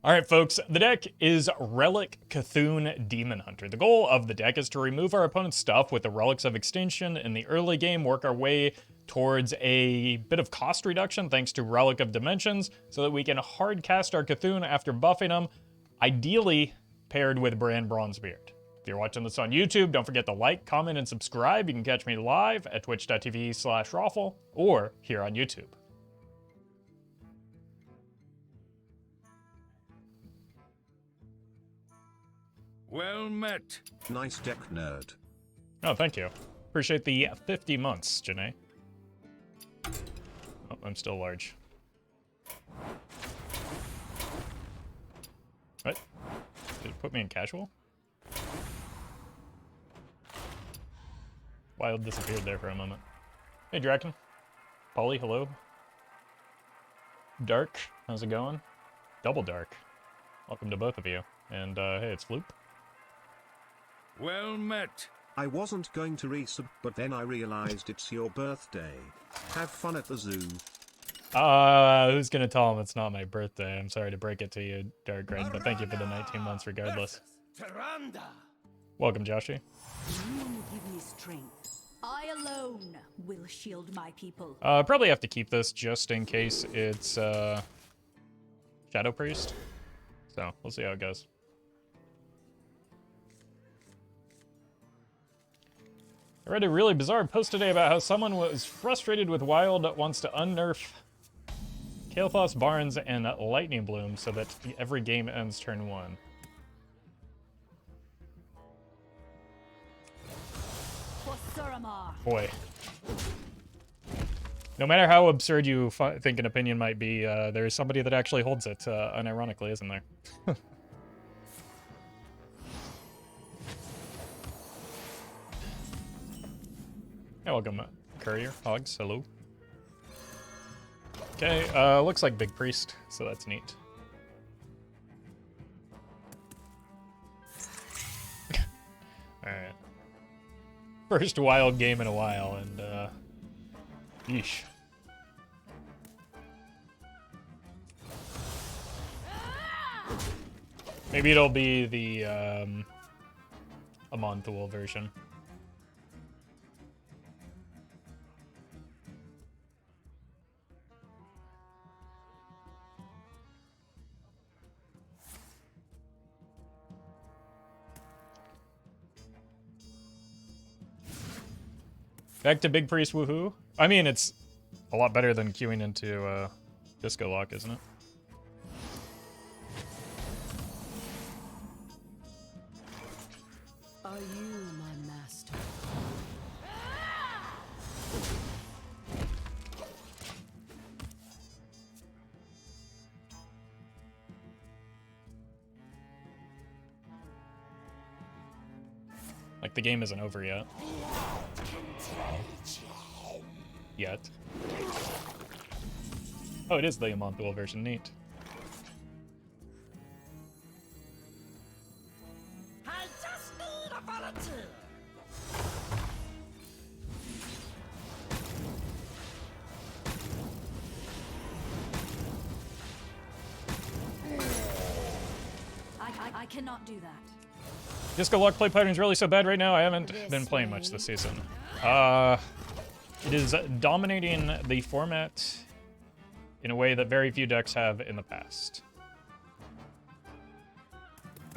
Alright folks, the deck is Relic C'Thun Demon Hunter. The goal of the deck is to remove our opponent's stuff with the Relics of Extinction in the early game, work our way towards a bit of cost reduction thanks to Relic of Dimensions, so that we can hard cast our C'Thun after buffing him, ideally paired with Brann Bronzebeard. If you're watching this on YouTube, don't forget to like, comment, and subscribe. You can catch me live at twitch.tv/Roffle or here on YouTube. Well met. Nice deck, nerd. Oh, thank you. Appreciate the 50 months, Janae. Oh, I'm still large. What? Did it put me in casual? Wild disappeared there for a moment. Hey, Draken. Polly, hello. Dark, how's it going? Double Dark. Welcome to both of you. And, hey, it's Floop. Well met. I wasn't going to resub, but then I realized it's your birthday. Have fun at the zoo. Who's gonna tell him it's not my birthday? I'm sorry to break it to you, Dark Red, but thank you for the 19 months regardless. Welcome, Joshi. You give me strength. I alone will shield my people. Probably have to keep this just in case it's, Shadow Priest. So, we'll see how it goes. I read a really bizarre post today about how someone was frustrated with Wild wants to unnerf Kael'thas, Barnes, and Lightning Bloom so that every game ends turn 1. Boy. No matter how absurd you think an opinion might be, there is somebody that actually holds it, unironically, isn't there? Hey, welcome, Courier, Hogs, hello. Okay, looks like Big Priest, so that's neat. Alright. First Wild game in a while, and, yeesh. Maybe it'll be the, Amonthul version. Back to Big Priest, woohoo. I mean, it's a lot better than queuing into Disco Lock, isn't it? Are you my master? Like, the game isn't over yet. Oh, it is the Amonthul version, neat. I just need a volunteer. I cannot do that. Disco Lock play pattern's really so bad right now, I haven't been playing much this season. It is dominating the format in a way that very few decks have in the past.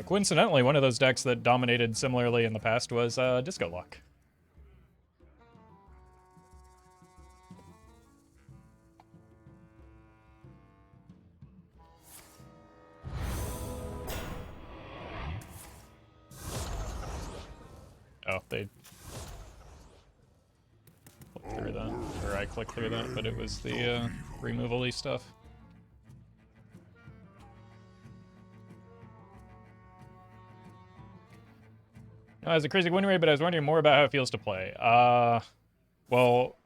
Coincidentally, one of those decks that dominated similarly in the past was Disco Lock. Oh, they clicked through that, or I clicked through that, but it was the removal-y stuff. No, it's a crazy win rate, but I was wondering more about how it feels to play. Well,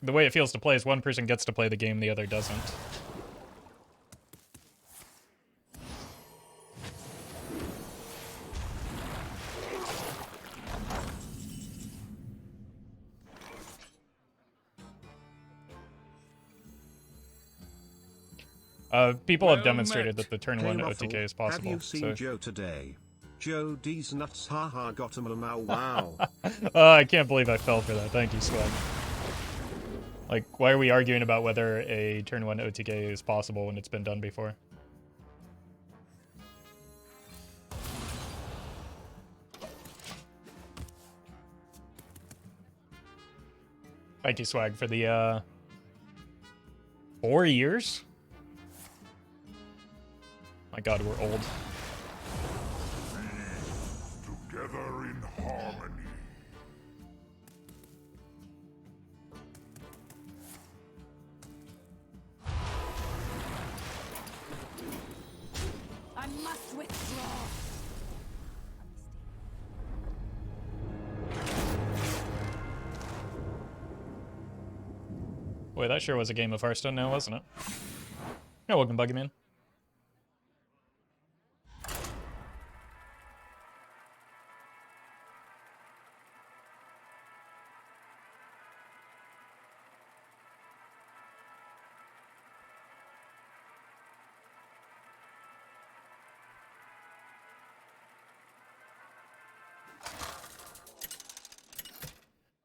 the way it feels to play is one person gets to play the game, the other doesn't. People have Well demonstrated met. that the turn Hey 1 Roffle, OTK is have possible. you seen So. Joe today? Joe D's nuts, haha, got him a now, wow. I can't believe I fell for that. Thank you, Swag. Like, why are we arguing about whether a turn 1 OTK is possible when it's been done before? Thank you, Swag, for the 4 years? My god, we're old. Together in harmony. I must withdraw. Boy, that sure was a game of Hearthstone now, wasn't it? Yeah, welcome, Buggyman.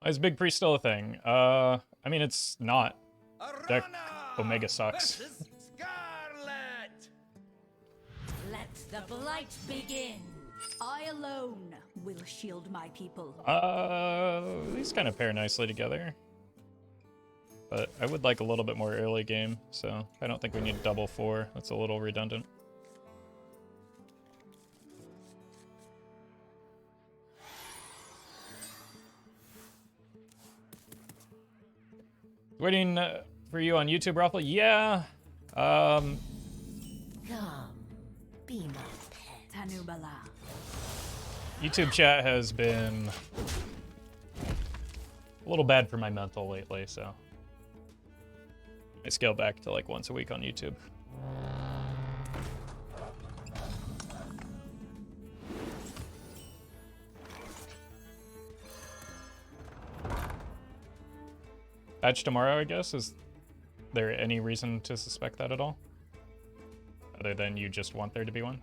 Is Big Priest still a thing? I mean, it's not. Deck Omega sucks. Scarlet. Let the blight begin. I alone will shield my people. These kind of pair nicely together. But I would like a little bit more early game, so I don't think we need double 4. That's a little redundant. Waiting for you on YouTube, Roffle? Yeah. Come, be my pet. Tanubala. YouTube chat has been a little bad for my mental lately, so I scale back to like once a week on YouTube. Patch tomorrow, I guess? Is there any reason to suspect that at all? Other than you just want there to be one?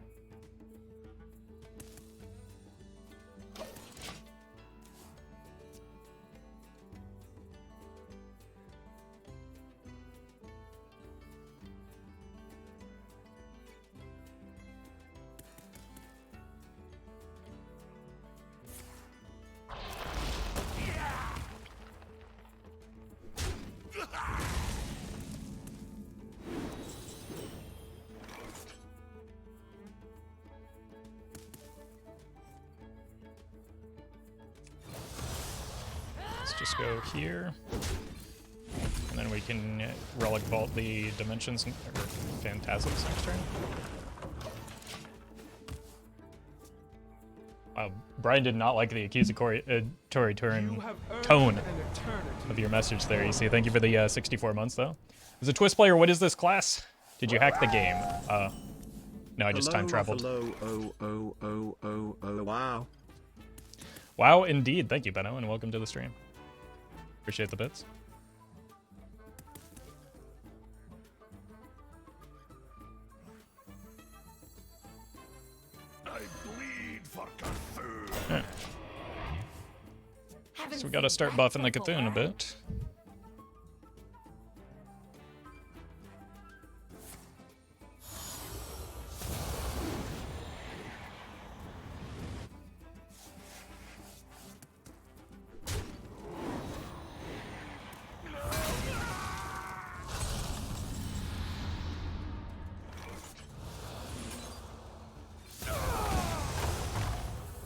Just go here, and then we can Relic Vault the Dimensions or Phantasms next turn. Wow, Brian did not like the accusatory tone of your message there, EC. Thank you for the 64 months, though. As a Twist player, what is this class? Did you hack the game? No, I just time traveled. Wow. Wow, indeed. Thank you, Benno, and welcome to the stream. Appreciate the bits. I bleed for C'Thun. Right. So we gotta start buffing the C'Thun a bit.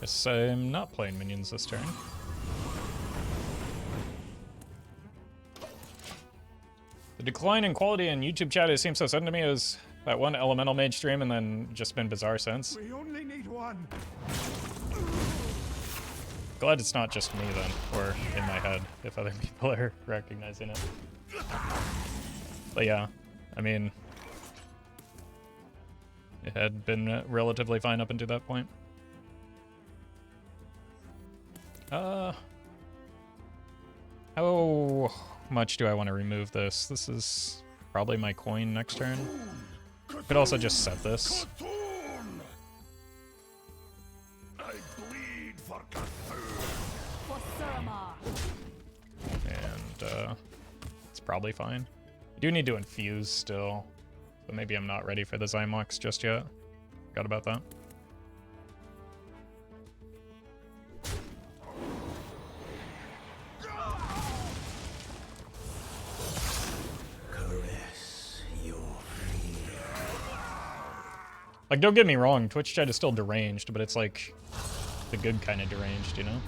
Guess I'm not playing minions this turn. The decline in quality in YouTube chat, it seems so sudden to me. It was that one Elemental Mage stream and then just been bizarre since. We only need one. Glad it's not just me then, or in my head, if other people are recognizing it. But yeah, I mean, it had been relatively fine up until that point. How much do I want to remove this? This is probably my coin next turn. Could also just set this. C'Thun! I bleed for C'Thun! For Suramar. And it's probably fine. I do need to infuse still, but maybe I'm not ready for the Xy'mox just yet. Forgot about that. Like, don't get me wrong, Twitch chat is still deranged, but it's like the good kind of deranged, you know?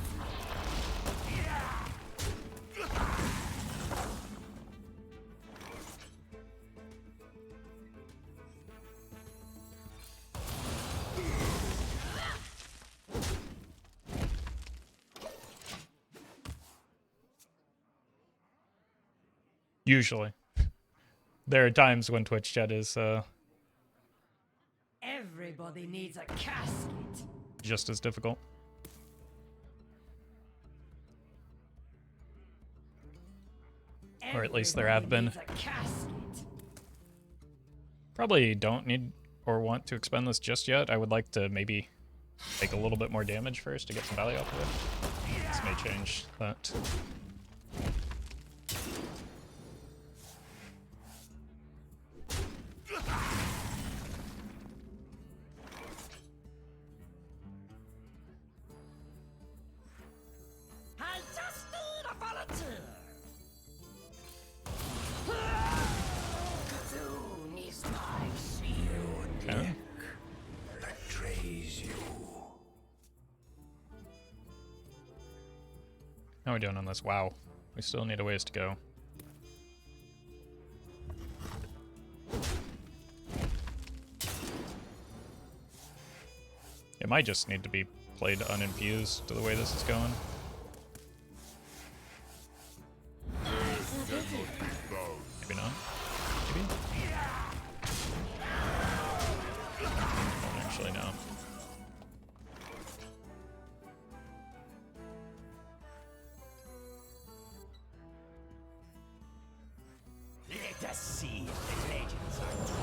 Usually. There are times when Twitch chat is Everybody needs a casket. just as difficult. Or at least there have been. Everybody needs a casket. Probably don't need or want to expend this just yet. I would like to maybe take a little bit more damage first to get some value off of it. This may change that. I just need a volunteer. C'Thun is my shield. Okay. Betrays you. How are we doing on this? Wow. We still need a ways to go. It might just need to be played uninfused to the way this is going. Maybe not. Maybe? Don't actually know. Let us see if the legends are true.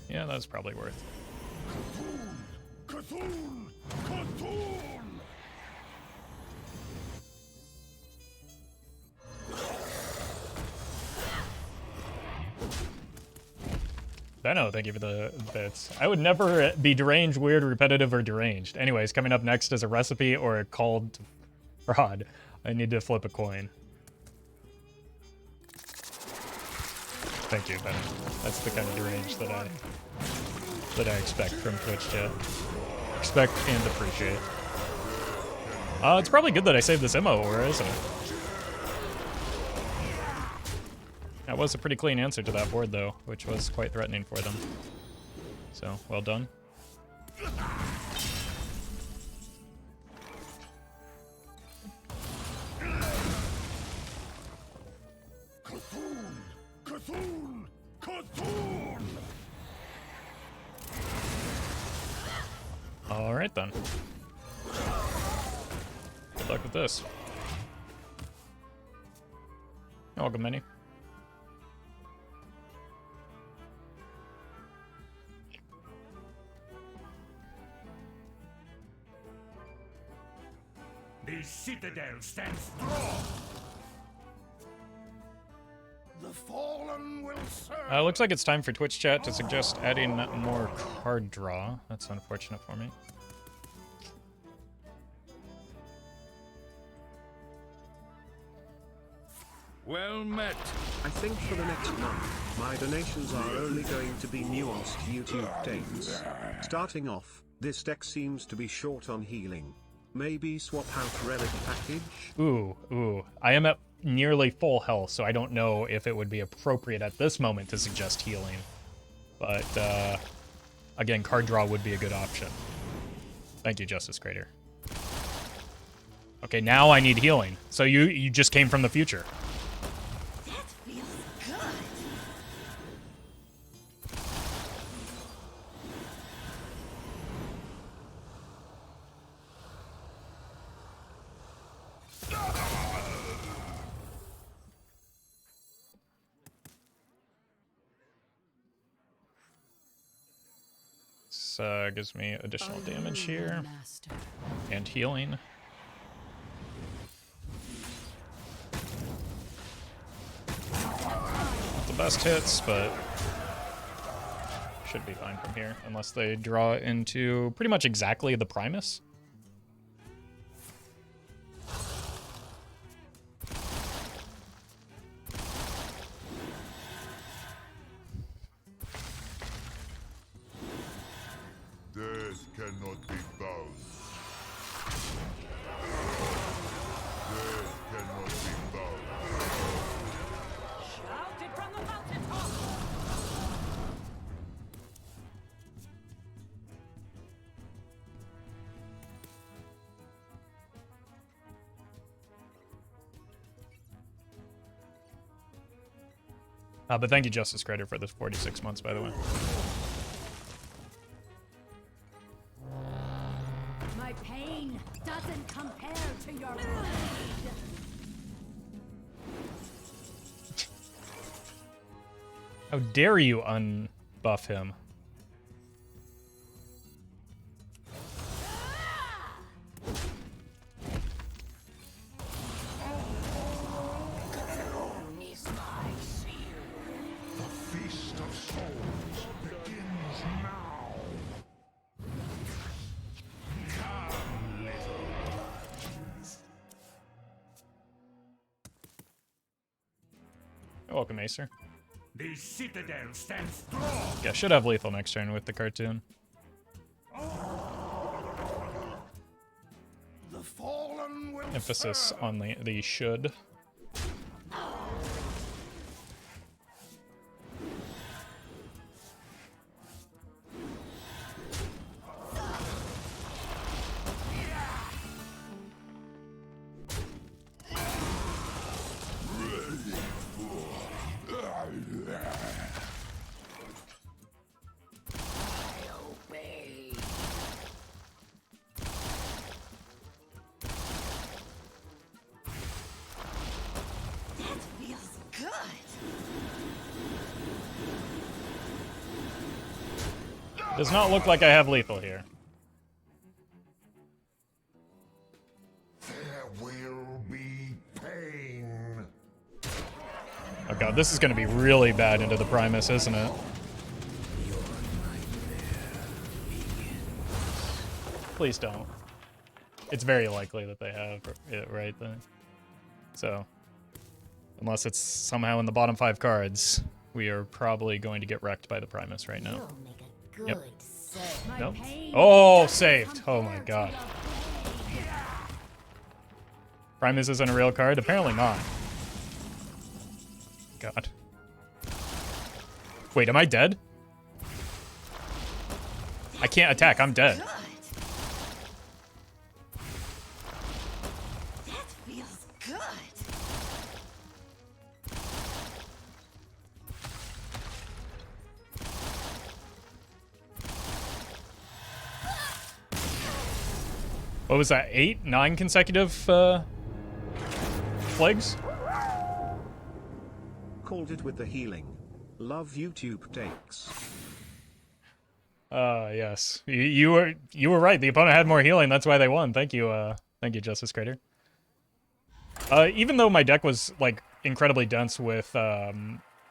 Yeah, that's probably worth. C'Thun! C'Thun! Benno, thank you for the bits. I would never be deranged, weird, repetitive, or deranged. Anyways, coming up next is a recipe or a call to fraud. I need to flip a coin. Thank you, Benno. That's the kind of deranged that I expect from Twitch chat. Expect and appreciate. It's probably good that I saved this Immo Aura, isn't it? That was a pretty clean answer to that board, though, which was quite threatening for them. So, well done. C'Thun! C'Thun! C'Thun! Alright then. Good luck with this. You're welcome, Minnie. The citadel stands strong! The fallen will serve! Looks like it's time for Twitch chat to suggest adding more card draw. That's unfortunate for me. Well met. I think for the next month, my donations are only going to be nuanced YouTube dates. Starting off, this deck seems to be short on healing. Maybe swap out Relic package? Ooh. I am at nearly full health, so I don't know if it would be appropriate at this moment to suggest healing. But, again, card draw would be a good option. Thank you, Justice Crater. Okay, now I need healing. So you just came from the future. That feels good. This gives me additional damage here and healing. Not the best hits, but should be fine from here, unless they draw into pretty much exactly the Primus. Death cannot be bound. Death cannot be bound. Shout it from the mountaintop! But thank you, Justice Crater, for this 46 months, by the way. My pain doesn't compare to your blade. How dare you unbuff him? Feast of Souls begins now. Come, little ones. Welcome, Acer. The citadel stands strong. Yeah, should have lethal next turn with the cartoon. The fallen will Emphasis serve. on the should. Does not look like I have lethal here. There will be pain. Oh god, this is going to be really bad into the Primus, isn't it? Please don't. It's very likely that they have it right then. So, unless it's somehow in the bottom 5 cards, we are probably going to get wrecked by the Primus right now. You'll make a good Yep. save. My Nope. pain Oh, doesn't saved. Oh my compare to god. your blade. Primus isn't a real card? Apparently not. God. Wait, am I dead? I can't attack, I'm dead. Good. That feels good. What was that, 8, 9 consecutive plagues? Called it with the healing. Love YouTube takes. Yes. You were right. The opponent had more healing. That's why they won. Thank you, Justice Crater. Even though my deck was like incredibly dense with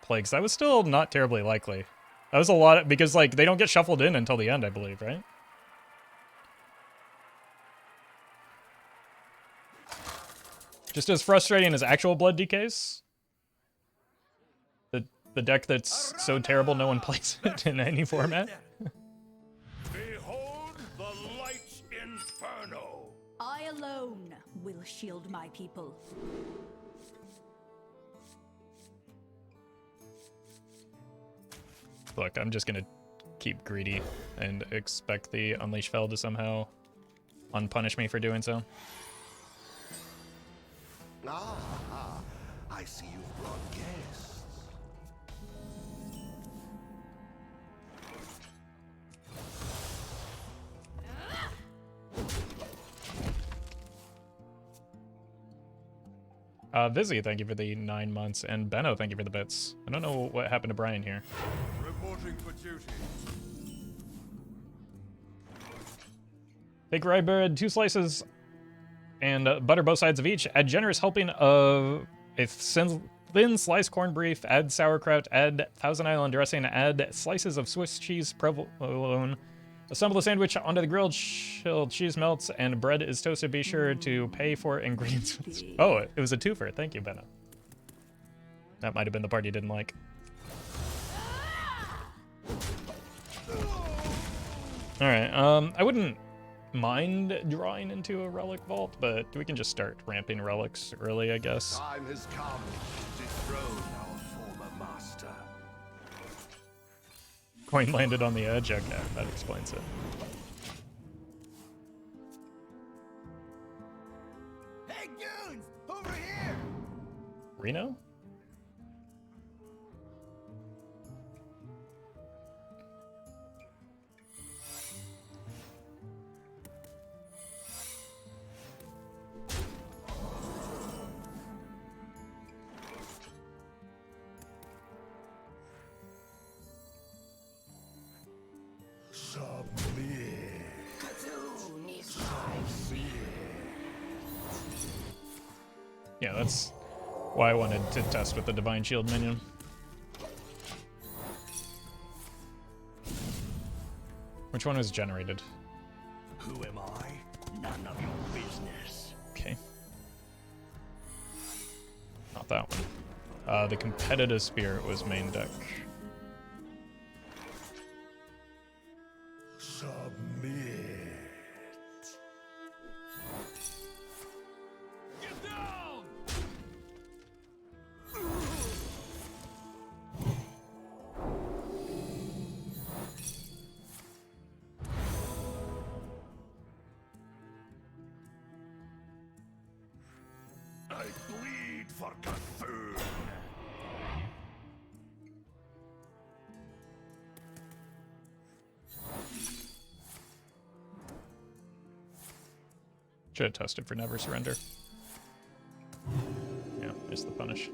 plagues, that was still not terribly likely. That was a lot because like they don't get shuffled in until the end, I believe, right? Just as frustrating as actual blood decays. The deck that's so terrible no one plays it in any format. Behold the light's inferno. I alone will shield my people. Look, I'm just gonna keep greedy and expect the Unleash Fel to somehow unpunish me for doing so. Ah, I see you've brought guests. Vizzy, thank you for the 9 months, and Benno, thank you for the bits. I don't know what happened to Brian here. Reporting for duty. Bake rye bread, 2 slices, and butter both sides of each. Add generous helping of a thin sliced corned beef. Add sauerkraut. Add Thousand Island dressing. Add slices of Swiss cheese provolone. Assemble the sandwich onto the grill. Till cheese melts and bread is toasted. Be sure to pay for ingredients. Oh, it was a twofer. Thank you, Benna. That might have been the part you didn't like. All right. I wouldn't mind drawing into a Relic Vault, but we can just start ramping relics early, I guess. Time has come to dethrone our former master. Coin landed on the edge. Okay, that explains it. Hey, goons! Over here! Reno? C'Thun is my shield. Yeah, that's why I wanted to test with the Divine Shield minion. Which one was generated? Who am I? None of your business. Okay. Not that one. The Competitive Spirit was main deck. Submit. Get down! I bleed for C'Thun. Should have tested for Never Surrender. Yeah, there's the punish.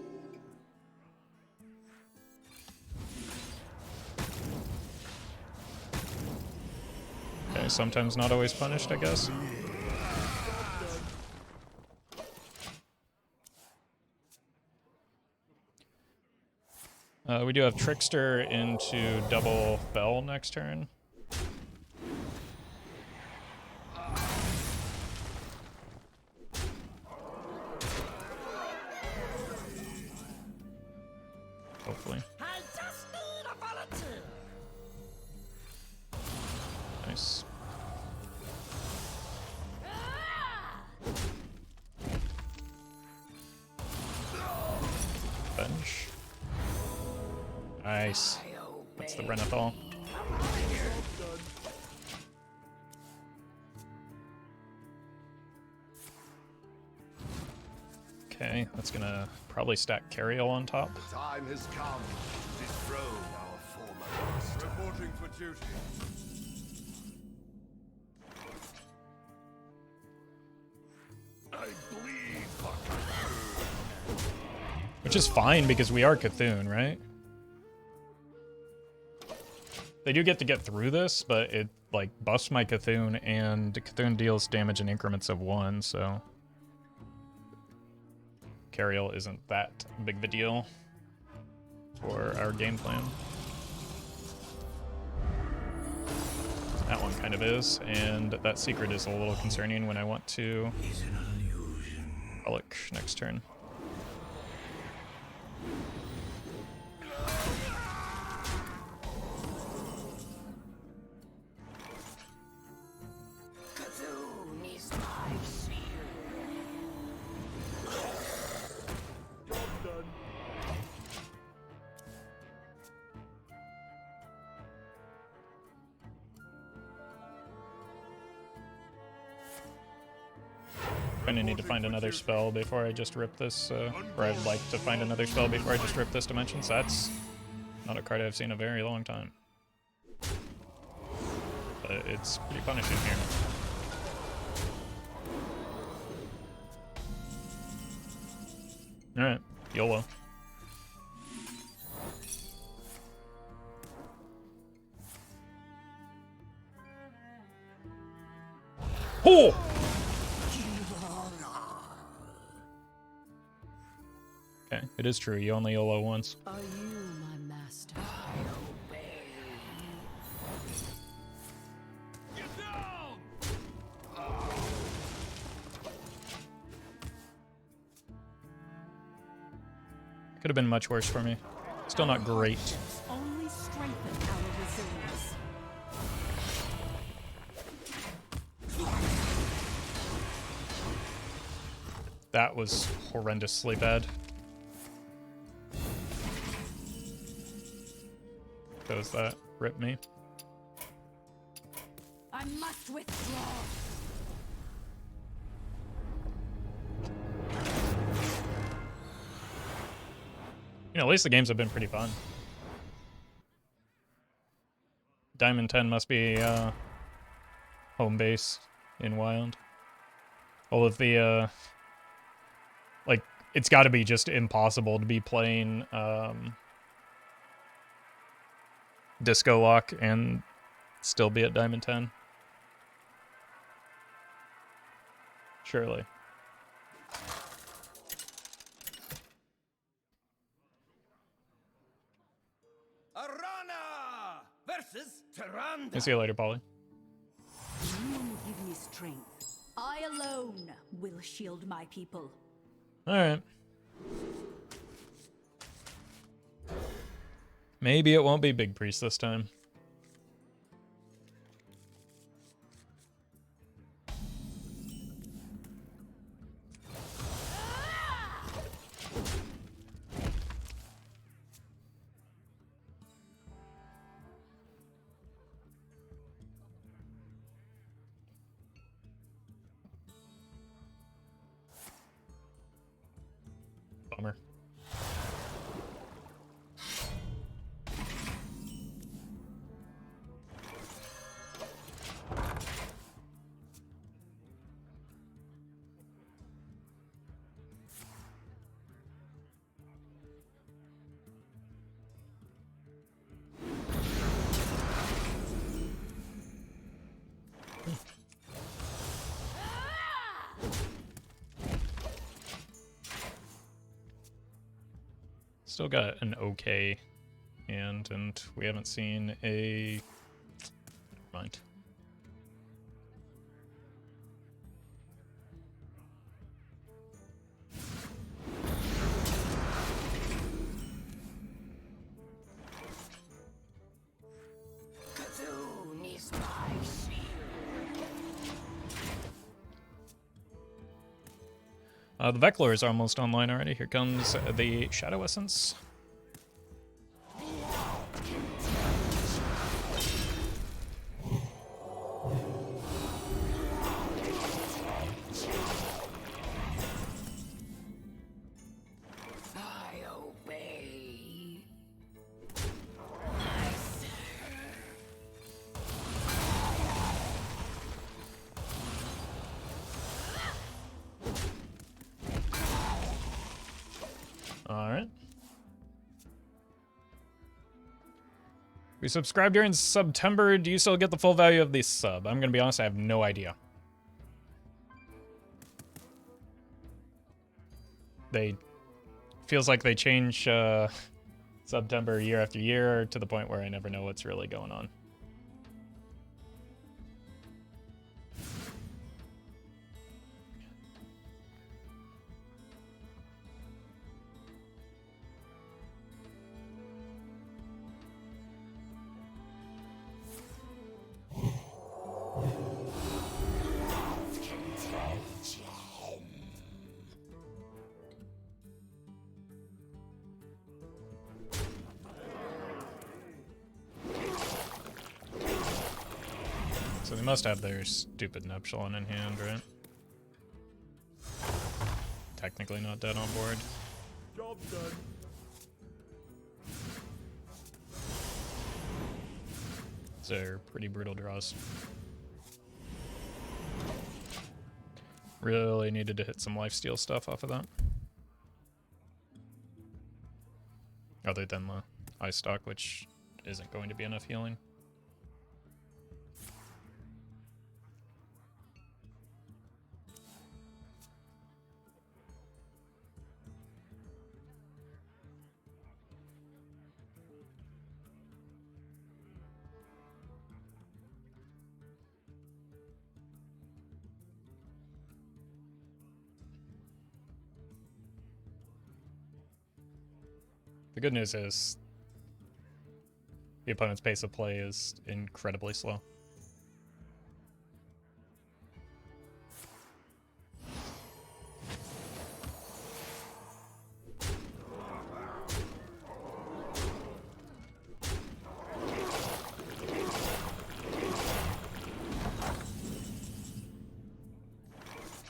Okay, sometimes not always punished, I guess. We do have Trickster into double Bell next turn. Hopefully. I just need a volunteer. Nice. Bench. Nice. That's the Renethal. Okay, that's gonna probably stack Cariel on top. The time has come to dethrone our former master. Reporting for duty. I bleed for C'Thun. Which is fine because we are C'Thun, right? They do get to get through this, but it like buffs my C'Thun, and C'Thun deals damage in increments of 1, so Cariel isn't that big of a deal for our game plan. That one kind of is, and that secret is a little concerning when I want to Relic next turn. C'Thun is my shield. Gonna need to find another spell before I just rip this, or I'd like to find another spell before I just rip this Dimensions. That's not a card I've seen in a very long time. But it's pretty punishing here. Alright, YOLO. Oh! Okay, it is true. You only YOLO once. Are you my master? Could have been much worse for me. Still not great. Only strengthen our resilience. That was horrendously bad. That was that. Rip me. I must withdraw. You know, at least the games have been pretty fun. Diamond 10 must be home base in Wild. All of the like, it's got to be just impossible to be playing Disco Lock and still be at Diamond 10. Surely. Arana versus Tyrande. See you later, Polly. You give me strength. I alone will shield my people. Alright. Maybe it won't be Big Priest this time. Bummer. Still got an okay hand, and we haven't seen a... Never mind. C'Thun is my shield. The Vek'lor is almost online already. Here comes the Shadow Essence. I obey. Alright. We subscribed during September. Do you still get the full value of the sub? I'm gonna be honest, I have no idea. Feels like they change September year after year to the point where I never know what's really going on. So they must have their stupid Neptulon in hand, right? Technically not dead on board. Job done. These are pretty brutal draws. Really needed to hit some lifesteal stuff off of that. Other than the Eyestalk, which isn't going to be enough healing. The good news is the opponent's pace of play is incredibly slow.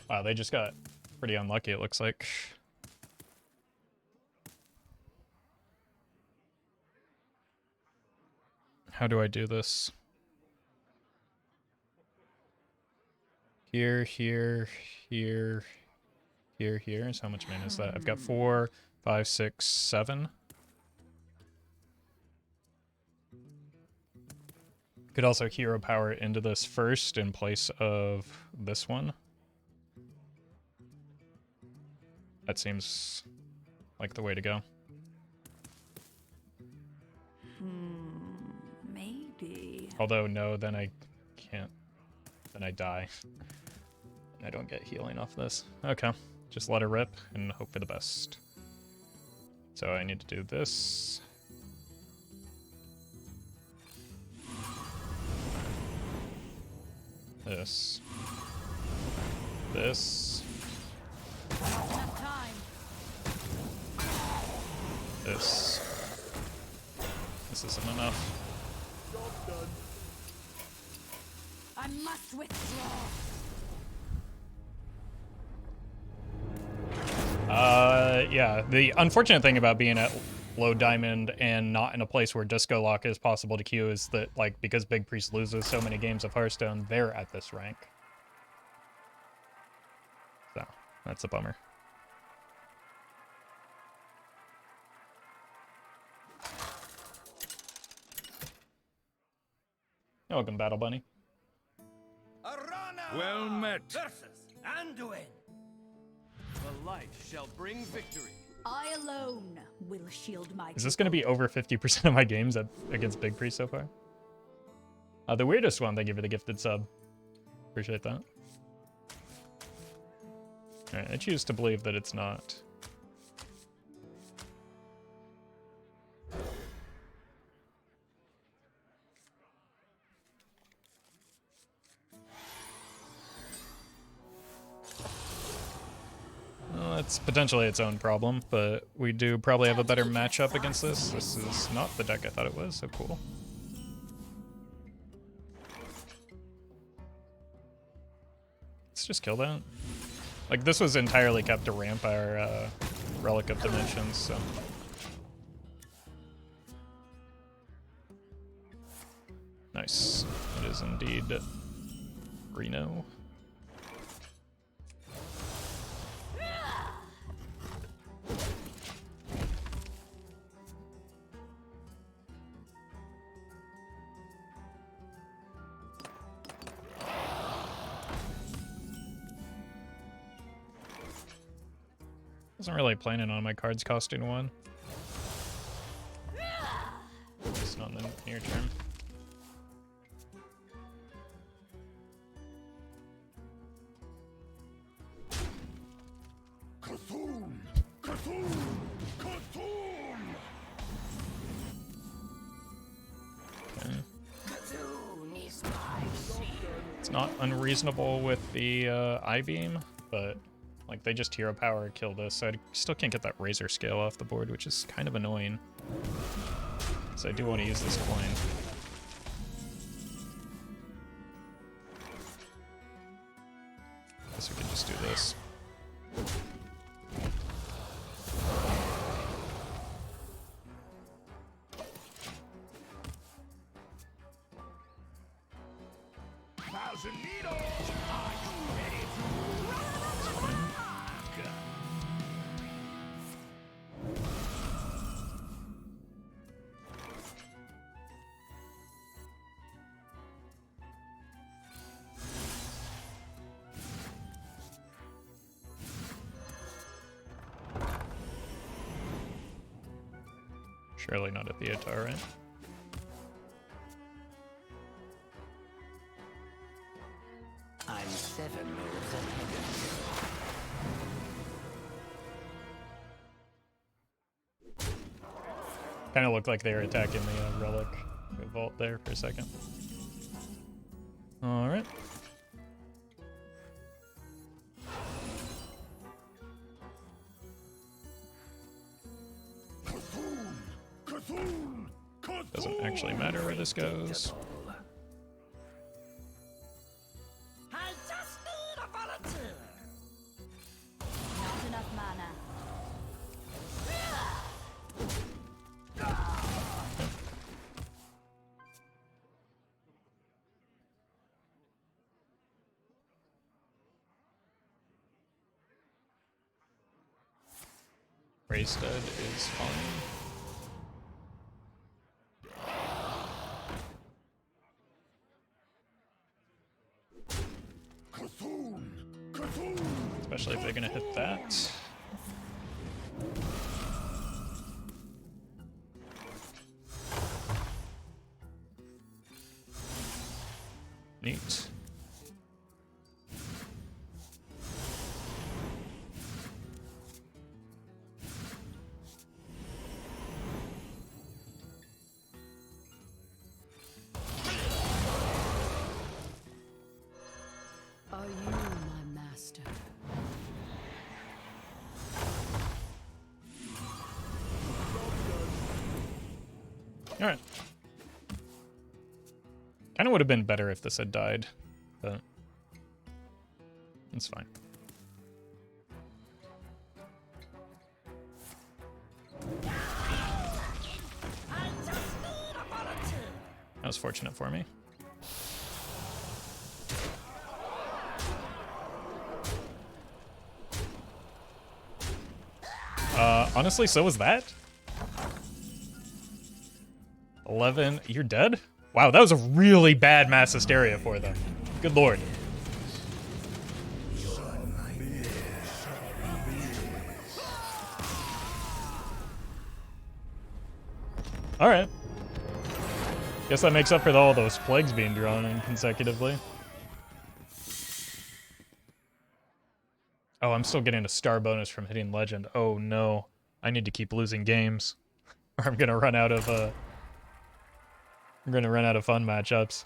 Wow, they just got pretty unlucky, it looks like. How do I do this? Here, here, here, here. So how much mana is that? I've got 4, 5, 6, 7. Could also hero power into this first in place of this one. That seems like the way to go. Maybe. Although, no, then I can't. Then I die. I don't get healing off this. Okay, just let it rip and hope for the best. So I need to do this. This. This. Enough time. This. This isn't enough. I must withdraw. Yeah, the unfortunate thing about being at low diamond and not in a place where disco lock is possible to queue is that, like, because Big Priest loses so many games of Hearthstone, they're at this rank. So, that's a bummer. Welcome, Battle Bunny. Arana! Well met. Versus Anduin. The light shall bring victory. I alone will shield my Is this going to be over 50% of my games against Big Priest so far? The weirdest one, thank you for the gifted sub. Appreciate that. Alright, I choose to believe that it's not. Well, that's potentially its own problem, but we do probably have a better matchup against this. This is not the deck I thought it was, so cool. Let's just kill that. Like, this was entirely kept to ramp our Relic of Dimensions, so. Nice. It is indeed Reno. Wasn't really planning on my cards costing 1. At least not in the near term. C'Thun! C'Thun! C'Thun! Okay. C'Thun is my shield. It's not unreasonable with the I-beam, but like they just hero power kill this, so I still can't get that razor scale off the board, which is kind of annoying. So I do want to use this coin. Guess we can just do this. Thousand needles! Are you ready to rock? Surely not a Theatar, right? I'm 7 moves ahead of Kind of looked like they were attacking the Relic Vault there for a second. All right. Doesn't actually matter where this goes. I just need a volunteer. Not enough mana. Crazed is fine. Especially if they're gonna hit that. Neat. Are you my master? All right. Kind of would have been better if this had died, but it's fine. That was fortunate for me. Honestly, so was that. 11. You're dead? Wow, that was a really bad mass hysteria for them. Good lord. Alright. Guess that makes up for all those plagues being drawn in consecutively. Oh, I'm still getting a star bonus from hitting legend. Oh no. I need to keep losing games. Or I'm gonna run out of fun matchups.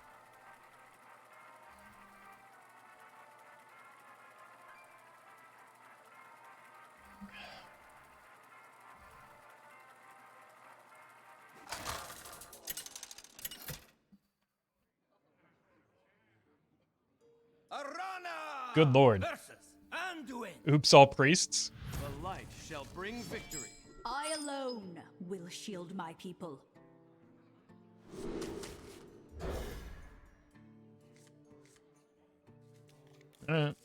Arana Good lord. versus Anduin. Oops, all priests. The light shall bring victory. I alone will shield my people. Alright.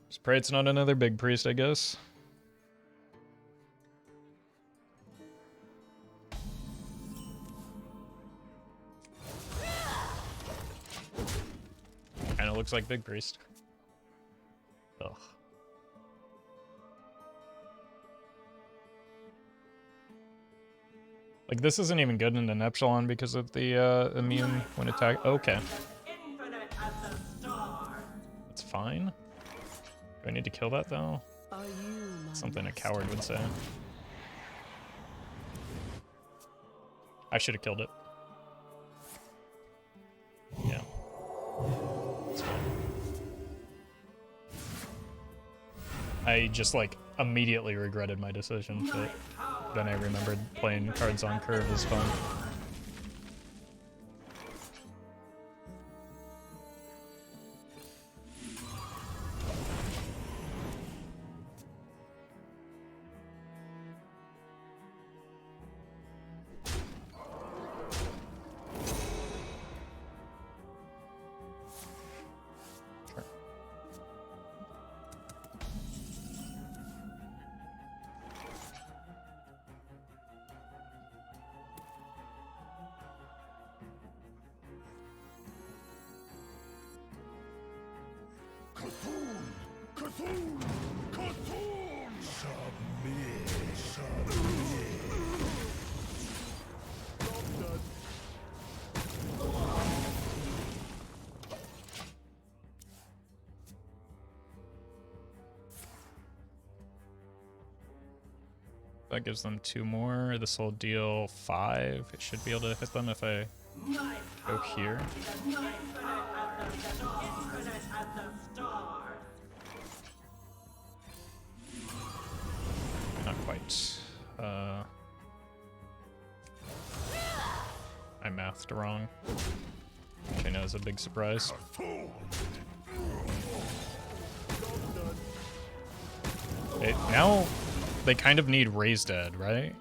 Just pray it's not another big priest, I guess. Kinda looks like big priest. Ugh. Like, this isn't even good in an Epsilon because of the immune when attack. Okay. That's fine. Do I need to kill that though? Are you my Something a master? coward would say. I should have killed it. Yeah. That's fine. I just like immediately regretted my decision, but then I remembered playing cards on curve is fun. That gives them 2 more. This will deal 5. It should be able to hit them if I go here. Not quite. I mathed wrong, which I know is a big surprise. Now they kind of need Raise Dead, right?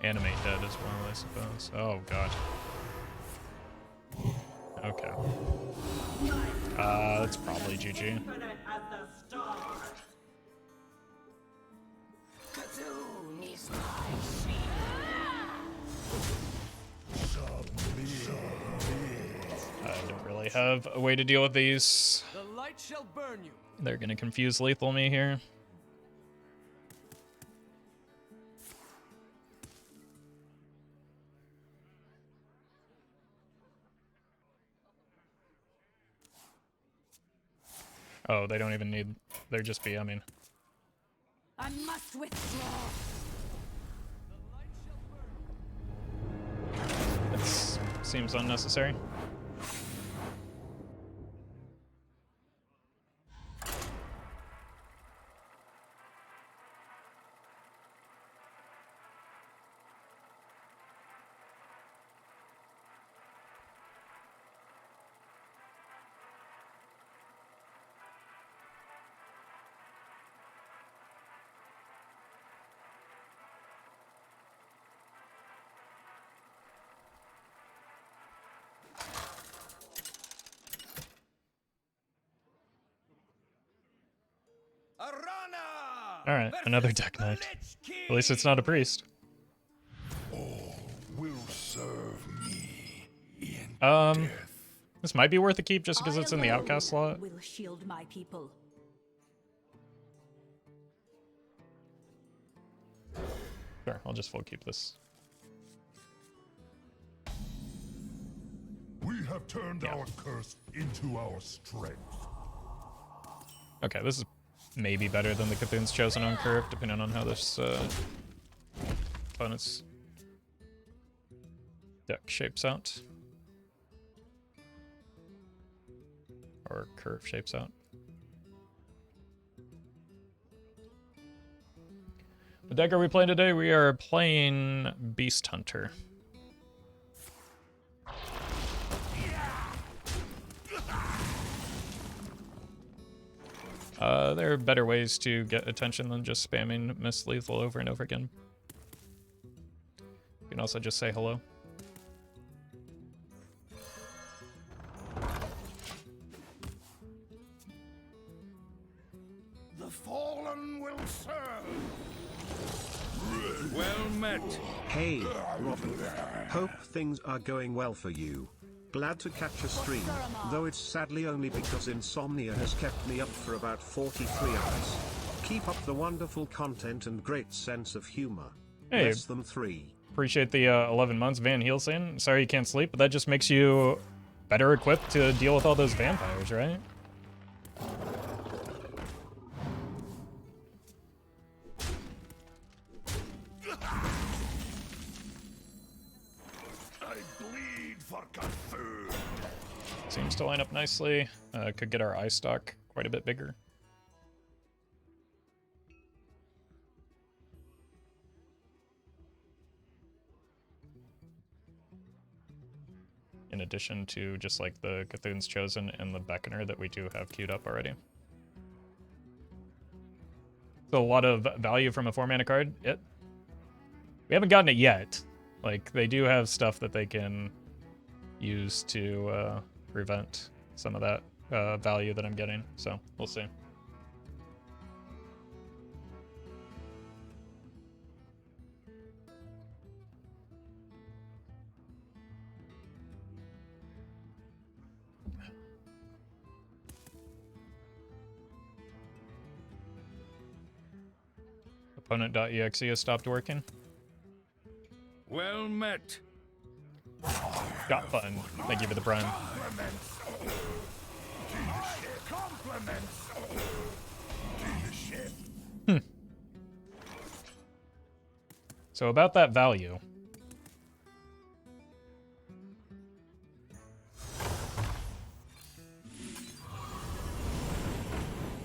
Animate Dead as well, I suppose. Oh god. Okay. That's probably GG. C'Thun is my seed. I don't really have a way to deal with these. The light shall burn you. They're gonna confuse lethal me here. Oh, they don't even need. They're just BMing. I must withdraw. That seems unnecessary. Alright, another deck knight. At least it's not a priest. Will serve me in This might be worth a keep just because it's in the outcast slot. Will shield my people. Sure, I'll just full keep this. We have turned our curse into our strength. Okay, this is maybe better than the C'Thun's Chosen on curve, depending on how this opponent's deck shapes out. Or curve shapes out. What deck are we playing today? We are playing Beast Hunter. There are better ways to get attention than just spamming Miss Lethal over and over again. You can also just say hello. The fallen will serve. Well met. Hey, Roffle. Hope things are going well for you. Glad to catch a stream, though it's sadly only because insomnia has kept me up for about 43 hours. Keep up the wonderful content and great sense of humor. Hey. Less than 3. Appreciate the 11 months, Van Helsing. Sorry you can't sleep, but that just makes you better equipped to deal with all those vampires, right? I bleed for C'Thun. Seems to line up nicely. Could get our Eyestalk quite a bit bigger. In addition to just like the C'Thun's Chosen and the Beckoner that we do have queued up already. So a lot of value from a 4-mana card. We haven't gotten it yet. Like, they do have stuff that they can use to prevent some of that value that I'm getting. So we'll see. Opponent.exe has stopped working. Well met. Got fun. Thank you for the prime. Compliments. ship. So about that value.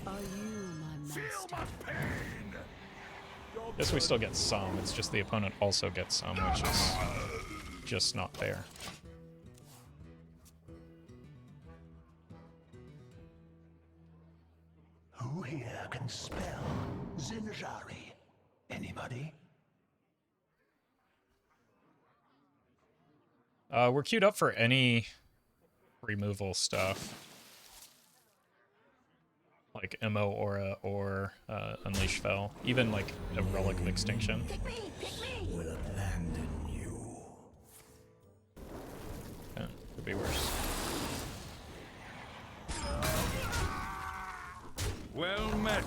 Are you my Feel master? my pain. Guess we still get some. It's just the opponent also gets some, which is just not fair. Who here can spell Zinjari? Anybody? We're queued up for any removal stuff. Like Immo Aura or Unleash Fel. Even like a Relic of Extinction. Pick me! Pick me! Will abandon you. Yeah, could be worse. Well met.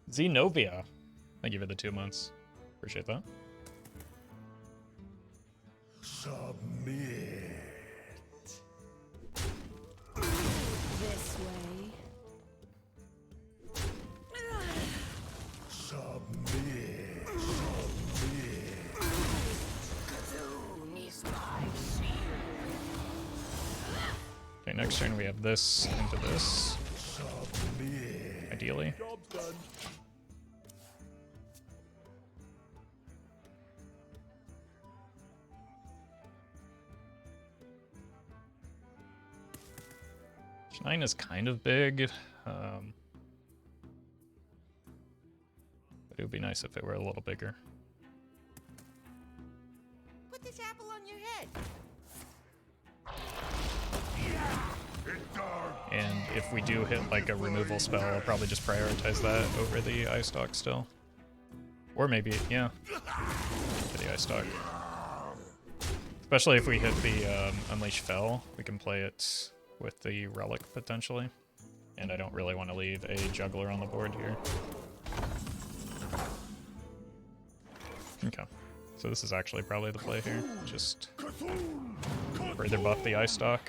Xenovia. Thank you for the 2 months. Appreciate that. Submit. This way. Submit. C'Thun is my shield. Okay, next turn we have this into this. Submit. Ideally. Nine is kind of big. But it would be nice if it were a little bigger. Put this apple on your head. And if we do hit like a removal spell, I'll probably just prioritize that over the Eyestalk still. Or maybe, yeah, for the Eyestalk. Especially if we hit the Unleash Fel, we can play it with the Relic potentially. And I don't really want to leave a Juggler on the board here. Okay, so this is actually probably the play here. Just further buff the Eyestalk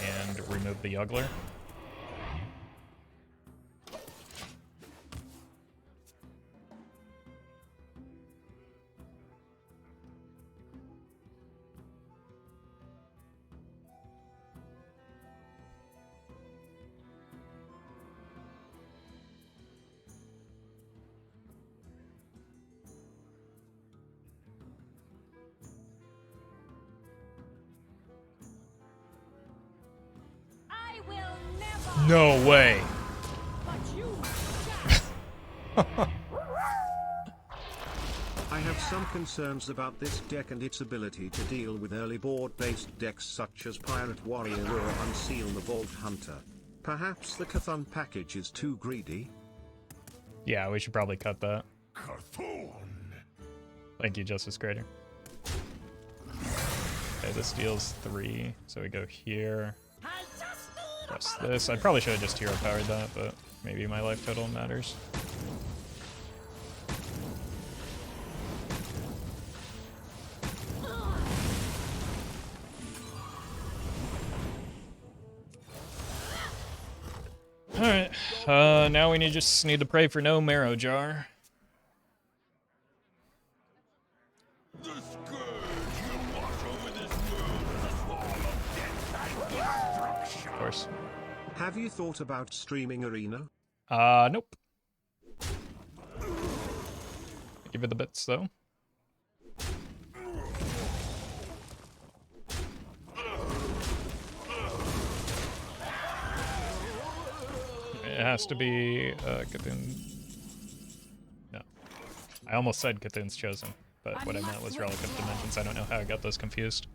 and remove the Juggler. I will never. No way! But you. I have some concerns about this deck and its ability to deal with early board-based decks such as Pirate Warrior or Unseal the Vault Hunter. Perhaps the C'Thun package is too greedy? Yeah, we should probably cut that. C'Thun. Thank you, Justice Creator. Okay, this deals 3, so we go here. Press this. I probably should have just hero powered that, but maybe my life total matters. Alright, now we just need to pray for no marrow jar. The scourge will wash over this world with a wall of death and destruction. Of course. Have you thought about streaming Arena? Nope. Give it the bits, though. It has to be C'Thun. No. I almost said C'Thun's Chosen, but what I meant was Relic of Dimensions. I don't know how I got those confused.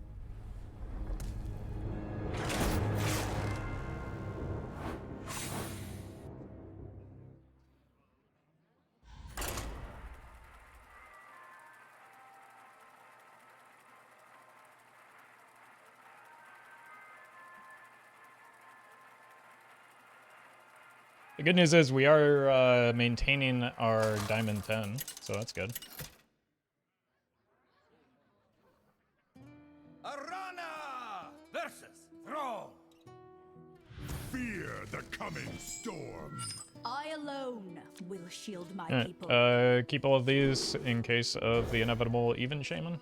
The good news is we are maintaining our Diamond 10, so that's good. Arana versus Thrall. fear the coming storm. I alone will shield my Alright, people. keep all of these in case of the inevitable even shaman.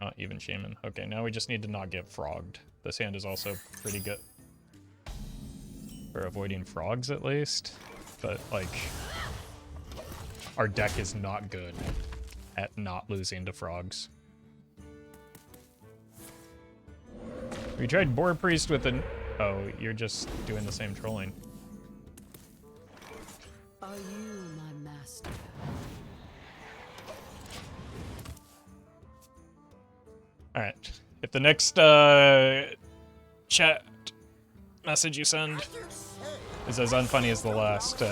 Not even shaman. Okay, now we just need to not get frogged. This hand is also pretty good for avoiding frogs, at least. But, like, our deck is not good at not losing to frogs. We tried Boar Priest with an... Oh, you're just doing the same trolling. Are you my master? Alright. If the next chat message you send is as unfunny as the last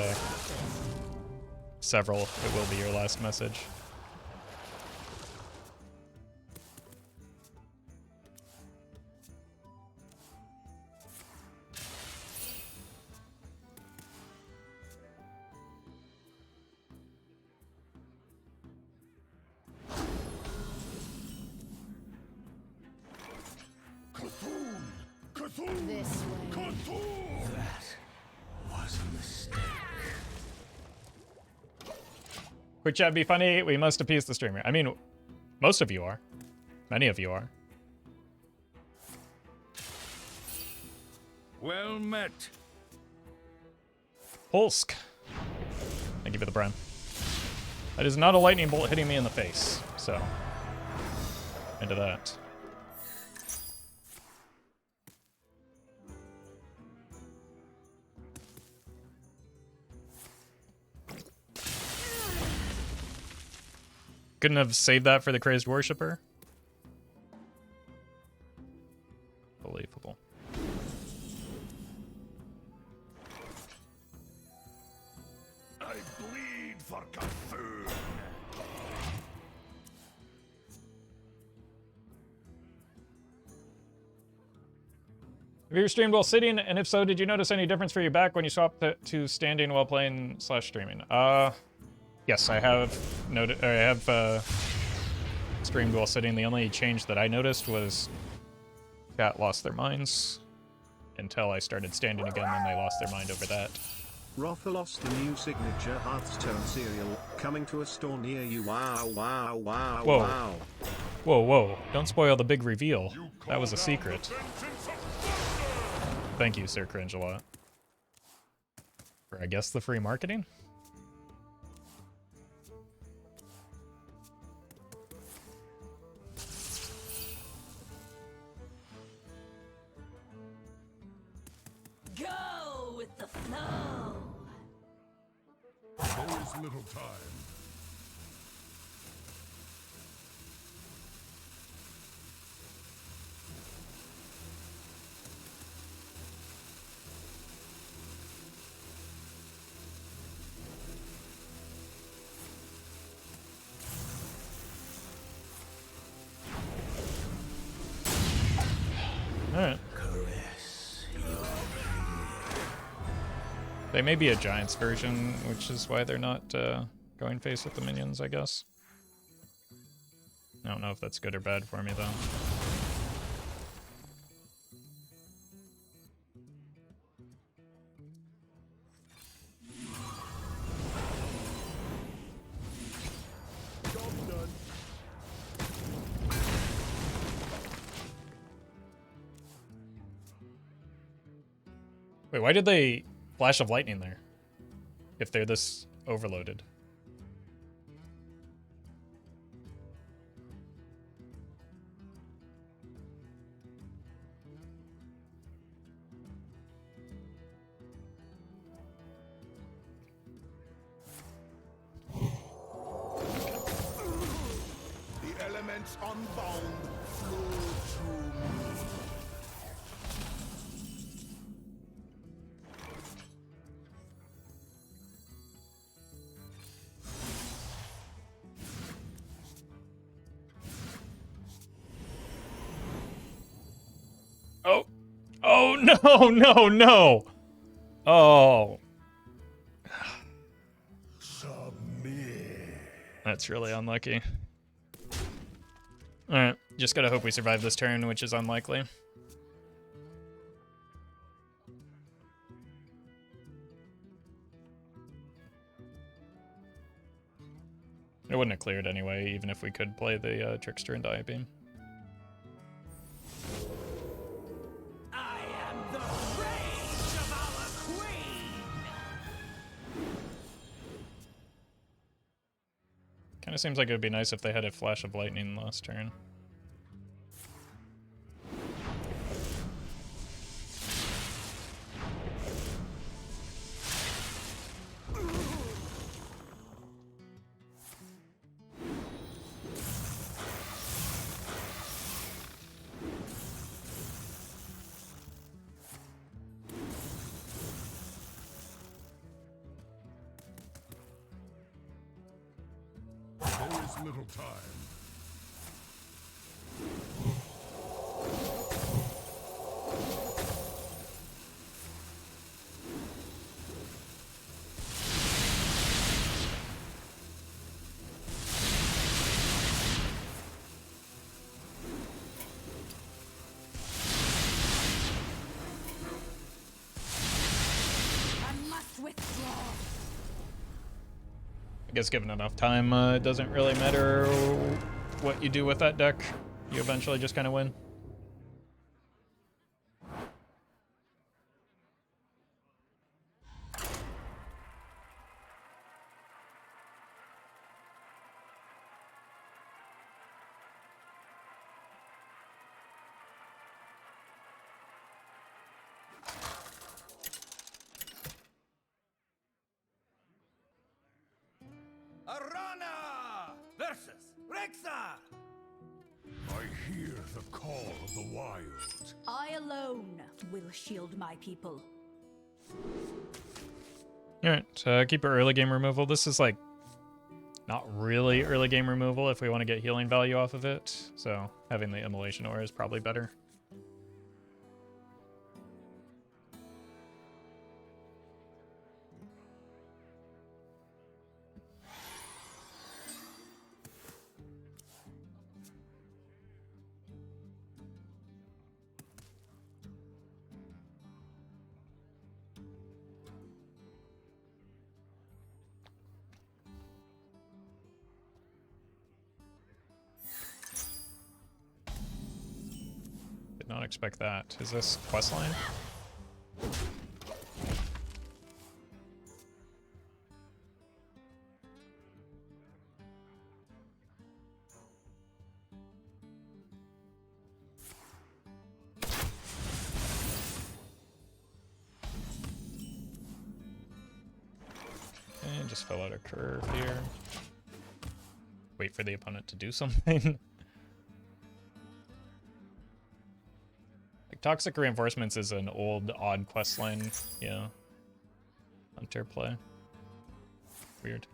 several, it will be your last message. C'Thun! This way. C'Thun! That was a mistake. Quick chat be funny, we must appease the streamer. I mean, most of you are. Many of you are. Well met. Polsk. Thank you for the Brann. That is not a lightning bolt hitting me in the face, so. Into that. Couldn't have saved that for the Crazed Worshipper. Believable. I bleed for C'Thun. Have you ever streamed while sitting? And if so, did you notice any difference for your back when you swapped to standing while playing / streaming? Yes, I have noted. I have streamed while sitting. The only change that I noticed was chat lost their minds until I started standing again, and they lost their mind over that. Roffle lost the new signature Hearthstone cereal, coming to a store near you. Wow, wow, wow, Whoa. wow. Whoa, whoa! Don't spoil the big reveal. That was a secret. Thank you, Sir Cringela. For I guess the free marketing. Go with the flow. There is little time. Alright. Caress your They may be a Giants version, which is why they're not going face with the minions, I guess. I don't know if that's good or bad for me, though. Job done. Wait, why did they flash of lightning there? If they're this overloaded. The elements unbound flow through me. Oh! Oh, no, no, no! Oh. Submit. That's really unlucky. Alright, just gotta hope we survive this turn, which is unlikely. It wouldn't have cleared anyway, even if we could play the Trickster and Dire Beam. I am the rage of our queen! Kinda seems like it would be nice if they had a Flash of Lightning last turn. There is little time. I must withdraw. I guess given enough time, it doesn't really matter what you do with that deck. You eventually just kind of win. Arana versus Rexar! I hear the call of the wild. I alone will shield my people. Alright, keep our early game removal. This is like not really early game removal if we want to get healing value off of it. So having the Immolation Aura is probably better. Did not expect that. Is this questline? And just fill out a curve here. Wait for the opponent to do something. Toxic Reinforcements is an old, odd questline. Yeah. Hunter play. Weird.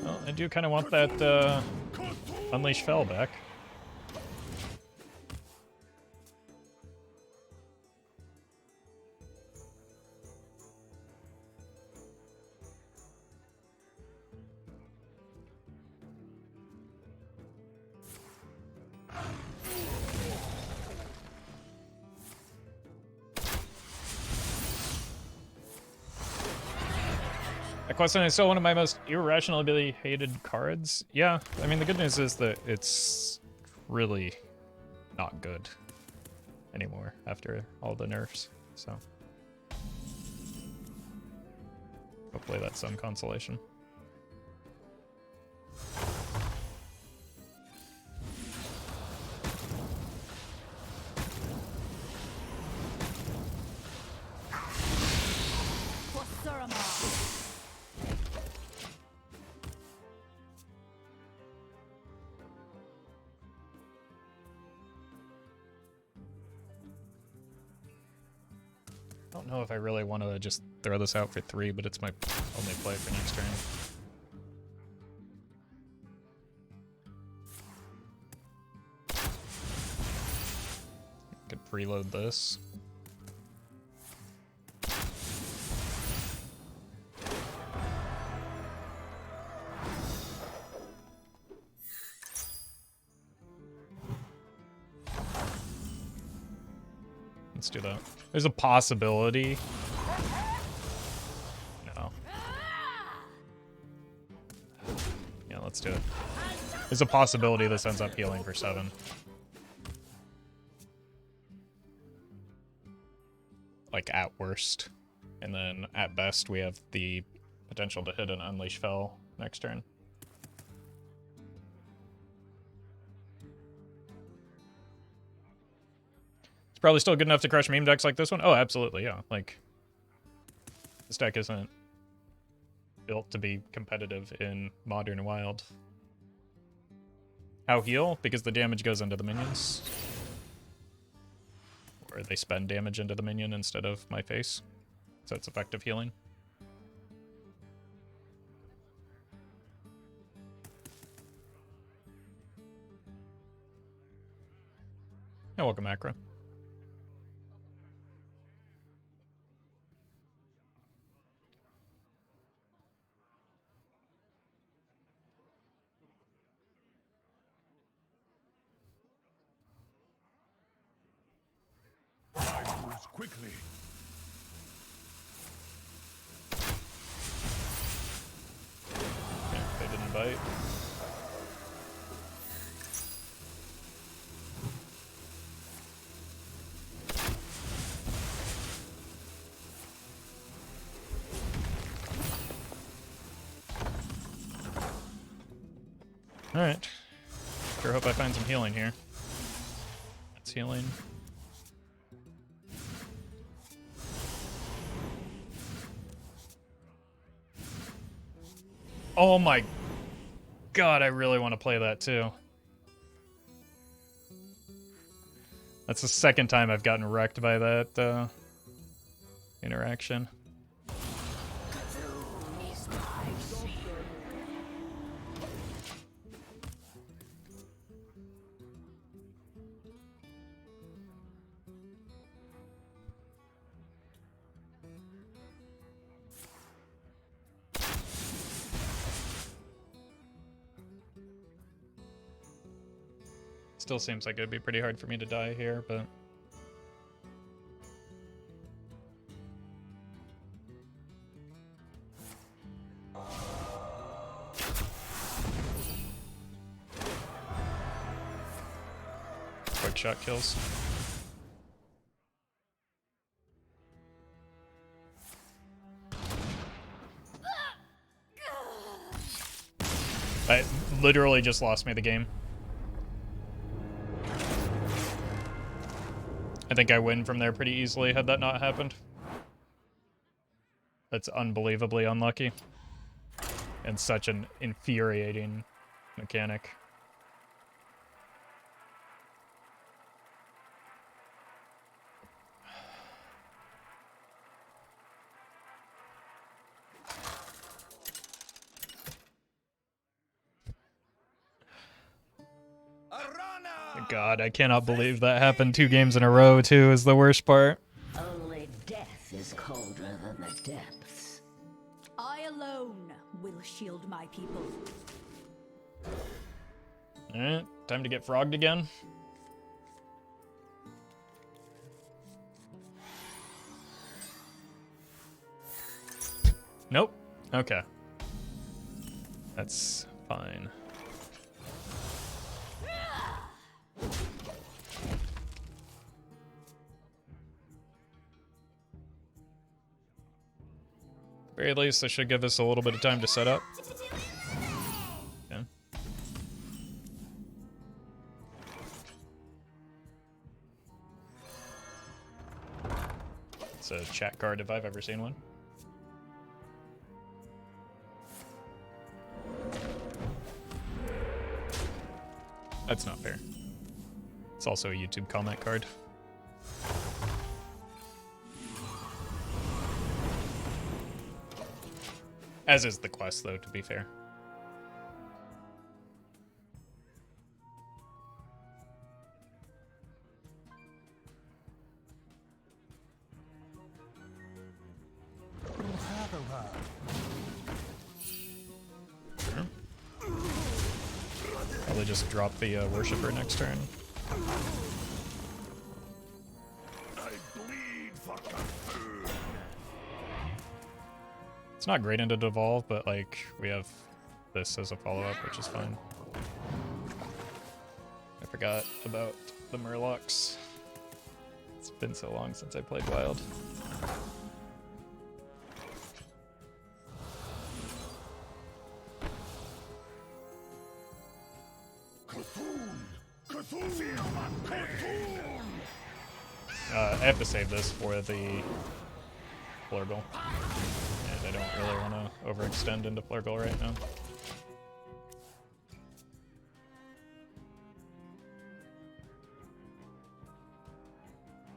Well, I do kind of want that Unleash Fel back. Questline is still one of my most irrationally hated cards. Yeah, I mean, the good news is that it's really not good anymore after all the nerfs, so hopefully that's some consolation. I don't know if I really want to just throw this out for 3, but it's my only play for next turn. Could preload this. Let's do that. There's a possibility. No. Yeah, let's do it. There's a possibility this ends up healing for 7. Like, at worst. And then, at best, we have the potential to hit an Unleash Fel next turn. It's probably still good enough to crush meme decks like this one. Oh, absolutely, yeah. Like, this deck isn't built to be competitive in Modern and Wild. How heal? Because the damage goes into the minions. Or they spend damage into the minion instead of my face. So it's effective healing. Yeah, welcome, Macro. I moves quickly. Yeah, they didn't bite. Alright. Sure hope I find some healing here. That's healing. Oh my god, I really want to play that too. That's the second time I've gotten wrecked by that interaction. C'Thun is my shield. Still seems like it'd be pretty hard for me to die here, but... quick shot kills. I literally just lost me the game. I think I win from there pretty easily had that not happened. That's unbelievably unlucky. And such an infuriating mechanic. God, I cannot believe that happened 2 games in a row, too, is the worst part. Only death is colder than the depths. I alone will shield my people. Alright, time to get frogged again. Nope. Okay. That's fine. Very least, this should give us a little bit of time to set up. Okay. It's a chat card if I've ever seen one. That's not fair. It's also a YouTube comment card. As is the quest, though, to be fair. Probably just drop the Worshipper next turn. I It's not great into Devolve, but like we have this as a follow-up, which is fine. I forgot about the Murlocs. It's been so long since I played Wild. I have to save this for the Flurgle. And I don't really want to overextend into Flurgle right now.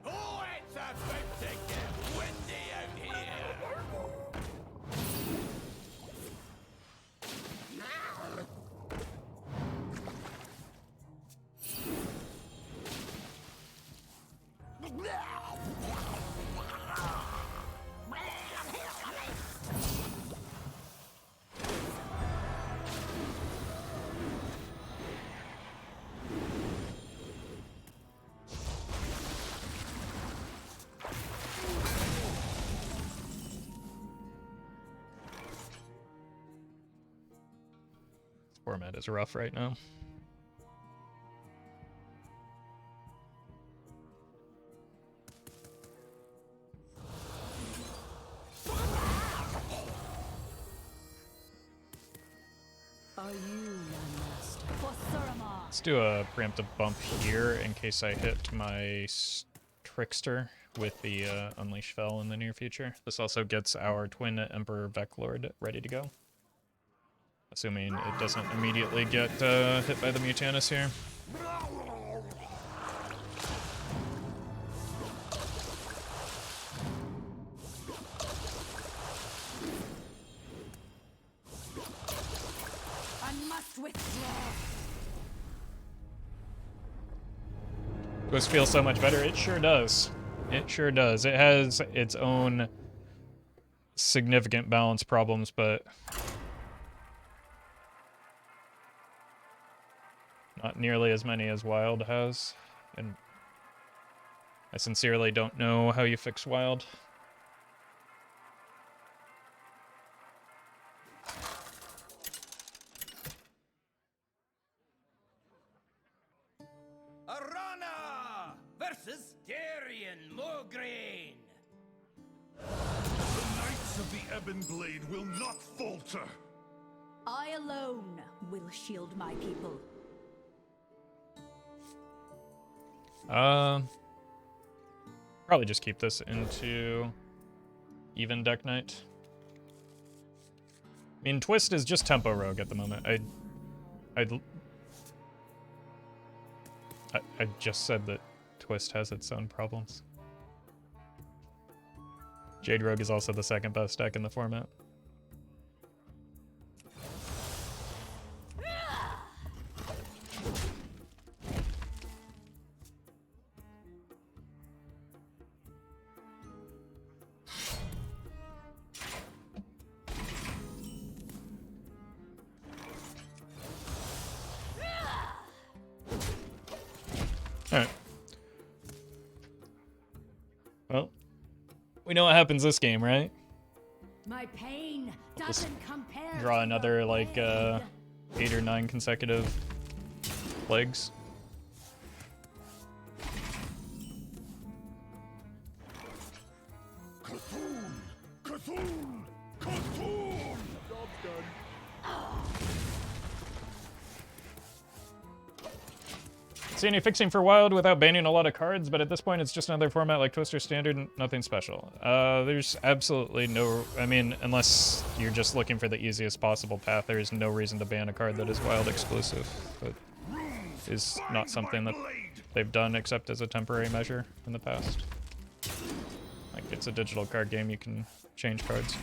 Oh, it's about to get windy out here. Format is rough right now. Are you my master? For Suramar. Let's do a preemptive bump here in case I hit my Trickster with the Unleash Fel in the near future. This also gets our twin Emperor Vek'lor ready to go. Assuming it doesn't immediately get hit by the Mutanus here. I must withdraw. This feels so much better. It sure does. It sure does. It has its own significant balance problems, but not nearly as many as Wild has. And I sincerely don't know how you fix Wild. Arana versus Darien Mograine. The Knights of the Ebon Blade will not falter. I alone will shield my people. Probably just keep this into even Deck Knight. I mean, Twist is just Tempo Rogue at the moment. I just said that Twist has its own problems. Jade Rogue is also the second best deck in the format. Alright. Well, we know what happens this game, right? My pain Just doesn't compare. Draw to another, your like, blade. 8 or 9 consecutive plagues. C'Thun! C'Thun! C'Thun! See any fixing for Wild without banning a lot of cards, but at this point it's just another format like Twister Standard and nothing special. There's absolutely no... I mean, unless you're just looking for the easiest possible path, there is no reason to ban a card that is Wild exclusive. That is not something that they've done except as a temporary measure in the past. Like, it's a digital card game, you can change cards.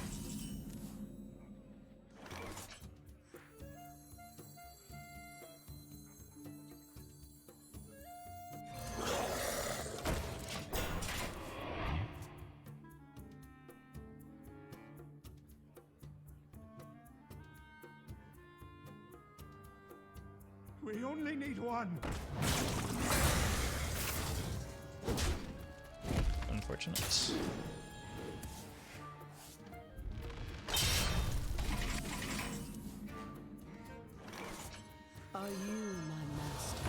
We only need one. Unfortunate. Are you my master?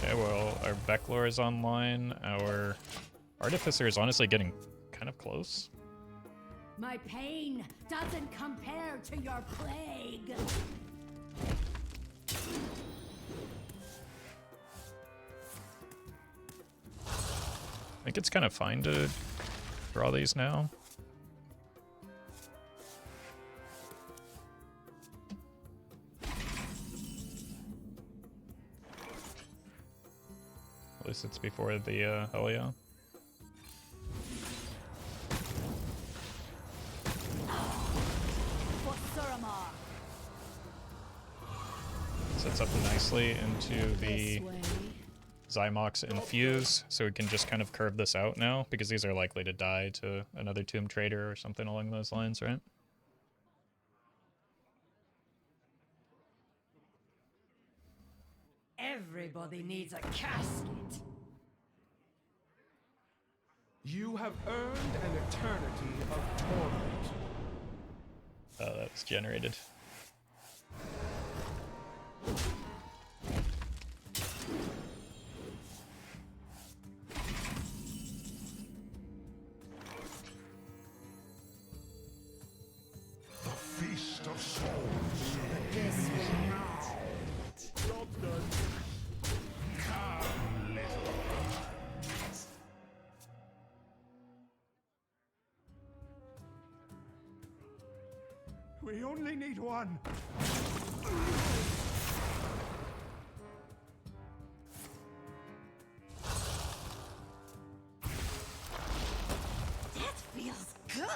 Okay, well, our Vek'lor is online. Our Artificer is honestly getting kind of close. My pain doesn't compare to your plague. I think it's kind of fine to draw these now. At least it's before the hell yeah. Sets up nicely into the Xy'mox infuse, so we can just kind of curve this out now, because these are likely to die to another Tomb Trader or something along those lines, right? Everybody needs a casket. You have earned an eternity of torment. Oh, that was generated. The Feast of Souls. This way. Job done. Come, little ones. We only need one. That feels good.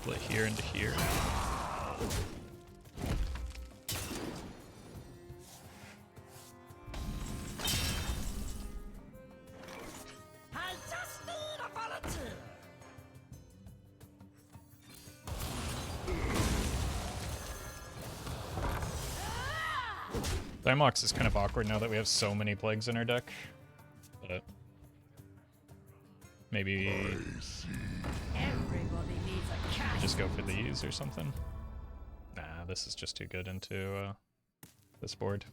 Split here into here. I just need a volunteer. Xy'mox is kind of awkward now that we have so many plagues in our deck. But maybe Everybody needs a casket. just go for these or something. Nah, this is just too good into this board.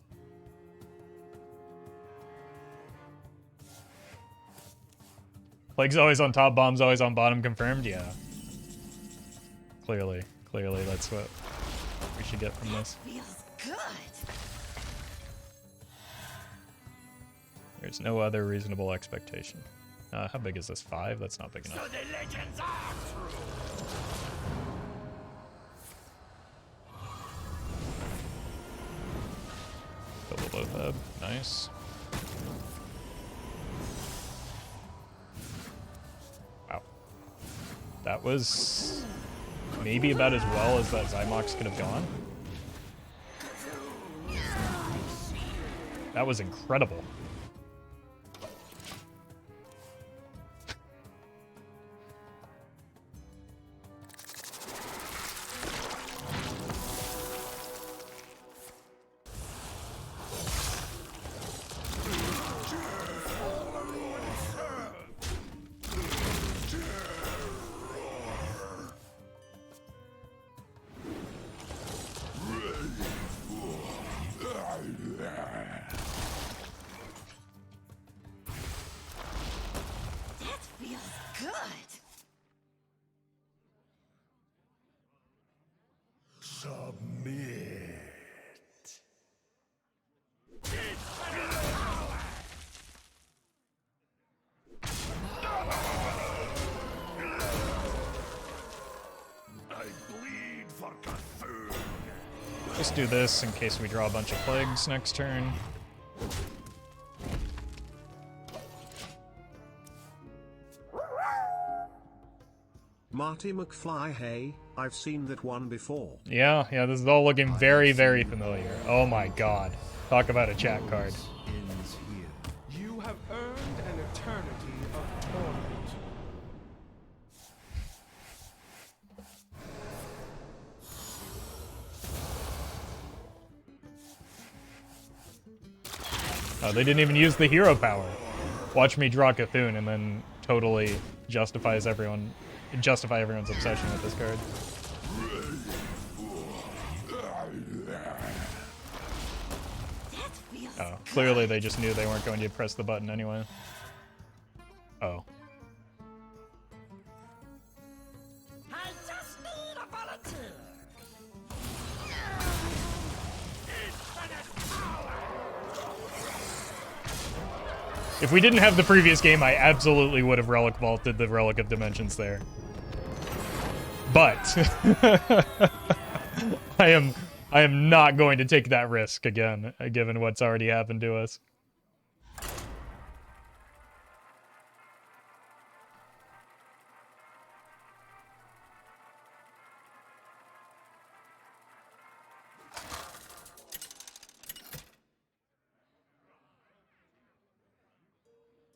Plague's always on top, bomb's always on bottom, confirmed? Yeah. Clearly that's what we should get from this. Feels good. There's no other reasonable expectation. How big is this? 5? That's not big So enough. the legends are true. Double both head. Nice. Wow. That was maybe about as well as that Xy'mox could have gone. That was incredible. That feels good. Submit. I bleed for C'Thun. Just do this in case we draw a bunch of plagues next turn. Marty McFly, hey, I've seen that one before. Yeah, this is all looking very, very familiar. Oh my god. Talk about a chat card. Ends here. You have earned an eternity of torment. Oh, they didn't even use the hero power. Watch me draw C'Thun and then totally justify everyone's obsession with this card. Oh, clearly they just knew they weren't going to press the button anyway. Oh. I just need a volunteer. If we didn't have the previous game, I absolutely would have Relic Vaulted the Relic of Dimensions there. But I am not going to take that risk again, given what's already happened to us.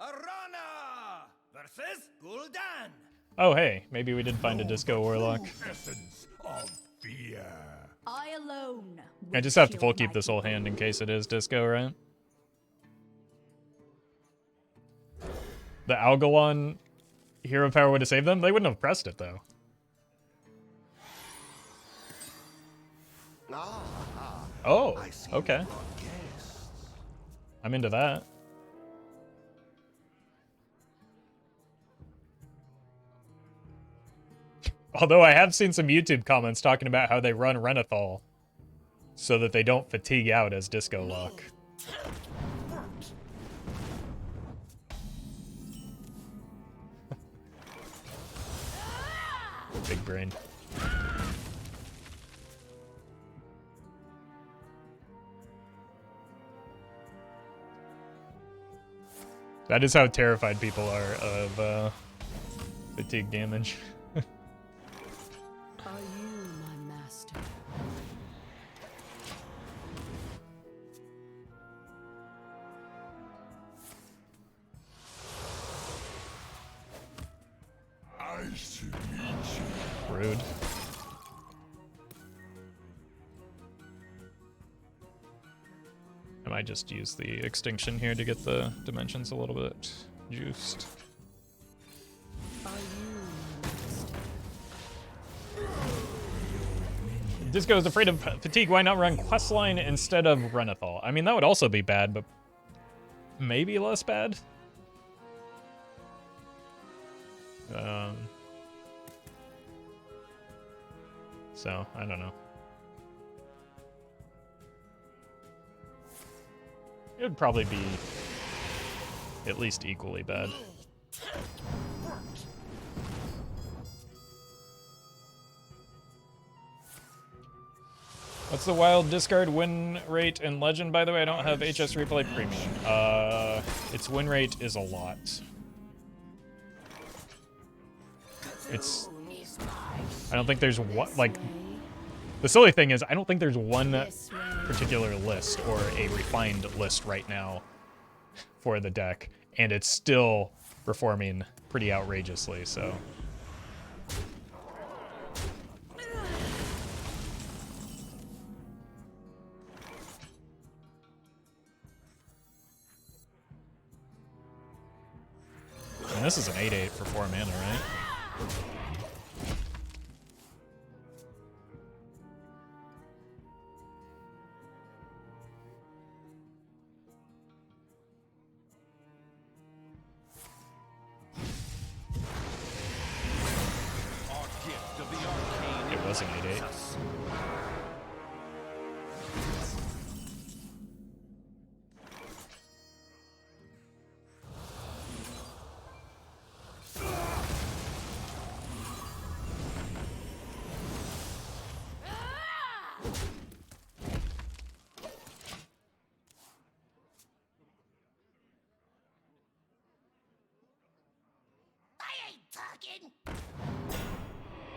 Arana versus Gul'dan. Oh, hey, maybe we did find a Disco Warlock. Essence of fear. I alone. I just have to full keep this whole hand in case it is Disco, right? The Algalon hero power would have saved them? They wouldn't have pressed it, though. Oh, okay. I'm into that. Although I have seen some YouTube comments talking about how they run Renathal so that they don't fatigue out as Disco Lock. Big brain. That is how terrified people are of fatigue damage. Are you my master? Nice to meet you. Rude. I might just use the extinction here to get the dimensions a little bit juiced. Are you my master? Disco is afraid of fatigue. Why not run Questline instead of Renathal? I mean, that would also be bad, but maybe less bad. So, I don't know. It would probably be at least equally bad. What's the wild discard win rate in Legend, by the way? I don't have HS Replay Premium. Its win rate is a lot. It's... I don't think there's one... Like, the silly thing is, I don't think there's one particular list or a refined list right now for the deck, and it's still performing pretty outrageously, so... And this is an 8/8 for 4 mana, right? It was an 8/8.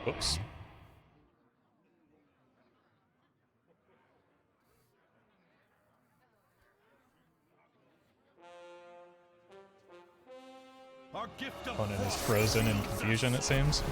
Oops. Opponent is frozen in confusion, it seems.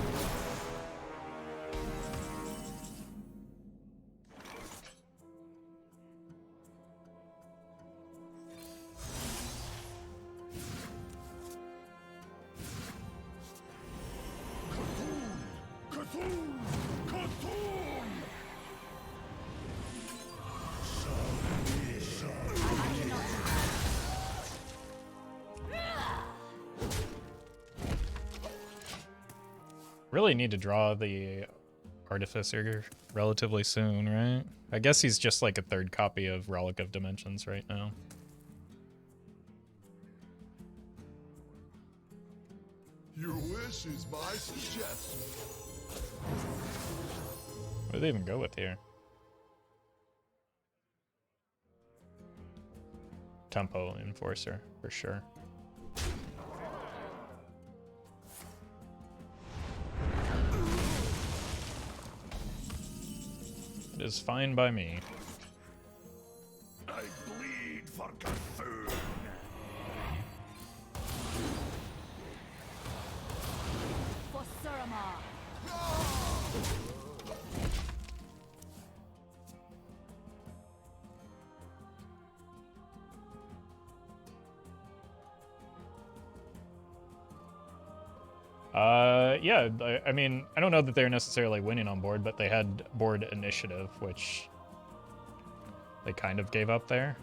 Really need to draw the Artificer relatively soon, right? I guess he's just like a third copy of Relic of Dimensions right now. Your wish is my suggestion. What do they even go with here? Tempo Enforcer, for sure. It is fine by me. I bleed for C'Thun. For Suramar. Yeah, I mean, I don't know that they're necessarily winning on board, but they had board initiative, which they kind of gave up there.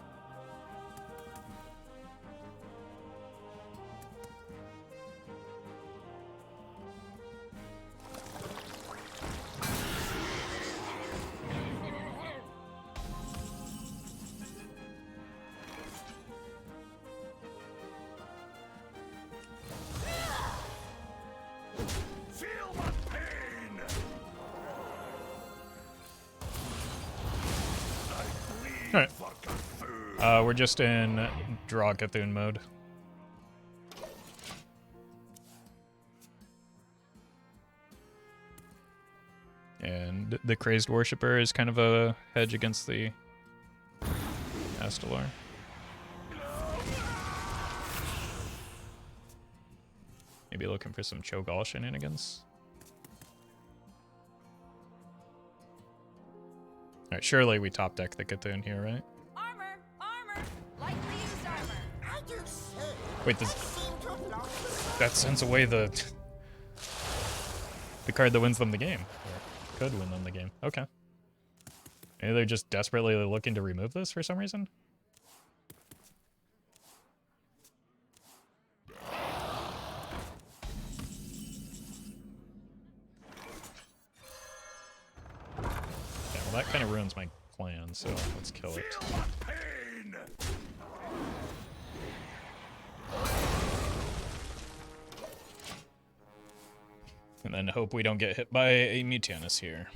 Feel my pain. I bleed Alright. for C'Thun. We're just in draw C'Thun mode. And the Crazed Worshipper is kind of a hedge against the Eyestalk. Maybe looking for some Cho'Gall shenanigans. Alright, surely we top deck the C'Thun here, right? Armor! Armor! Lightly used armor! Wait, that sends away the card that wins them the game. Or could win them the game. Okay. Maybe they're just desperately looking to remove this for some reason? Yeah, well that kind of ruins my plan, so let's kill it. Feel my pain. And then hope we don't get hit by a Mutanus here.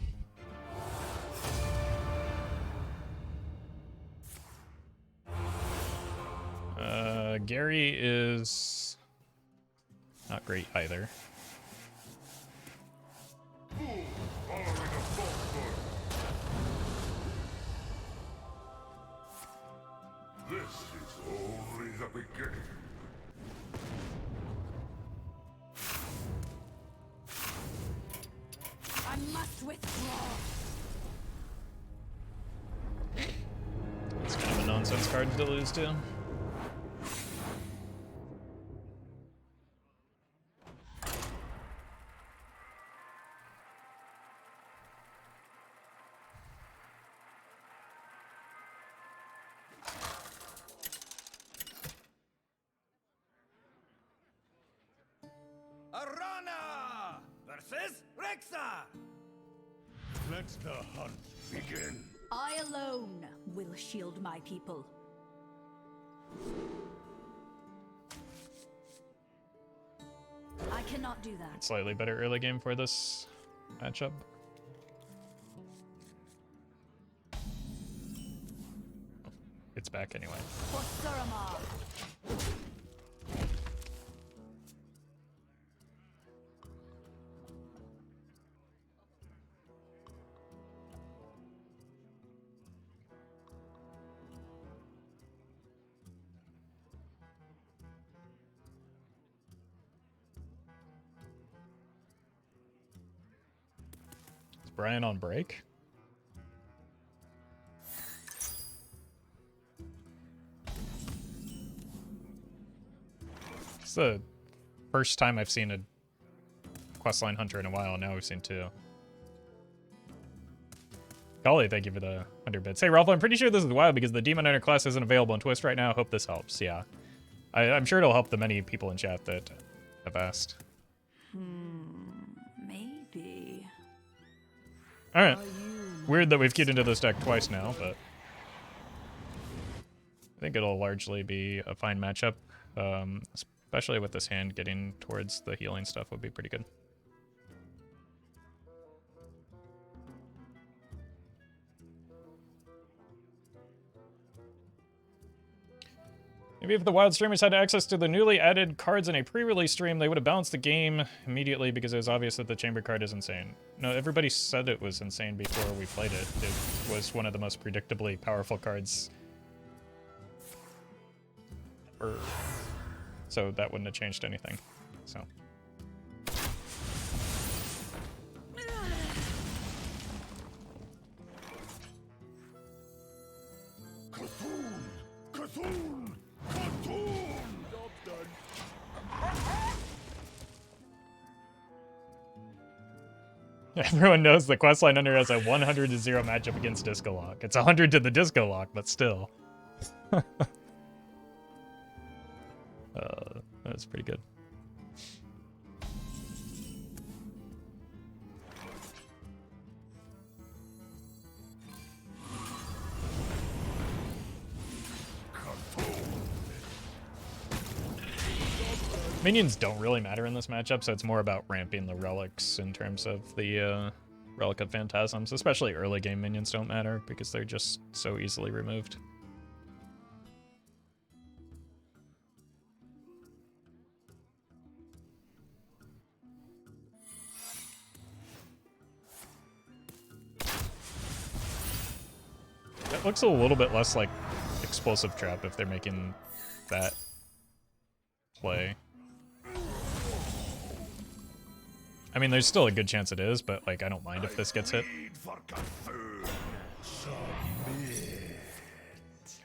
Gary is not great either. This is only the beginning. I must withdraw! It's kind of a nonsense card to lose to. Arana versus Rexa. Let the hunt begin. I alone will shield my people. I cannot do that. Slightly better early game for this matchup. It's back anyway. For Suramar. Is Brian on break? It's the first time I've seen a questline hunter in a while. Now we've seen two. Golly, thank you for the 100 bits. Hey, Roffle, I'm pretty sure this is wild because the Demon Hunter class isn't available in Twist right now. Hope this helps. Yeah. I'm sure it'll help the many people in chat that have asked. Maybe. Alright. Weird that we've queued into this deck twice now, but I think it'll largely be a fine matchup. Especially with this hand getting towards the healing stuff would be pretty good. Maybe if the wild streamers had access to the newly added cards in a pre-release stream, they would have balanced the game immediately because it was obvious that the chamber card is insane. No, everybody said it was insane before we played it. It was one of the most predictably powerful cards ever. So that wouldn't have changed anything. So. C'Thun! C'Thun! Everyone knows the questline under has a 100-0 matchup against Disco Lock. It's 100 to the Disco Lock, but still. That's pretty good. Minions don't really matter in this matchup, so it's more about ramping the relics in terms of the Relic of Phantasms. Especially early game minions don't matter because they're just so easily removed. That looks a little bit less like Explosive Trap if they're making that play. I mean, there's still a good chance it is, but like, I don't mind if this gets hit. Okay.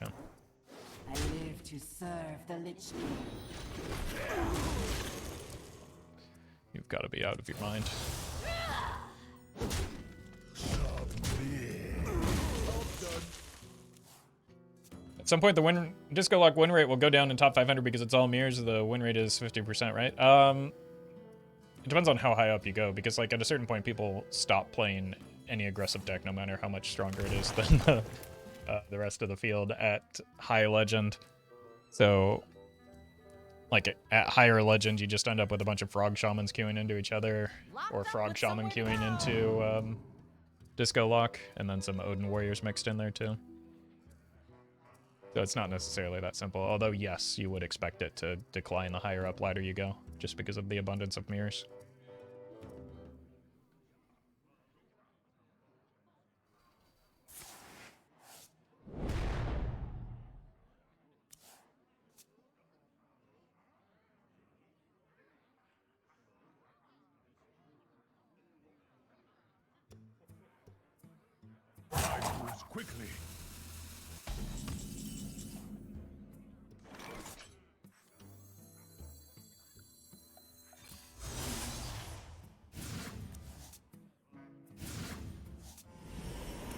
I live to serve the Lich King. You've got to be out of your mind. At some point, the Disco Lock win rate will go down in top 500 because it's all mirrors. The win rate is 50%, right? It depends on how high up you go, because like at a certain point, people stop playing any aggressive deck, no matter how much stronger it is than the rest of the field at high legend. So, like at higher legend, you just end up with a bunch of frog shamans queuing into each other, or frog shaman queuing into Disco Lock, and then some Odin warriors mixed in there too. So it's not necessarily that simple, although yes, you would expect it to decline the higher up ladder you go, just because of the abundance of mirrors. Backwards quickly.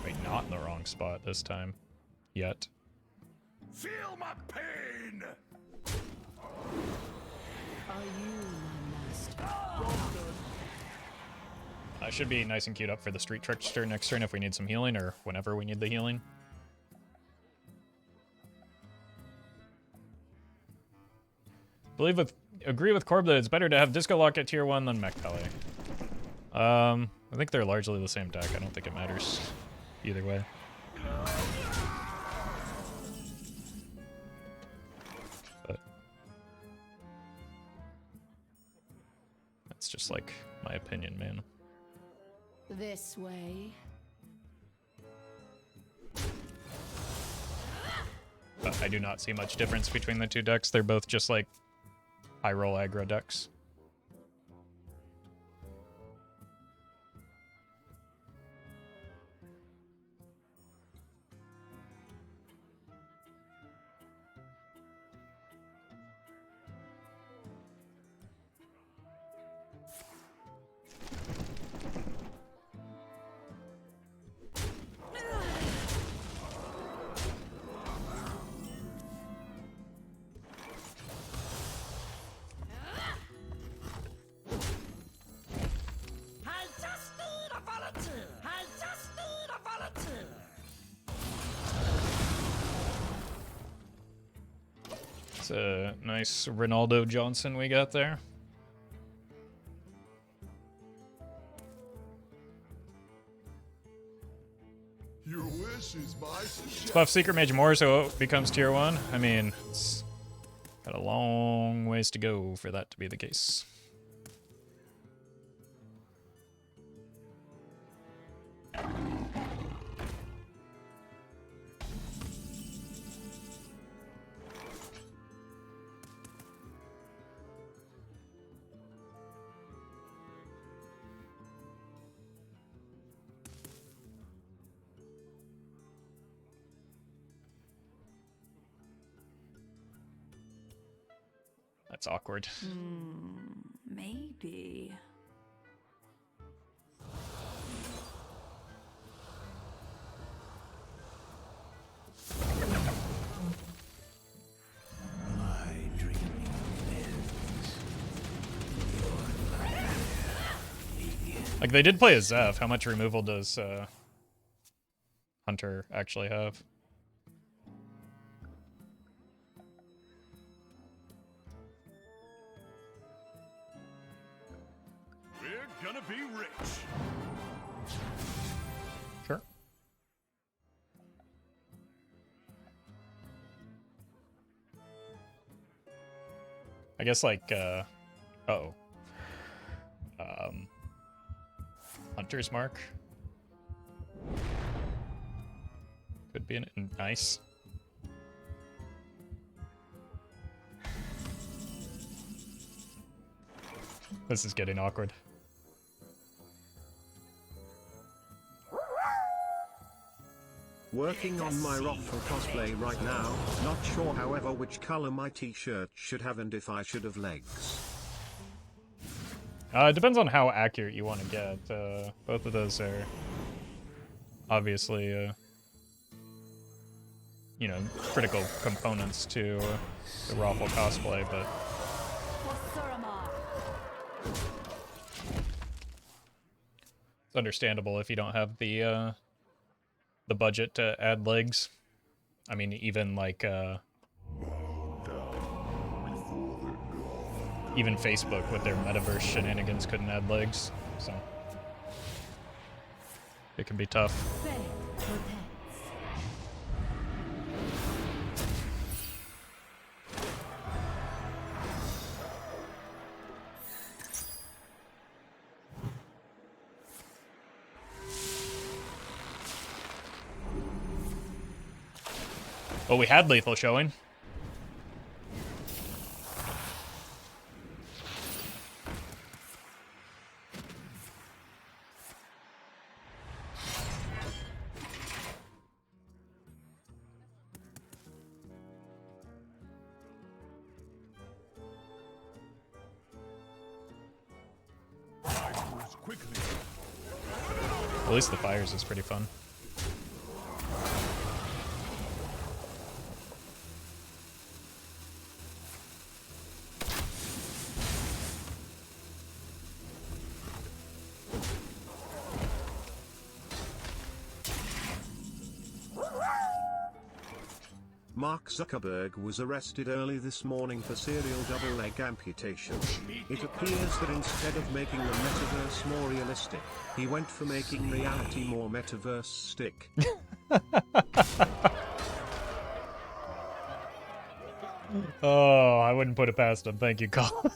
Wait, not in the wrong spot this time. Yet. Feel my pain! Are you my master? I should be nice and queued up for the Street Trickster next turn if we need some healing, or whenever we need the healing. Agree with Corb that it's better to have Disco Lock at tier 1 than Mech Pele. I think they're largely the same deck. I don't think it matters either way. But that's just like my opinion, man. This way. But I do not see much difference between the two decks. They're both just like high roll aggro decks. It's a nice Ronaldo Johnson we got there. Your wish is my suggestion. Let's buff Secret Mage more so it becomes tier 1. I mean, it's got a long ways to go for that to be the case. That's awkward. Maybe. Like, they did play a Zeph. How much removal does Hunter actually have? We're gonna be rich. Sure. I guess, like, uh-oh. Hunter's Mark. Could be nice. This is getting awkward. Working on my Roffle cosplay right now, not sure however which color my t-shirt should have and if I should have legs. It depends on how accurate you want to get. Both of those are obviously, you know, critical components to the Roffle cosplay, but it's understandable if you don't have the budget to add legs. I mean, even like even Facebook with their metaverse shenanigans couldn't add legs, so it can be tough. Well, we had lethal showing. Quickly. At least the fires is pretty fun. Mark Zuckerberg was arrested early this morning for serial double leg amputation. It appears that instead of making the metaverse more realistic, he went for making reality more metaverse stick. Oh, I wouldn't put it past him. Thank you, Colin.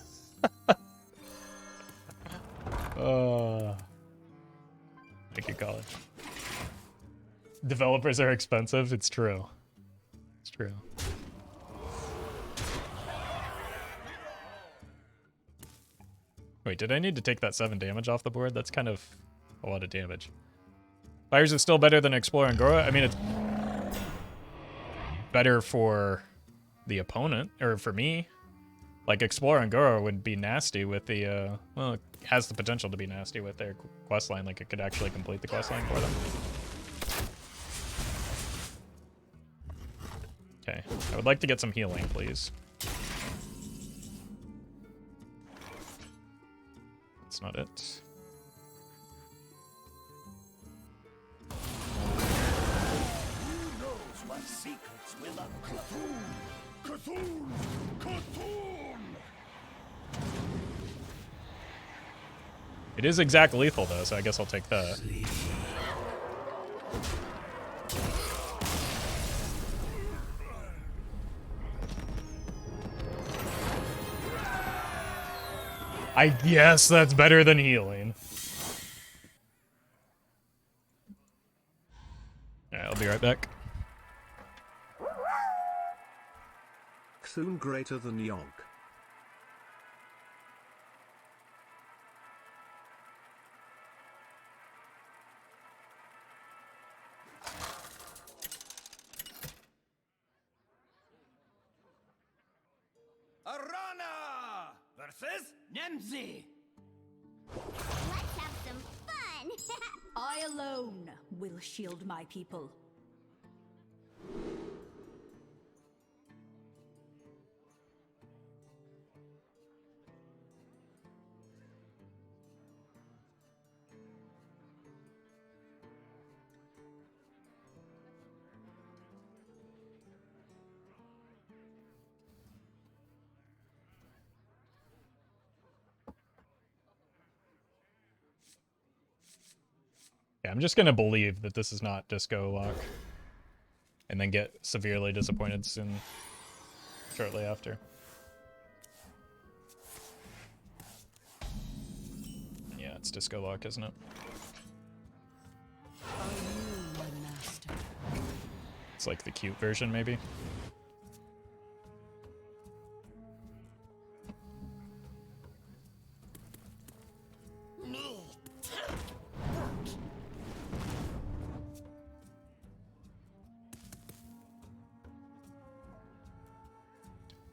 Thank you, Colin. Developers are expensive. It's true. It's true. Wait, did I need to take that 7 damage off the board? That's kind of a lot of damage. Fires is still better than Explorer and Gora. I mean, it's better for the opponent, or for me. Like, Explorer and Gora would be nasty with the, well, it has the potential to be nasty with their questline. Like, it could actually complete the questline for them. Okay, I would like to get some healing, please. That's not it. Who knows what secrets will uncover? C'Thun! C'Thun! It is exact lethal though, so I guess I'll take that. I guess that's better than healing. Alright, I'll be right back. C'Thun greater than Yogg. Arana versus Nemzi. Let's have some fun! I alone will shield my people. Yeah, I'm just gonna believe that this is not Disco Lock. And then get severely disappointed soon, shortly after. Yeah, it's Disco Lock, isn't it? Are you my master? It's like the cute version, maybe?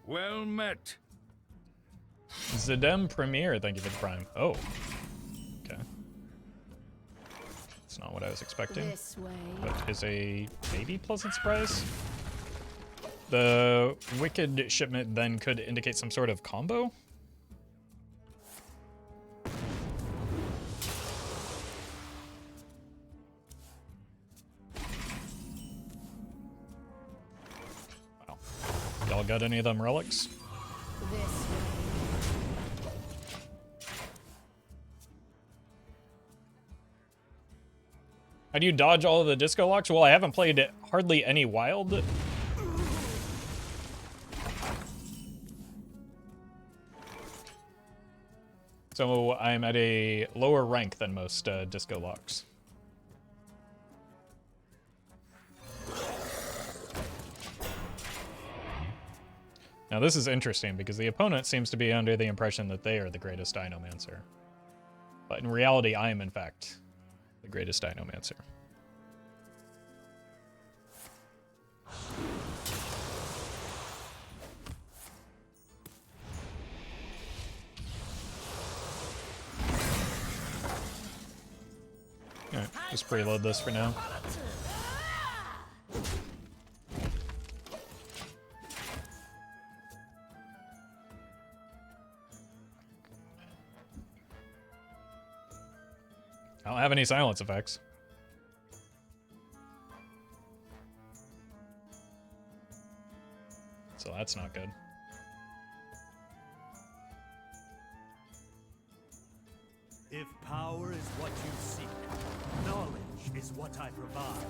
Well met. Zedem Premier, thank you for the prime. Oh. Okay. That's not what I was expecting. This way. But is a maybe pleasant surprise. The Wicked shipment then could indicate some sort of combo? Wow. Y'all got any of them relics? This way. How do you dodge all of the disco locks? Well, I haven't played hardly any wild. So I'm at a lower rank than most disco locks. Now this is interesting because the opponent seems to be under the impression that they are the greatest Dinomancer. But in reality, I am in fact the greatest Dinomancer. Alright, just preload this for now. I don't have any silence effects. So that's not good. If power is what you seek, knowledge is what I provide.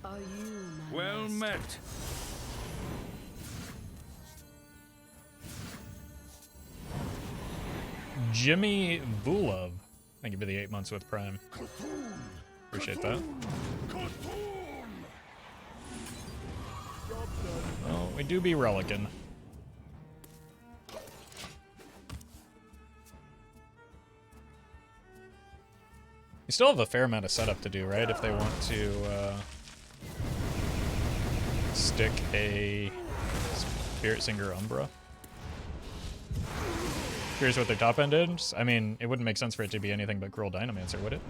Are you my Well master? met. Jimmy Vulov. Thank you for the 8 months with Prime. Appreciate that. Well, we do be relicking. You still have a fair amount of setup to do, right? If they want to stick a Spirit Singer Umbra. Here's what their top end is. I mean, it wouldn't make sense for it to be anything but Cruel Dinomancer, would it?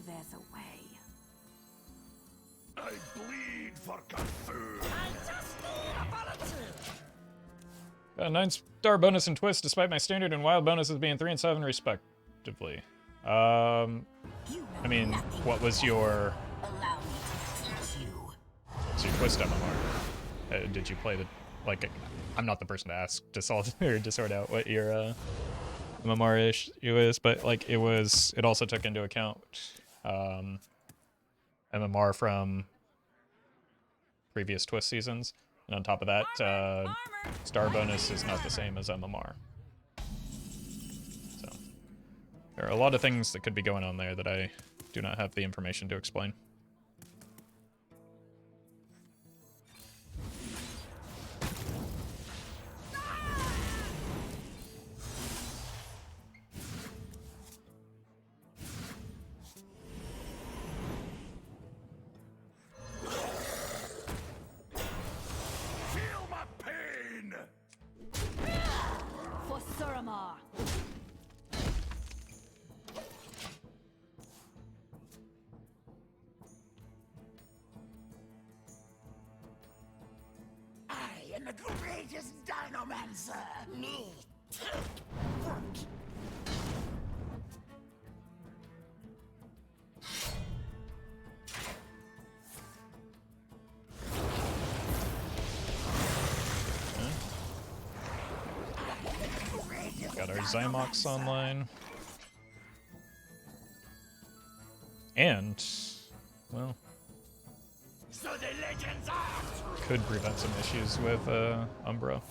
there's a way. I bleed for C'Thun. A 9-star bonus and twist, despite my standard and wild bonuses being 3 and 7 respectively. I mean, what was your... What's your twist MMR? Did you play the... Like, I'm not the person to ask to solve or to sort out what your MMR issue is, but like it also took into account MMR from previous twist seasons. And on top of that, star bonus is not the same as MMR. So there are a lot of things that could be going on there that I do not have the information to explain. The courageous Dinomancer! Me! Got our Xy'mox online. And, well, So the legends are true! could prevent some issues with Umbra.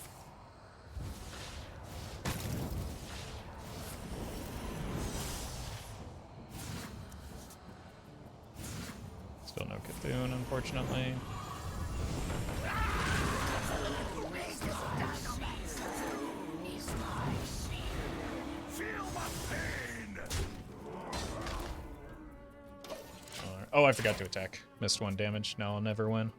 Still no C'Thun, unfortunately. Oh, I forgot to attack. Missed 1 damage. Now I'll never win.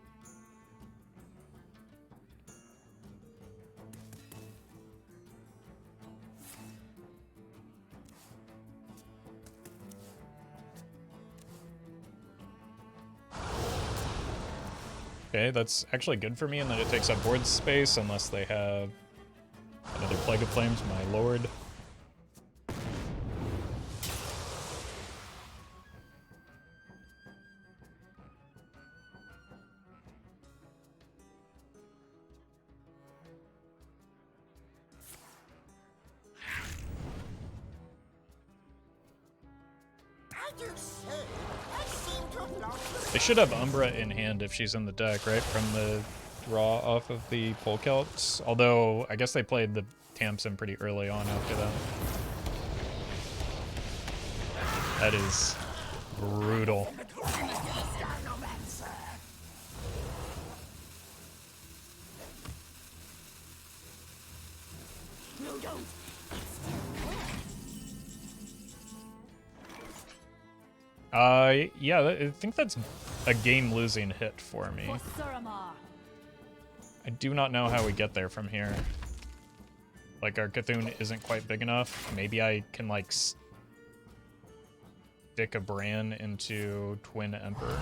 Okay, that's actually good for me in that it takes up board space unless they have another Plague of Flames, my lord. They should have Umbra in hand if she's in the deck, right? From the draw off of the Polekelts. Although, I guess they played the Tamsin pretty early on after that. That is brutal. Yeah, I think that's a game-losing hit for me. I do not know how we get there from here. Like, our C'Thun isn't quite big enough. Maybe I can, like, stick a Brann into Twin Emperor.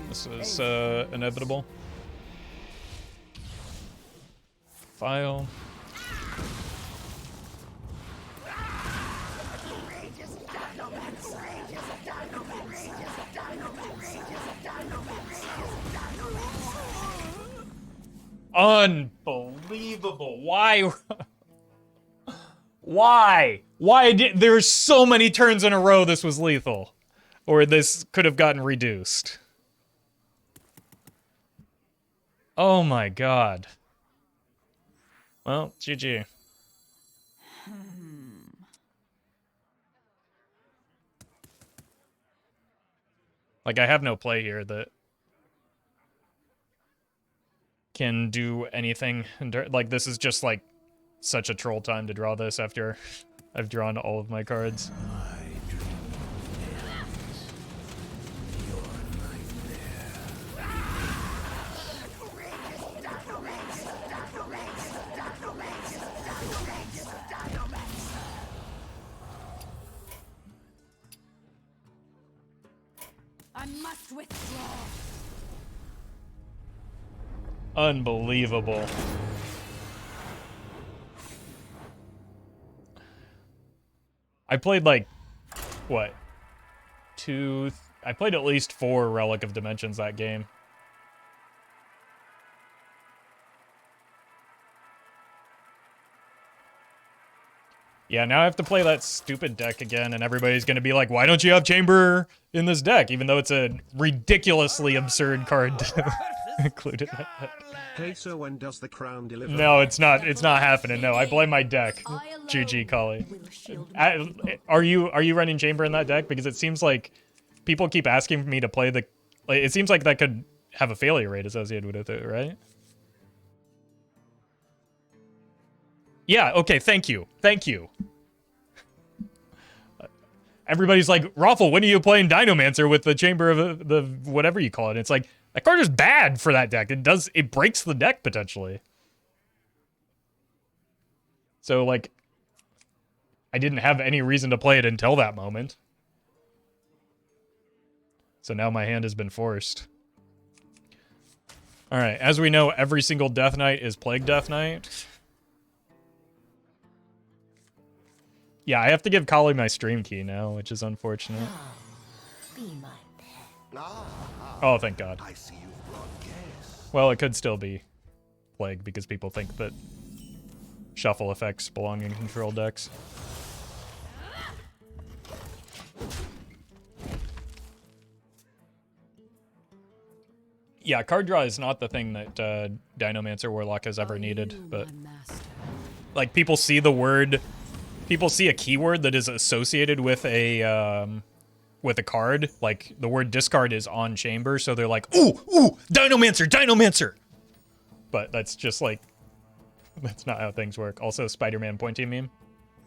This is inevitable. File. Unbelievable. Why? Why? There's so many turns in a row this was lethal. Or this could have gotten reduced. Oh my god. Well, GG. Like, I have no play here that can do anything. Like, this is just, like, such a troll time to draw this after I've drawn all of my cards. I must withdraw. Unbelievable. I played like, what? I played at least 4 Relic of Dimensions that game. Yeah, now I have to play that stupid deck again, and everybody's gonna be like, why don't you have Chamber in this deck? Even though it's a ridiculously absurd card to include in it. Hey, so when does the crown deliver? No, it's not happening. No, I blame my deck. GG, Kali. Are you running Chamber in that deck? Because it seems like people keep asking me to play the... Like, it seems like that could have a failure rate associated with it, right? Yeah, okay, thank you. Thank you. Everybody's like, Roffle, when are you playing Dinomancer with the Chamber of the whatever you call it? It's like, that card is bad for that deck. It breaks the deck, potentially. So, like, I didn't have any reason to play it until that moment. So now my hand has been forced. Alright, as we know, every single Death Knight is Plague Death Knight. Yeah, I have to give Kali my stream key now, which is unfortunate. Be my pet. Oh, thank God. I see you've brought guests. Well, it could still be Plague because people think that shuffle effects belong in control decks. Yeah, card draw is not the thing that Dinomancer Warlock has ever needed, but like people see the word, people see a keyword that is associated with a card, like the word discard is on Chamber, so they're like, ooh, Dinomancer, Dinomancer! But that's just like, that's not how things work. Also, Spider-Man pointy meme.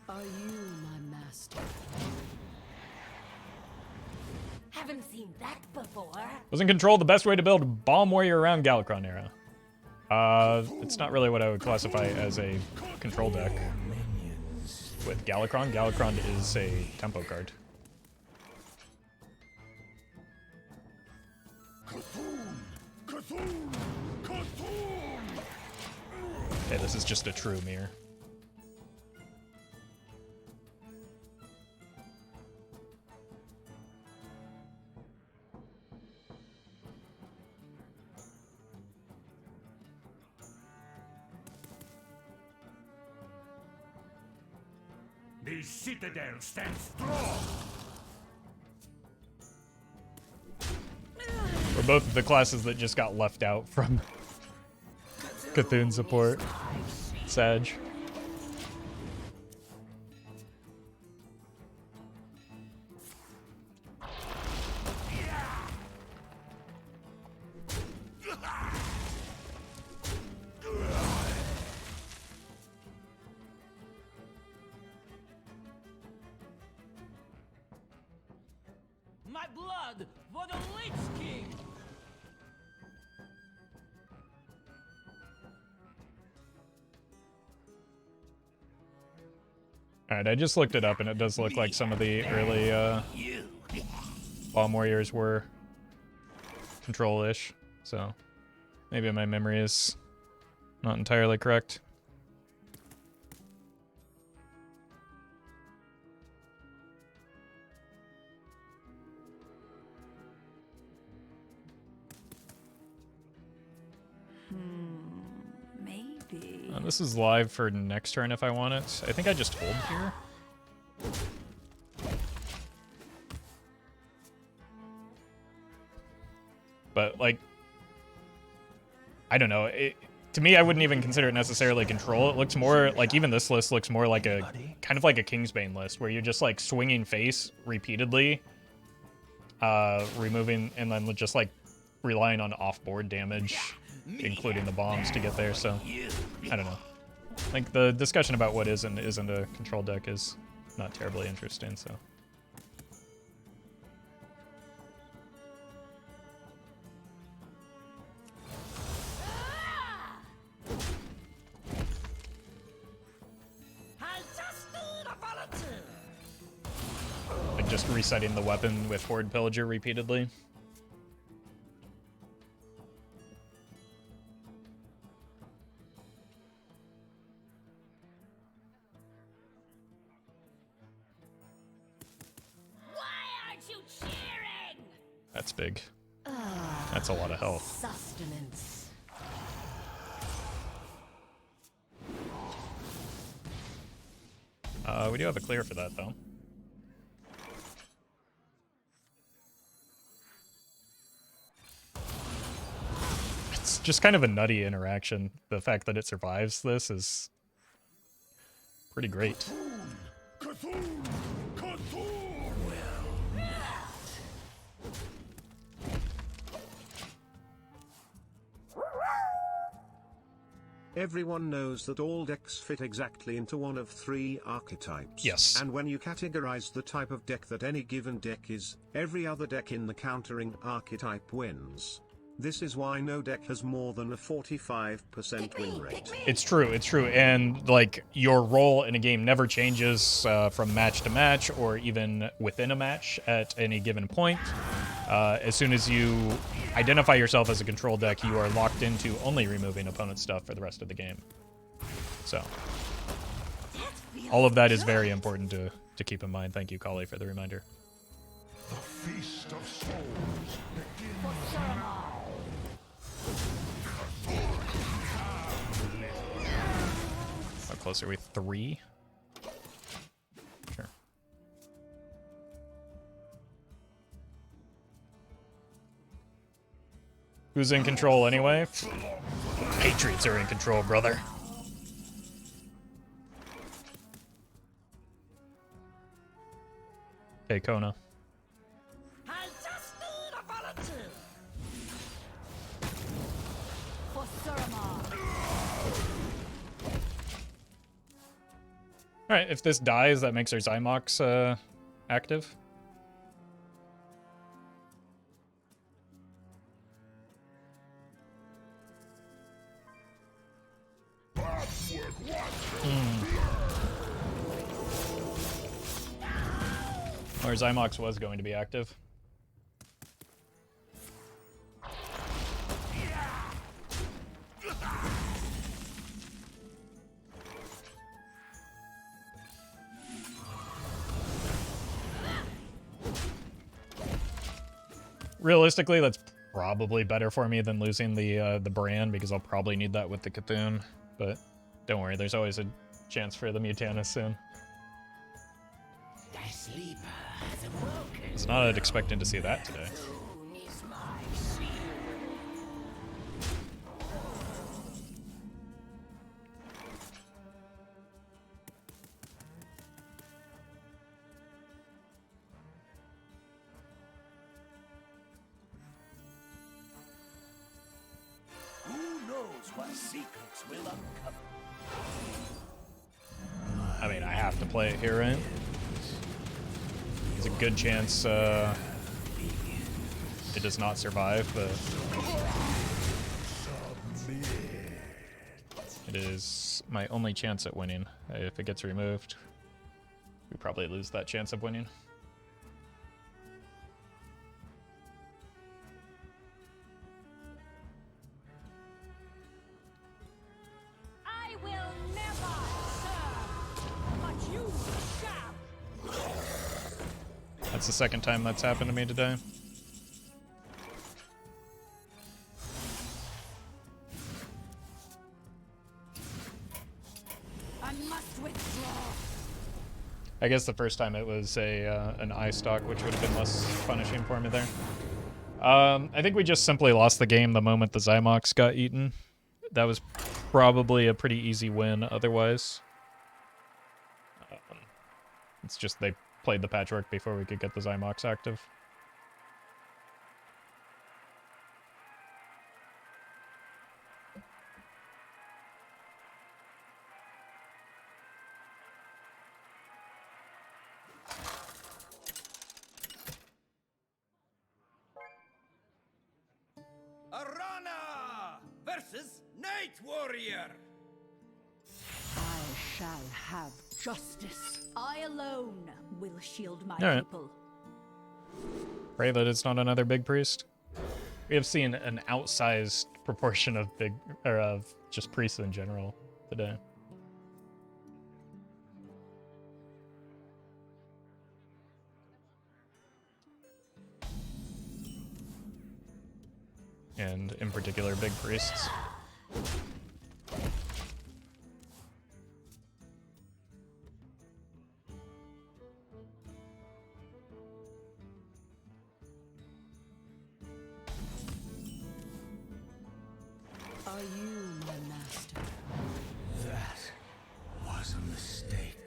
Are you my master? Haven't seen that before. Wasn't Control the best way to build a Bomb Warrior around Galakron era? It's not really what I would classify as a control deck. With Galakron, Galakron is a tempo card. Okay, this is just a true mirror. The citadel stands strong. We're both the classes that just got left out from C'Thun support. Sag. My blood for the Lich King! Alright, I just looked it up and it does look like some of the early Bomb Warriors were control-ish, so maybe my memory is not entirely correct. Maybe. This is live for next turn if I want it. I think I just hold here. But, like, I don't know. To me, I wouldn't even consider it necessarily control. It looks more, like, even this list looks more like a, kind of like a Kingsbane list, where you're just, like, swinging face repeatedly, removing, and then just, like, relying on off-board damage, including the bombs to get there, so, I don't know. Like, the discussion about what is and isn't a control deck is not terribly interesting, so. Like just resetting the weapon with Horde Pillager repeatedly. That's big. That's a lot of health. Sustenance. We do have a clear for that, though. It's just kind of a nutty interaction. The fact that it survives this is pretty great. C'Thun! C'Thun! Everyone knows that all decks fit exactly into one of 3 archetypes. Yes. And when you categorize the type of deck that any given deck is, every other deck in the countering archetype wins. This is why no deck has more than a 45% win rate. It's true, and like your role in a game never changes from match to match or even within a match at any given point. As soon as you identify yourself as a control deck, you are locked into only removing opponent's stuff for the rest of the game. So, all of that is very important to keep in mind. Thank you, Kali, for the reminder. The Feast of Souls begins now. How close are we? 3? Sure. Who's in control anyway? Patriots are in control, brother. Okay, Kona. Alright, if this dies, that makes our Xy'mox active. Or Xy'mox was going to be active. Realistically, that's probably better for me than losing the Brann, because I'll probably need that with the C'Thun. But don't worry, there's always a chance for the Mutanus soon. Was not expecting to see that today. I mean, I have to play it here, right? There's a good chance it does not survive, but it is my only chance at winning. If it gets removed, we probably lose that chance of winning. That's the second time that's happened to me today. I must withdraw. I guess the first time it was an Eyestalk, which would have been less punishing for me there. I think we just simply lost the game the moment the Xy'mox got eaten. That was probably a pretty easy win otherwise. It's just they played the patchwork before we could get the Xy'mox active. versus Night Warrior. I shall have justice. I alone will shield my Alright. people. Pray that it's not another big priest. We have seen an outsized proportion of of just priests in general today. And in particular, big priests. Are you my master? That was a mistake.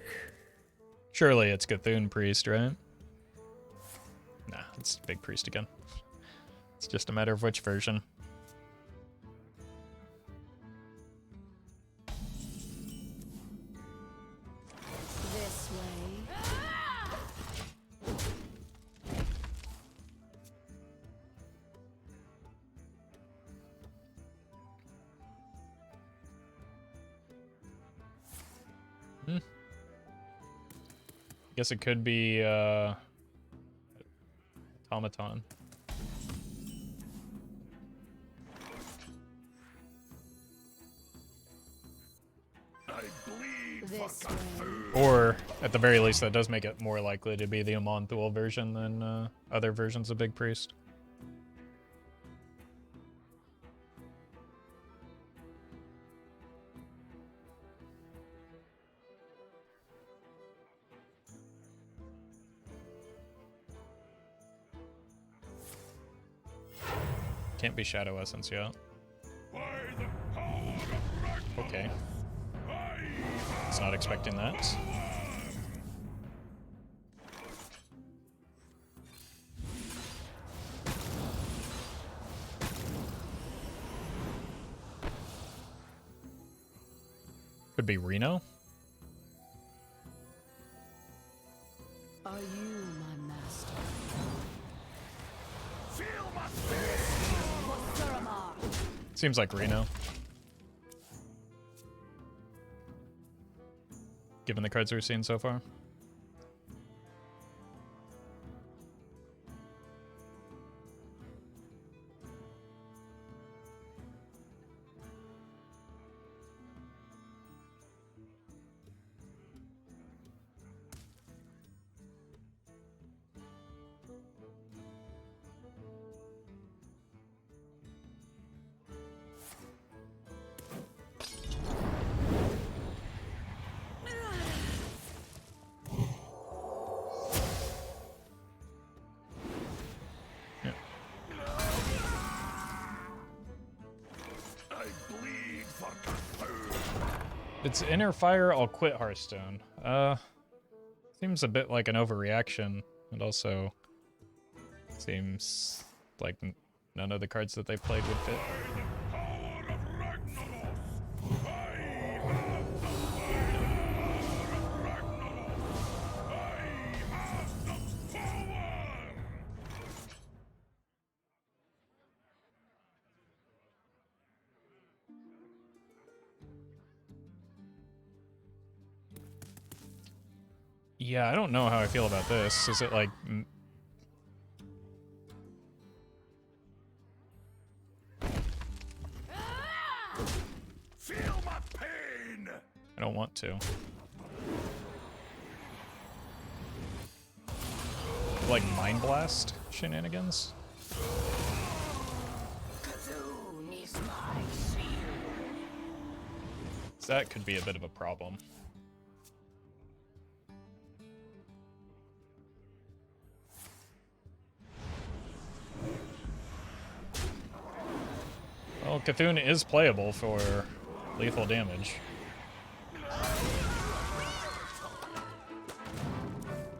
Surely it's C'Thun priest, right? Nah, it's big priest again. It's just a matter of which version. This way. Guess it could be automaton. I bleed This for way. C'Thun. Or, at the very least, that does make it more likely to be the Amonthul version than other versions of Big Priest. Can't be Shadow Essence yet. By the power of Ragnaros, Okay. I Was not expecting that. Could be Reno. Are you my master? feel my spirit. Seems like Reno. Given the cards we've seen so far. I bleed for C'Thun. If it's Inner Fire, I'll quit Hearthstone. Seems a bit like an overreaction. And also seems like none of the cards that they played would fit. Power of Ragnaros. I have the power of Ragnaros. I have the power. Yeah, I don't know how I feel about this. Is it like... Feel my pain. I don't want to. Like Mind Blast shenanigans? C'Thun is my shield. That could be a bit of a problem. Well, C'Thun is playable for lethal damage.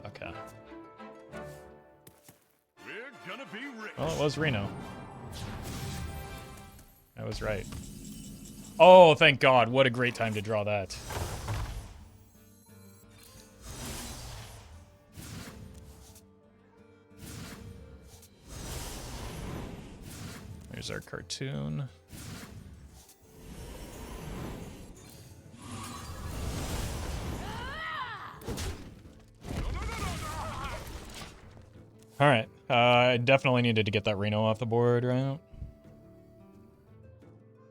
Okay. We're gonna be rich. Well, it was Reno. I was right. Oh, thank God. What a great time to draw that. There's our cartoon. Alright, I definitely needed to get that Reno off the board, right?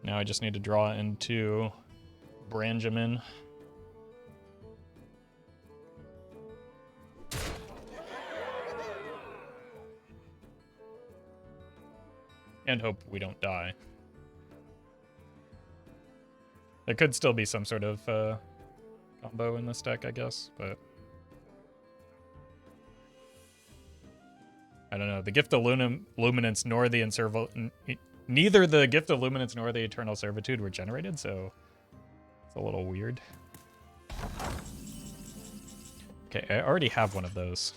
Now I just need to draw into Branjamin. And hope we don't die. There could still be some sort of combo in this deck, I guess, but... I don't know. The Gift of Luminance nor the neither the Gift of Luminance nor the Eternal Servitude were generated, so it's a little weird. Okay, I already have one of those.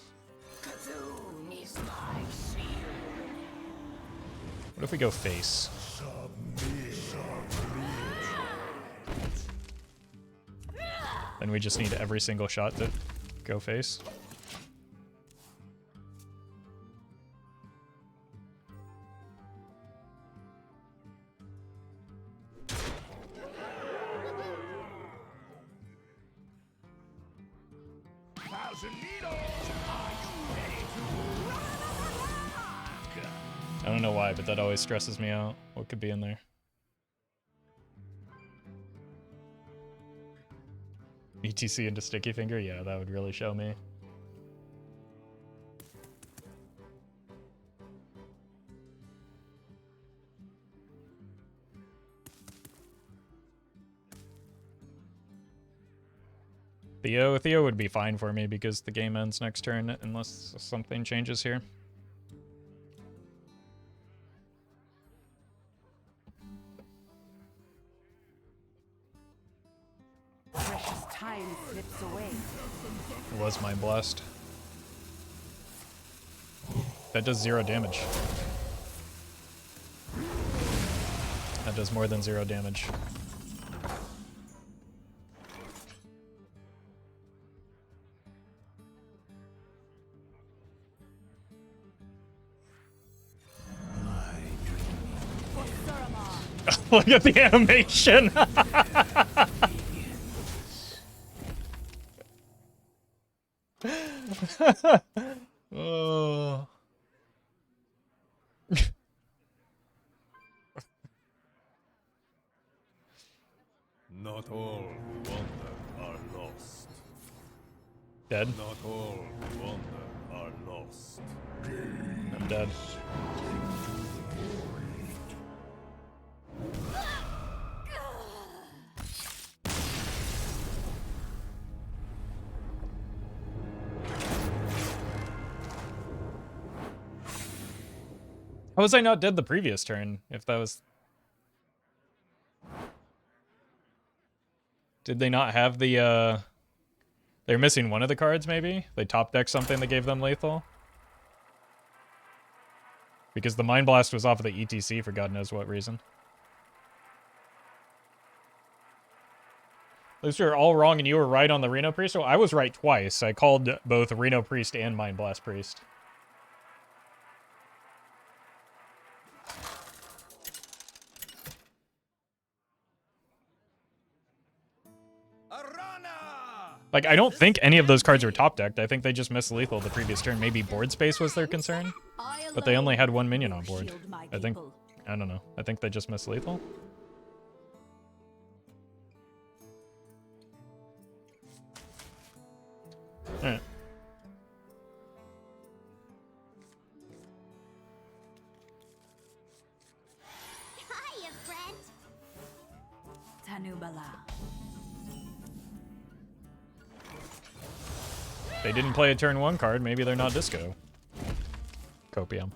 C'Thun is my shield. What if we go face? Then we just need every single shot to go face. I don't know why, but that always stresses me out. What could be in there? ETC into Sticky Finger? Yeah, that would really show me. Theo would be fine for me because the game ends next turn unless something changes here. Precious time slips away. It was Mind Blast. That does 0 damage. That does more than 0 damage. Look at the animation! Oh. Not all who wander are lost. Dead? Not all who wander are lost. I'm dead. How was I not dead the previous turn, if that was... Did they not have the, They're missing one of the cards, maybe? They top decked something that gave them lethal? Because the Mind Blast was off of the ETC for God knows what reason. Those were all wrong and you were right on the Reno Priest? So I was right twice. I called both Reno Priest and Mind Blast Priest. Like, I don't think any of those cards were top decked. I think they just missed lethal the previous turn. Maybe board space was their concern. But they only had one minion on board. I don't know. I think they just missed lethal. Alright. Hiya, friend. Tanubala. They didn't play a turn 1 card. Maybe they're not disco. Copium.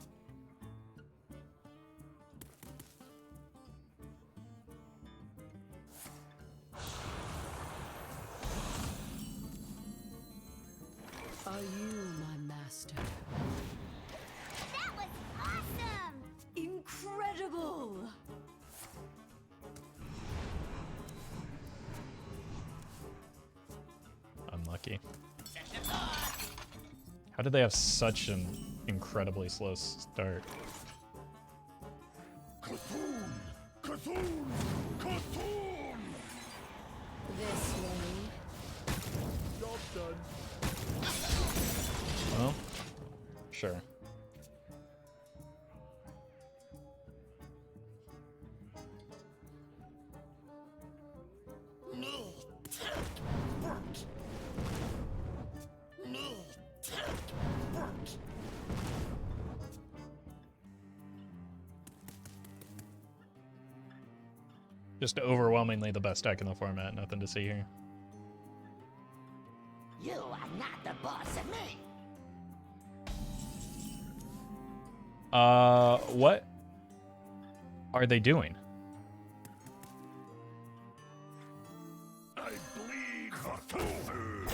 Are you my master? That was awesome! Incredible! Unlucky. How did they have such an incredibly slow start? C'Thun! C'Thun! C'Thun! This way. Job done. Well, sure. Just overwhelmingly the best deck in the format. Nothing to see here. You are not the boss of me. What are they doing? I bleed C'Thun.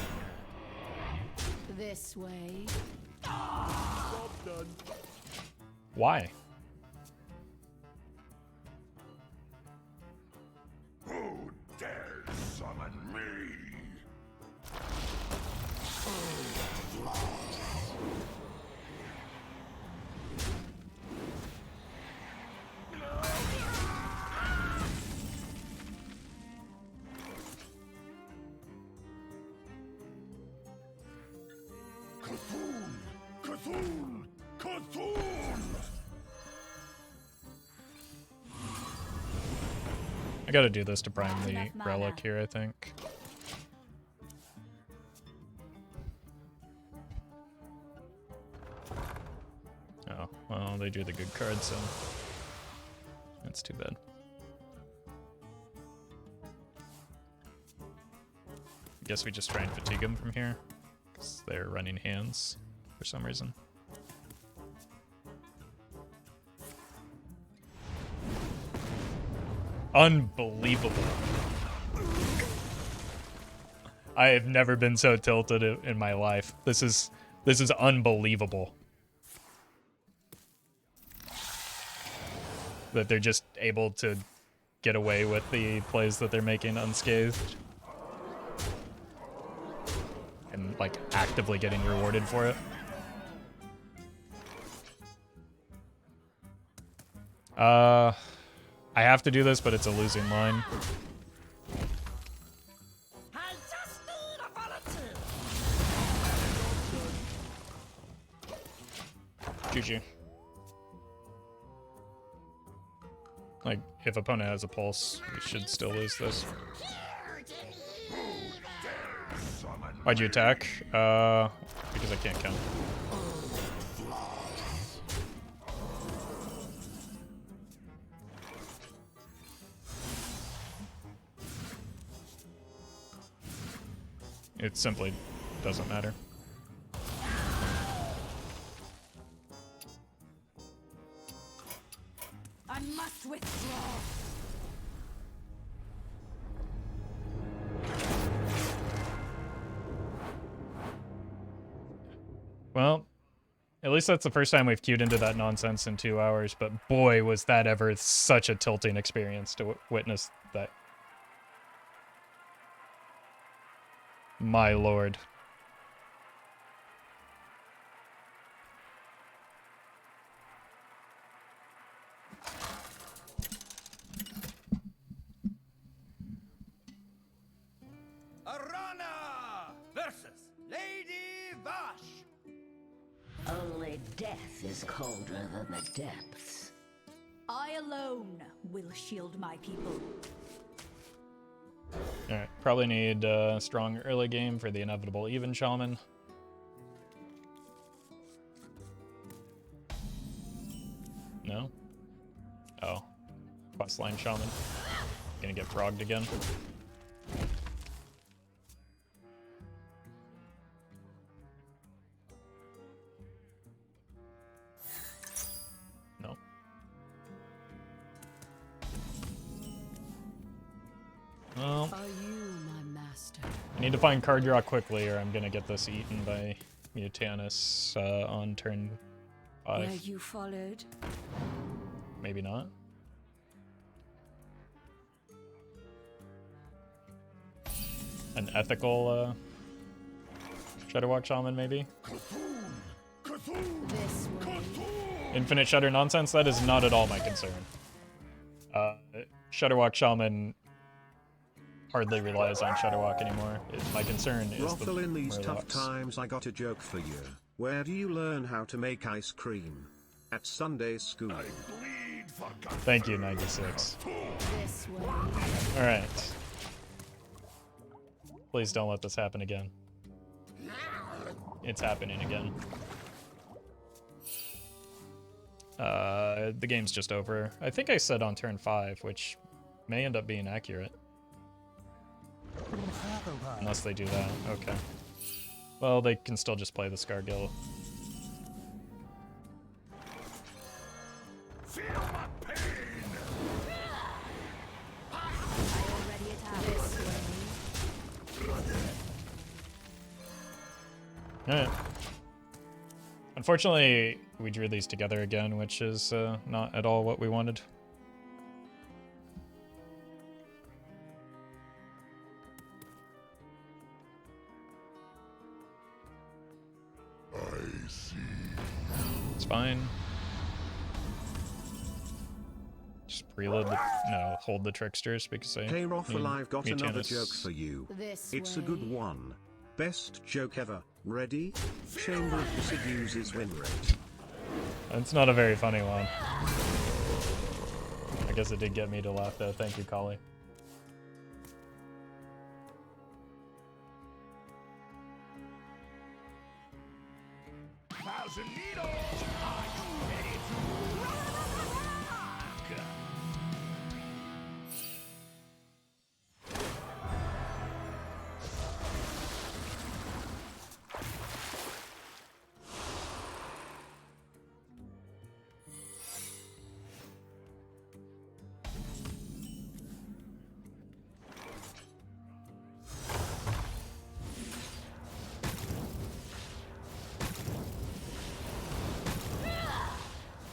This way. Job done. Why? Who dares summon me? C'Thun! C'Thun! C'Thun! I gotta do this to prime the Enough mana. relic here, I think. Oh, well, they drew the good card, so that's too bad. Guess we just try and fatigue them from here, because they're running hands for some reason. Unbelievable. I have never been so tilted in my life. This is unbelievable. That they're just able to get away with the plays that they're making unscathed. And like actively getting rewarded for it. I have to do this, but it's a losing line. I just need a volunteer. GG. Like, if opponent has a pulse, we should still lose this. Why'd you attack? Because I can't count. It simply doesn't matter. I must withdraw. Well, at least that's the first time we've queued into that nonsense in 2 hours, but boy, was that ever such a tilting experience to witness that. My lord. Arana versus Lady Vash. Only death is colder than the depths. I alone will shield my people. Alright, probably need a strong early game for the inevitable even shaman. No? Oh. Questline shaman. Gonna get frogged again. No. Well, Are you my master? I need to find card draw quickly or I'm gonna get this eaten by Mutanus on turn 5. Were you followed? Maybe not. An ethical Shudderwalk Shaman, maybe? This way. Infinite Shudder nonsense? That is not at all my concern. Shudderwalk Shaman hardly relies on Shudderwalk anymore. My concern is the Roffle, in these tough Murlocs. times I got a joke for you. Where do you learn how to make ice cream? At Sunday school. I bleed for Thank you, 96. This way. Alright. Please don't let this happen again. It's happening again. The game's just over. I think I said on turn 5, which may end up being accurate. Unless they do that. Okay. Well, they can still just play the Scargill. Feel my pain! I already attacked this way. Alright. Unfortunately, we drew these together again, which is not at all what we wanted. I see. It's fine. Just preload the... No, hold the Tricksters because I Hey Roffle, need I've got another Mutanis. joke for you. This It's a good way. one. Best joke ever. Ready? Chamber of the Seduce's win rate. That's not a very funny one. I guess it did get me to laugh though. Thank you, Collie. Thousand needles! Are you ready to rock?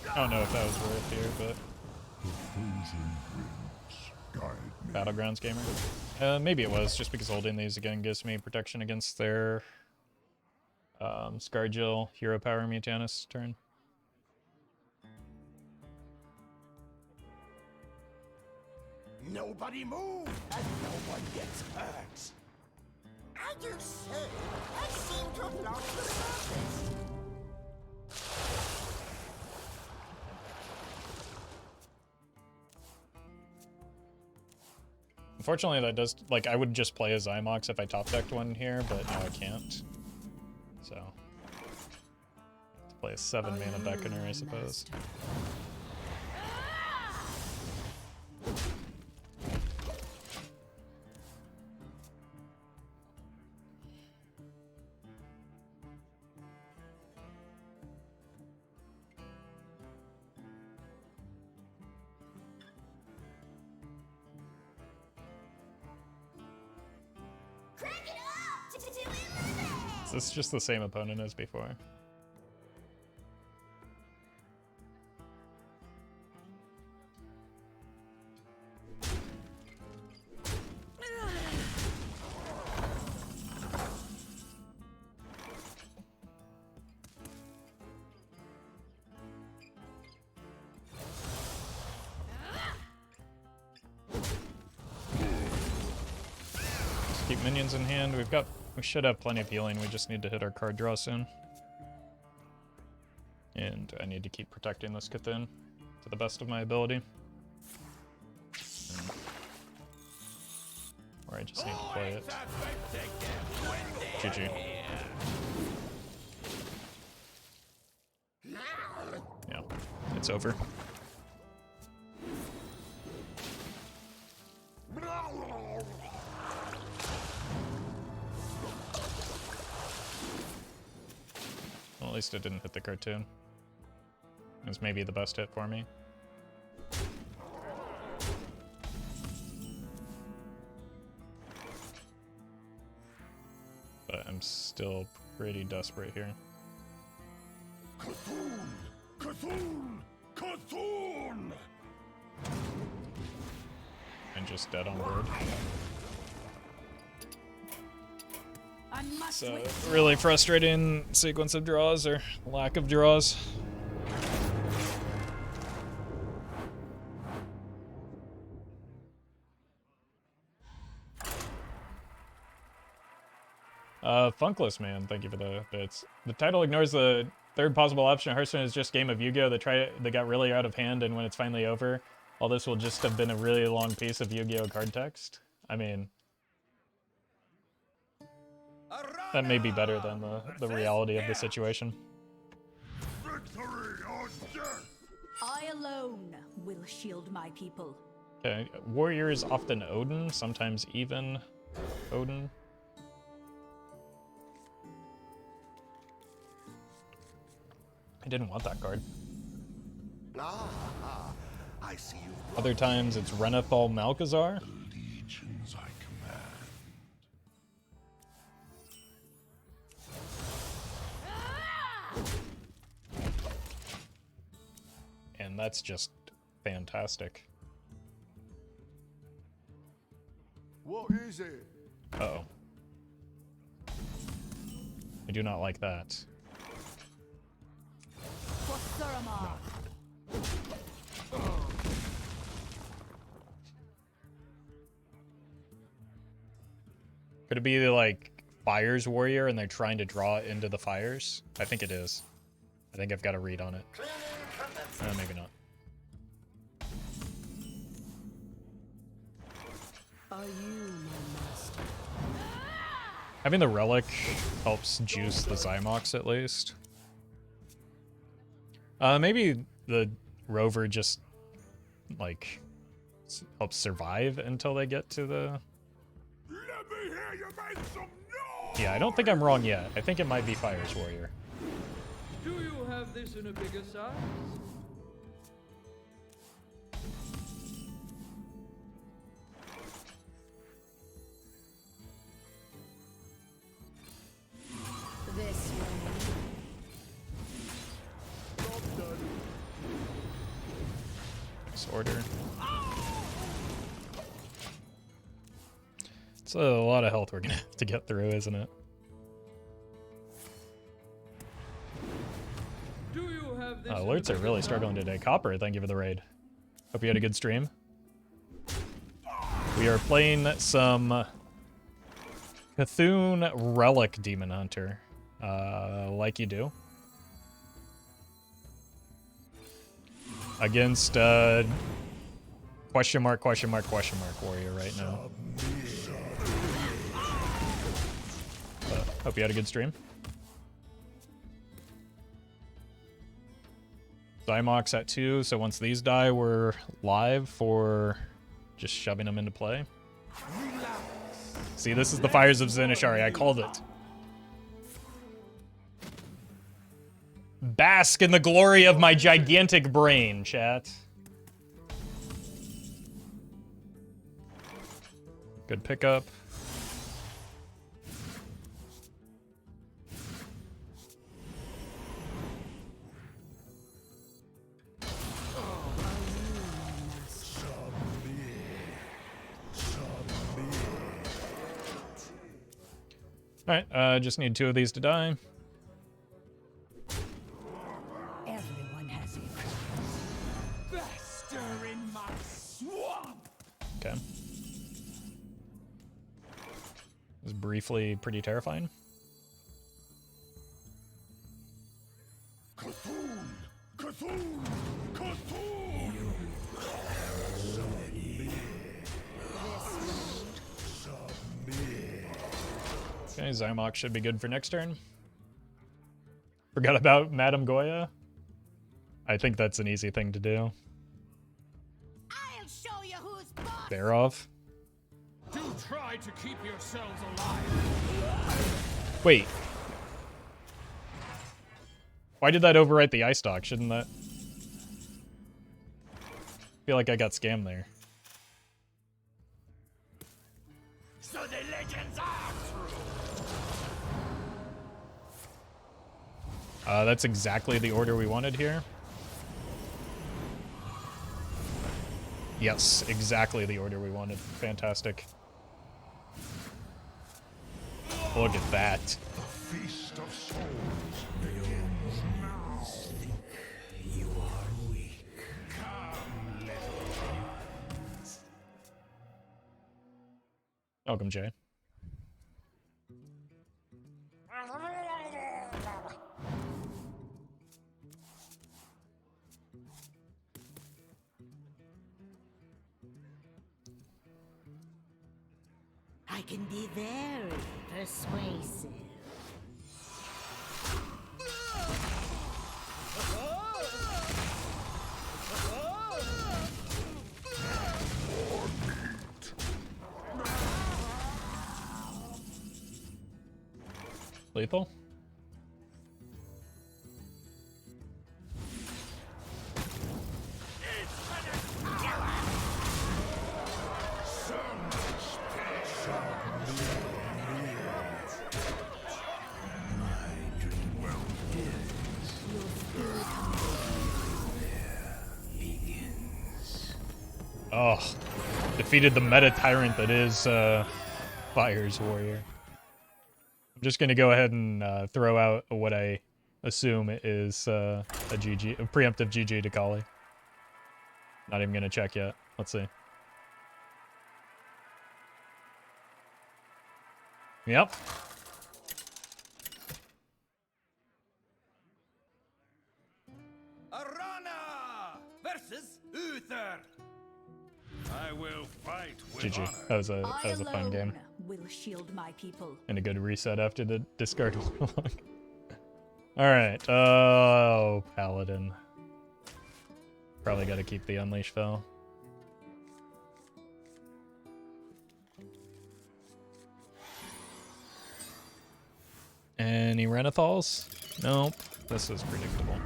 I don't know if that was worth here, but The frozen winds guide me. Battlegrounds gamer. Maybe it was, just because holding these again gives me protection against their Scargill Hero Power Mutanis turn. Nobody move, and no one gets hurt. I do so. I seem to have lost the surface. Unfortunately, that does, like, I would just play a Xy'mox if I top decked one here, but now I can't. So, have to play a 7 mana Beckoner, I suppose. Crank it up to 11. Is this just the same opponent as before? Just keep minions in hand. We should have plenty of healing. We just need to hit our card draw soon. And I need to keep protecting this C'Thun to the best of my ability. Or I just need to play it. GG. Yeah, it's over. Well, at least it didn't hit the cartoon. It was maybe the best hit for me. But I'm still pretty desperate here. C'Thun! C'Thun! C'Thun! And just dead on board. I must So, wait. really frustrating sequence of draws, or lack of draws. Funkless Man, thank you for the bits. The title ignores the third possible option. Hearthstone is just game of Yu-Gi-Oh! That got really out of hand, and when it's finally over, all this will just have been a really long piece of Yu-Gi-Oh! Card text. I mean, that may be better than the reality of the situation. Victory or death! I alone will shield my people. Okay, warrior is often Odin, sometimes even Odin. I didn't want that card. I see you. Other times it's Renethal Malchezaar. Legions I command. And that's just fantastic. What is it? Uh-oh. I do not like that. Could it be like Fire's Warrior and they're trying to draw it into the fires? I think it is. I think I've got a read on it. Maybe not. Are you my master? Having the relic helps juice the Xy'mox at least. Maybe the rover just like helps survive until they get to the. Let me hear you make some noise! Yeah, I don't think I'm wrong yet. I think it might be Fire's Warrior. Do you have this in a bigger size? This way. Disorder. It's a lot of health we're gonna have to get through, isn't it? Do you have this? Alerts are really struggling today. Copper, thank you for the raid. Hope you had a good stream. We are playing some C'Thun Relic Demon Hunter, like you do. Against question mark warrior right now. Hope you had a good stream. Xy'mox at 2, so once these die, we're live for just shoving them into play. See, this is the Fires of Zinashari. I called it. Bask in the glory of my gigantic brain, chat. Good pickup. Alright, just need 2 of these to die. Everyone has a Fester in my swamp! Okay. This is briefly pretty terrifying. C'Thun! C'Thun! C'Thun! Okay, Xy'mox should be good for next turn. Forgot about Madame Goya. I think that's an easy thing to do. I'll show you who's boss. Bear off. Do try to keep yourselves alive! Wait. Why did that overwrite the Eyestalk? Shouldn't that... feel like I got scammed there. So the legends are true! That's exactly the order we wanted here. Yes, exactly the order we wanted. Fantastic. Look at that. The feast of souls. You are weak. Come, little. Welcome, Jay. I can be very persuasive. Lethal. Oh, defeated the meta tyrant that is Fire's Warrior. I'm just gonna go ahead and throw out what I assume is a preemptive GG to Kali. Not even gonna check yet. Let's see. Yep. Arana versus Uther. I will fight with GG. honor. That was a fun game. Will shield my people. And a good reset after the discard warlock. Alright, oh, Paladin. Probably gotta keep the Unleash Fel. Any Renethals? Nope. This is predictable.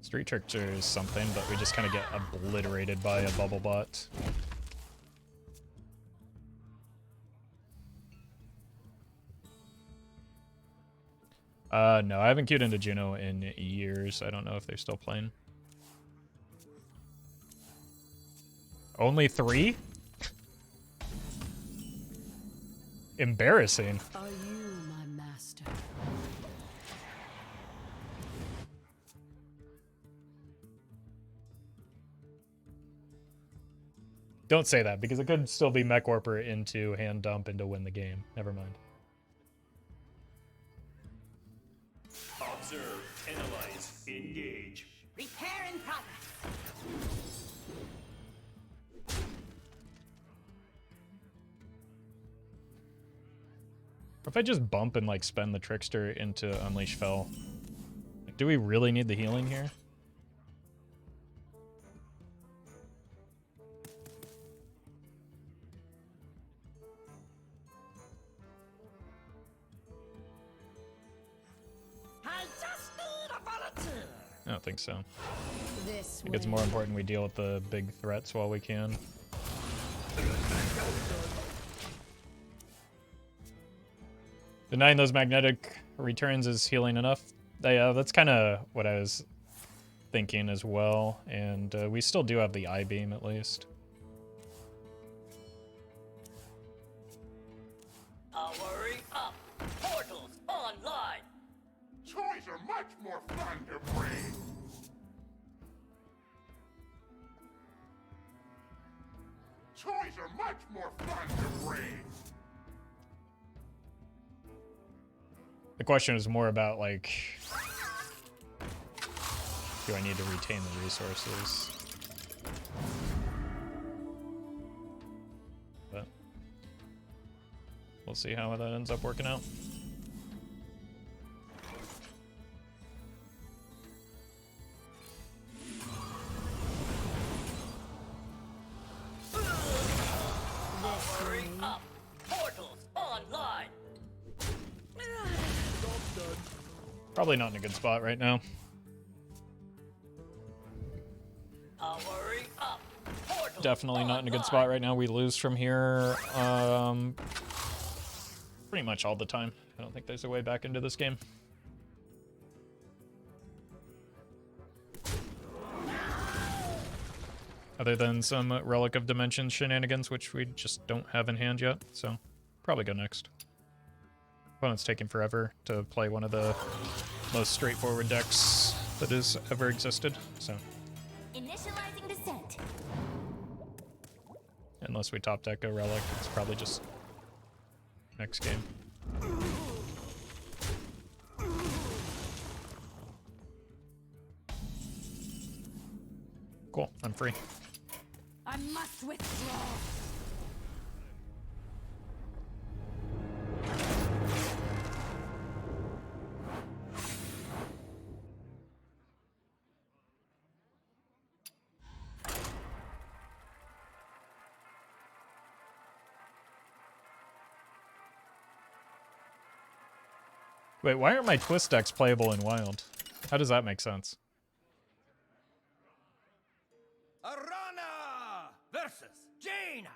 Street Trickster is something, but we just kind of get obliterated by a bubble bot. No, I haven't queued into Juno in years. I don't know if they're still playing. Only 3? Embarrassing. Are you my master? Don't say that, because it could still be Mech Warper into Hand Dump and to win the game. Never mind. Observe, analyze, engage. Repair in progress. If I just bump and like spend the Trickster into Unleash Fel, like, do we really need the healing here? I just need a volunteer. I don't think so. This I think it's more important we deal with the big threats while we can. Denying those magnetic returns is healing enough. Yeah, that's kind of what I was thinking as well. And we still do have the I-beam at least. Powering up. Portals online. Toys are much more fun to bring. Toys are much more fun to bring. The question is more about, like, do I need to retain the resources? But we'll see how that ends up working out. Powering up. Portals online. Probably not in a good spot right now. Powering up. Portals Definitely not in a good online. spot right now. We lose from here pretty much all the time. I don't think there's a way back into this game. Other than some Relic of Dimensions shenanigans, which we just don't have in hand yet. So probably go next. Opponent's taking forever to play one of the most straightforward decks that has ever existed. So Initializing descent. unless we top deck a Relic, it's probably just next game. Cool, I'm free. I must withdraw. Wait, why aren't my twist decks playable in Wild? How does that make sense? Arana versus Jaina.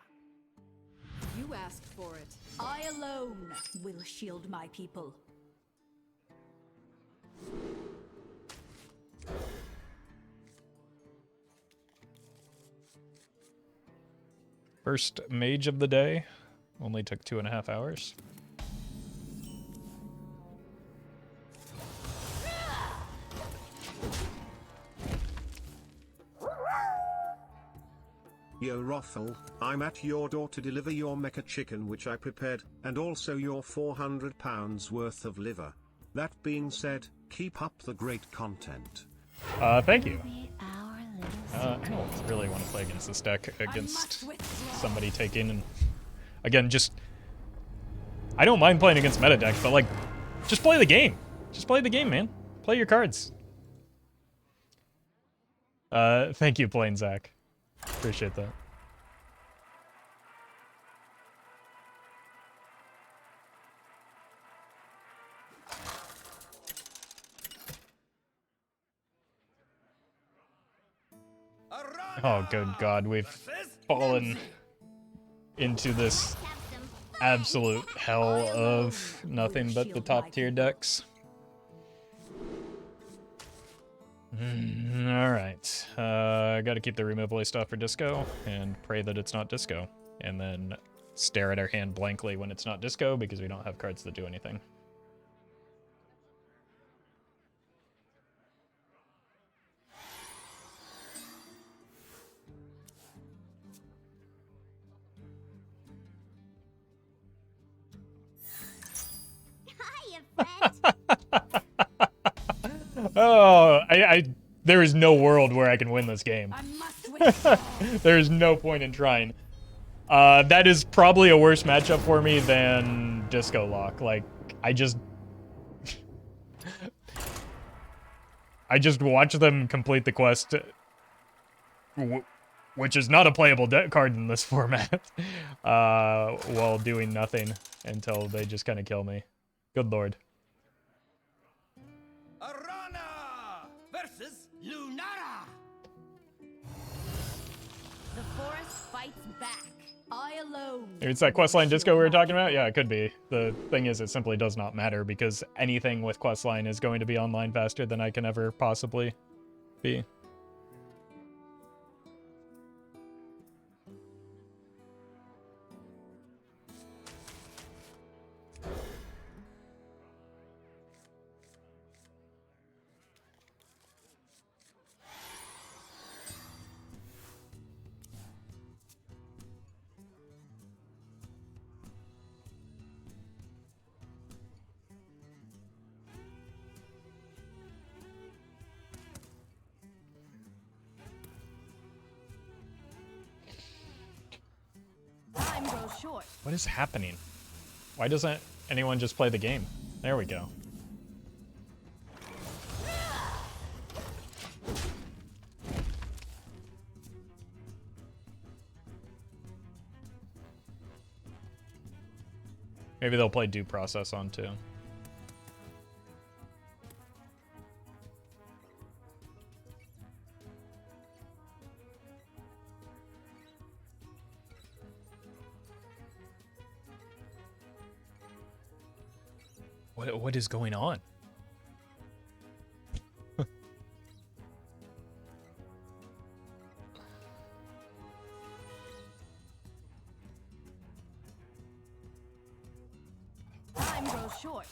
You asked for it. I alone will shield my people. First mage of the day. Only took 2.5 hours. Yo Roffle, I'm at your door to deliver your mecha chicken which I prepared, and also your £400 worth of liver. That being said, keep up the great content. Thank you. I don't really want to play against this deck, against somebody taking, and again, just, I don't mind playing against meta decks, but like, just play the game. Just play the game, man. Play your cards. Thank you, Plain Zach. Appreciate that. Oh, good God, we've fallen into this absolute hell of nothing but the top tier decks. Alright, gotta keep the removal stuff for disco, and pray that it's not disco. And then stare at our hand blankly when it's not disco, because we don't have cards that do anything. Oh, there is no world where I can win this game. There is no point in trying. That is probably a worse matchup for me than Disco Lock. Like, I just watch them complete the quest, which is not a playable card in this format, while doing nothing until they just kind of kill me. Good lord. Arana versus Lunara. The forest fights back. I alone. It's that questline disco we were talking about? Yeah, it could be. The thing is, it simply does not matter because anything with questline is going to be online faster than I can ever possibly be. Time goes short. What is happening? Why doesn't anyone just play the game? There we go. Maybe they'll play due process on too. What is going on? Time goes short.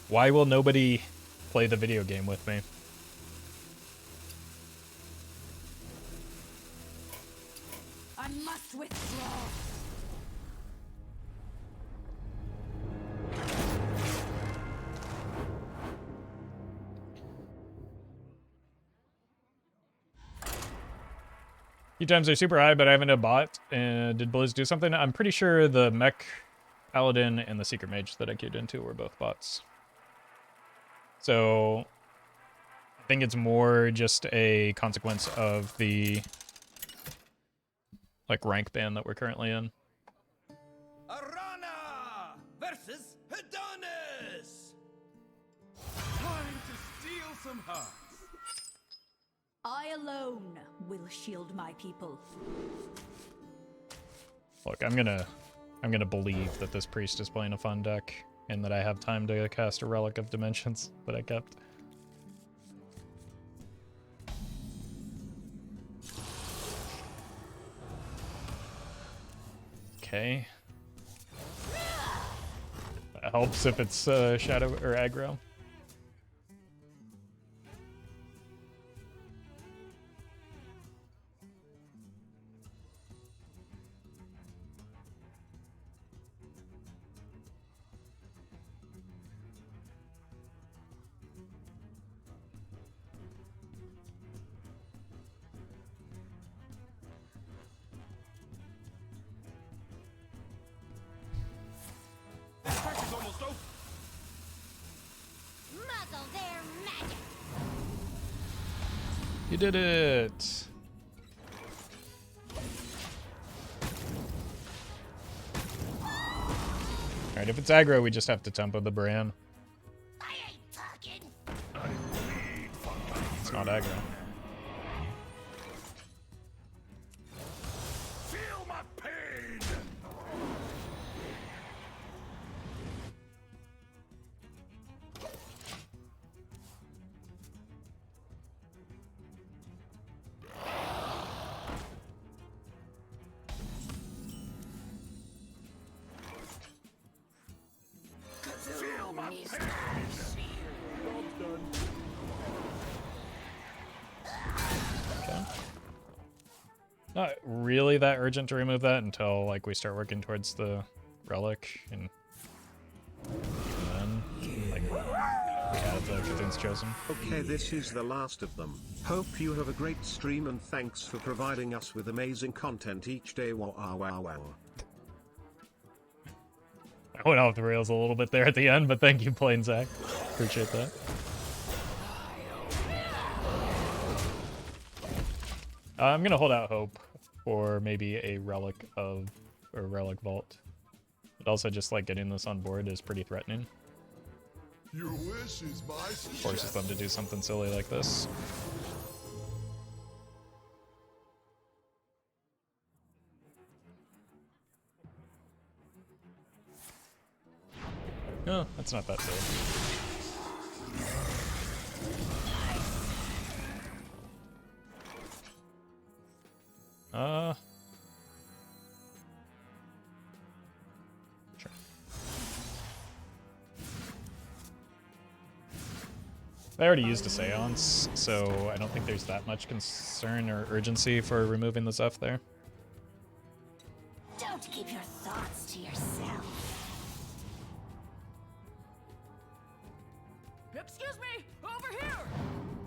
Why will nobody play the video game with me? I must withdraw. Few times are super high, but I haven't a bot. Did Blizz do something? I'm pretty sure the Mech Paladin and the Secret Mage that I queued into were both bots. So I think it's more just a consequence of the like rank band that we're currently in. Arana versus Adonis. Time to steal some hearts. I alone will shield my people. Look, I'm gonna believe that this priest is playing a fun deck and that I have time to cast a Relic of Dimensions that I kept. Okay. That helps if it's shadow or aggro. You did it! Alright, if it's aggro, we just have to tempo the Brann. I ain't talking. It's not aggro. Feel my pain. Feel my pain. Okay. Not really that urgent to remove that until like we start working towards the relic and then like we have the C'Thun's Chosen. Okay, this is the last of them. Hope you have a great stream and thanks for providing us with amazing content each day. Wow, wow, wow. I went off the rails a little bit there at the end, but thank you, Plain Zach. Appreciate that. I'm gonna hold out hope for maybe a Relic of or Relic Vault. But also just like getting this on board is pretty threatening. Your wish is my Forces them to do something silly like this. No, that's not that silly. Sure. I already used a Seance, so I don't think there's that much concern or urgency for removing the Zeph there. Don't keep your thoughts to yourself. Excuse me, over here.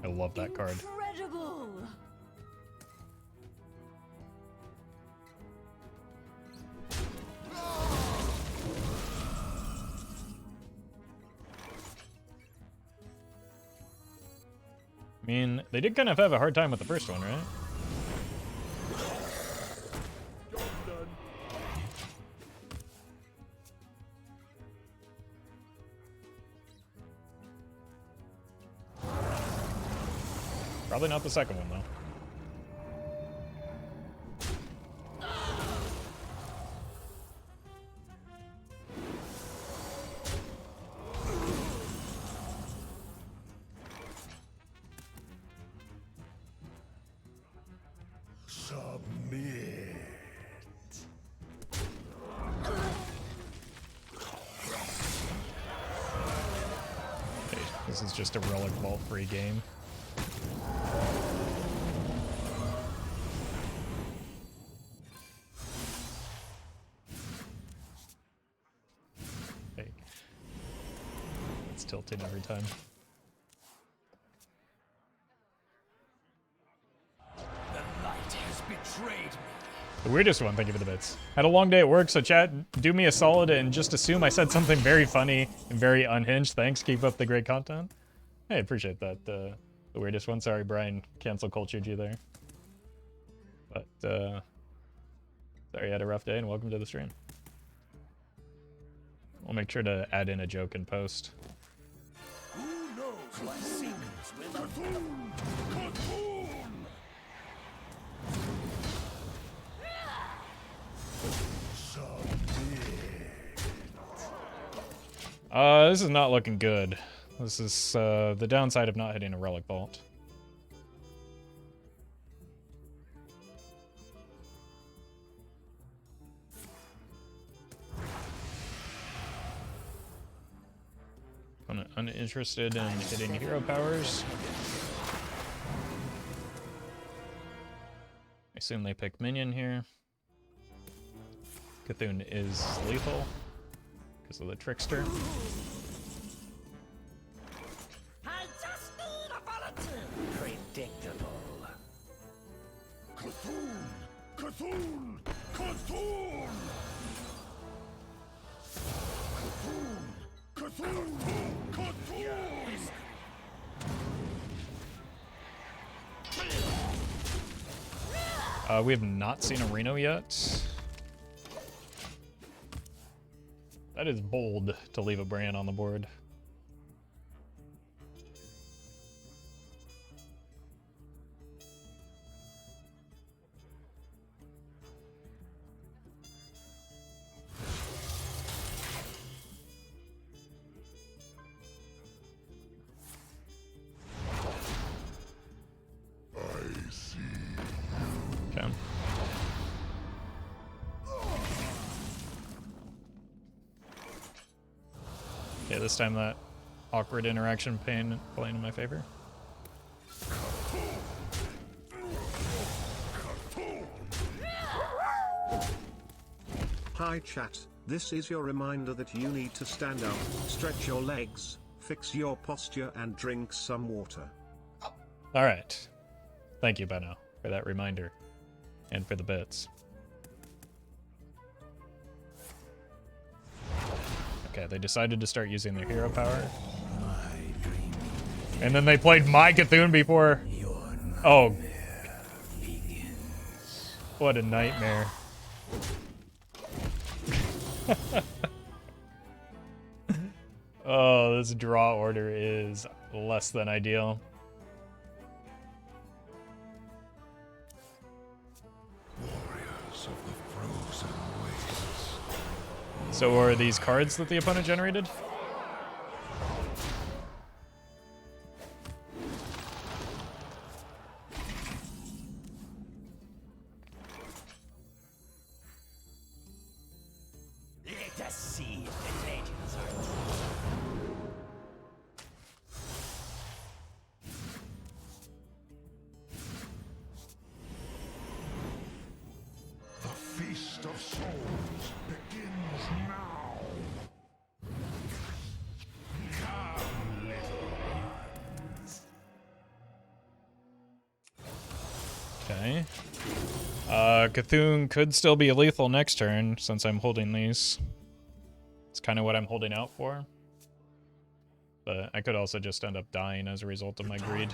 I love that card. Incredible! I mean, they did kind of have a hard time with the first one, right? Probably not the second one, though. Submit. Okay, this is just a Relic Vault free game. Hey. It's tilting every time. The light has betrayed me. The weirdest one, thank you for the bits. Had a long day at work, so chat, do me a solid and just assume I said something very funny and very unhinged. Thanks, keep up the great content. Hey, appreciate that. The weirdest one, sorry Brian, cancel cultured you there. But, Sorry you had a rough day and welcome to the stream. We'll make sure to add in a joke in post. Who knows what secrets will C'Thun! This is not looking good. This is the downside of not hitting a Relic Vault. Uninterested in hitting hero powers. I assume they pick minion here. C'Thun is lethal because of the Trickster. I just need a volunteer. Predictable. C'Thun! C'Thun! C'Thun! C'Thun! C'Thun! We have not seen a Reno yet. That is bold to leave a Brann on the board. Okay, this time that awkward interaction playing in my favor. Hi chat, this is your reminder that you need to stand up, stretch your legs, fix your posture and drink some water. Alright. Thank you, Benno, for that reminder. And for the bits. Okay, they decided to start using their hero power. And then they played my C'Thun before. Oh. What a nightmare. Oh, this draw order is less than ideal. Warriors of the frozen wastes. So are these cards that the opponent generated? Let us see if the legends are true. The feast of souls begins now. Come, little ones. Okay. C'Thun could still be lethal next turn since I'm holding these. It's kind of what I'm holding out for. But I could also just end up dying as a result of my greed.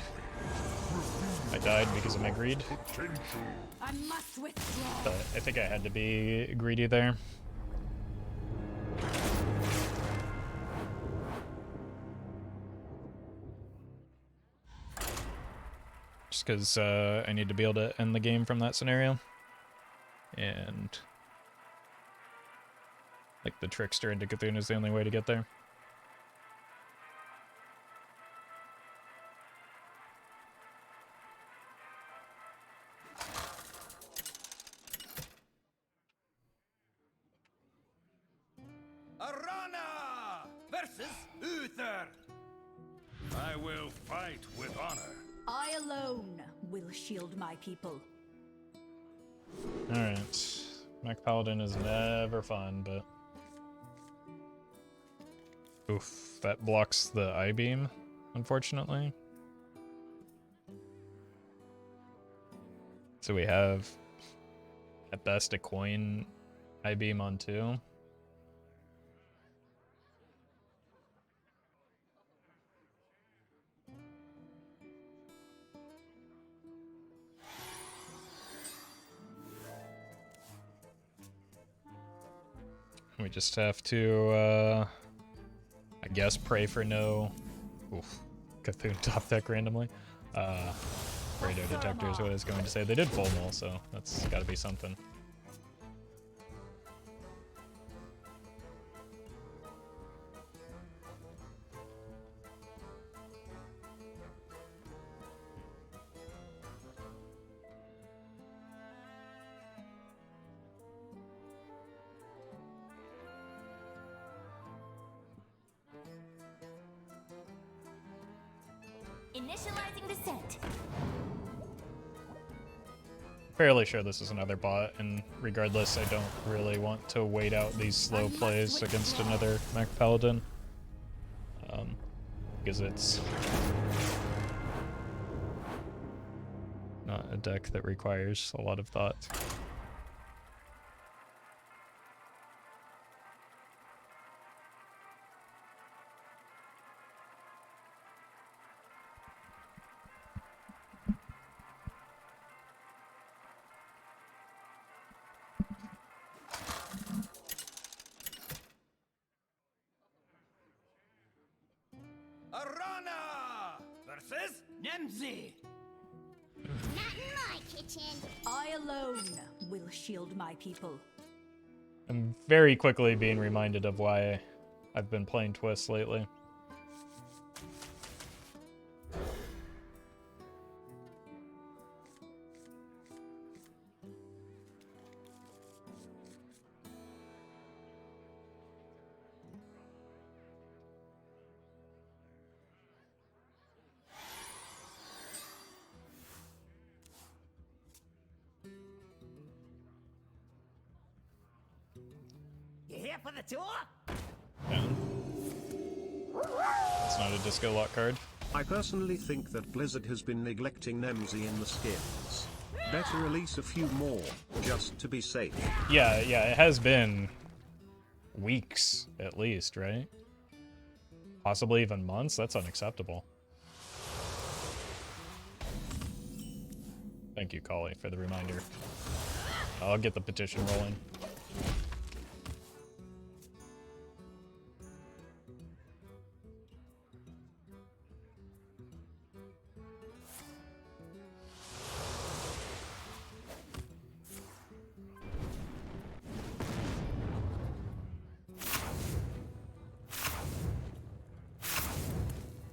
I died because of my greed. I must withdraw. But I think I had to be greedy there. Just because I need to be able to end the game from that scenario. And like the Trickster into C'Thun is the only way to get there. Arana versus Uther. I will fight with honor. I alone will shield my people. Alright. Mech Paladin is never fun, but... Oof, that blocks the I-beam, unfortunately. So we have, at best, a coin I-beam on 2. We just have to, I guess, pray for no... Oof. C'Thun top deck randomly. Radar detector is what I was going to say. They did full null, so that's got to be something. Initializing descent. Fairly sure this is another bot, and regardless, I don't really want to wait out these slow plays against another Mech Paladin. Because it's not a deck that requires a lot of thought. Arana versus Nemzi! Not in my kitchen. I alone will shield my people. I'm very quickly being reminded of why I've been playing Twist lately. You here for the tour? Yeah. It's not a disco lock card. I personally think that Blizzard has been neglecting Nemzi in the skins. Better release a few more, just to be safe. Yeah, it has been weeks at least, right? Possibly even months? That's unacceptable. Thank you, Kali, for the reminder. I'll get the petition rolling.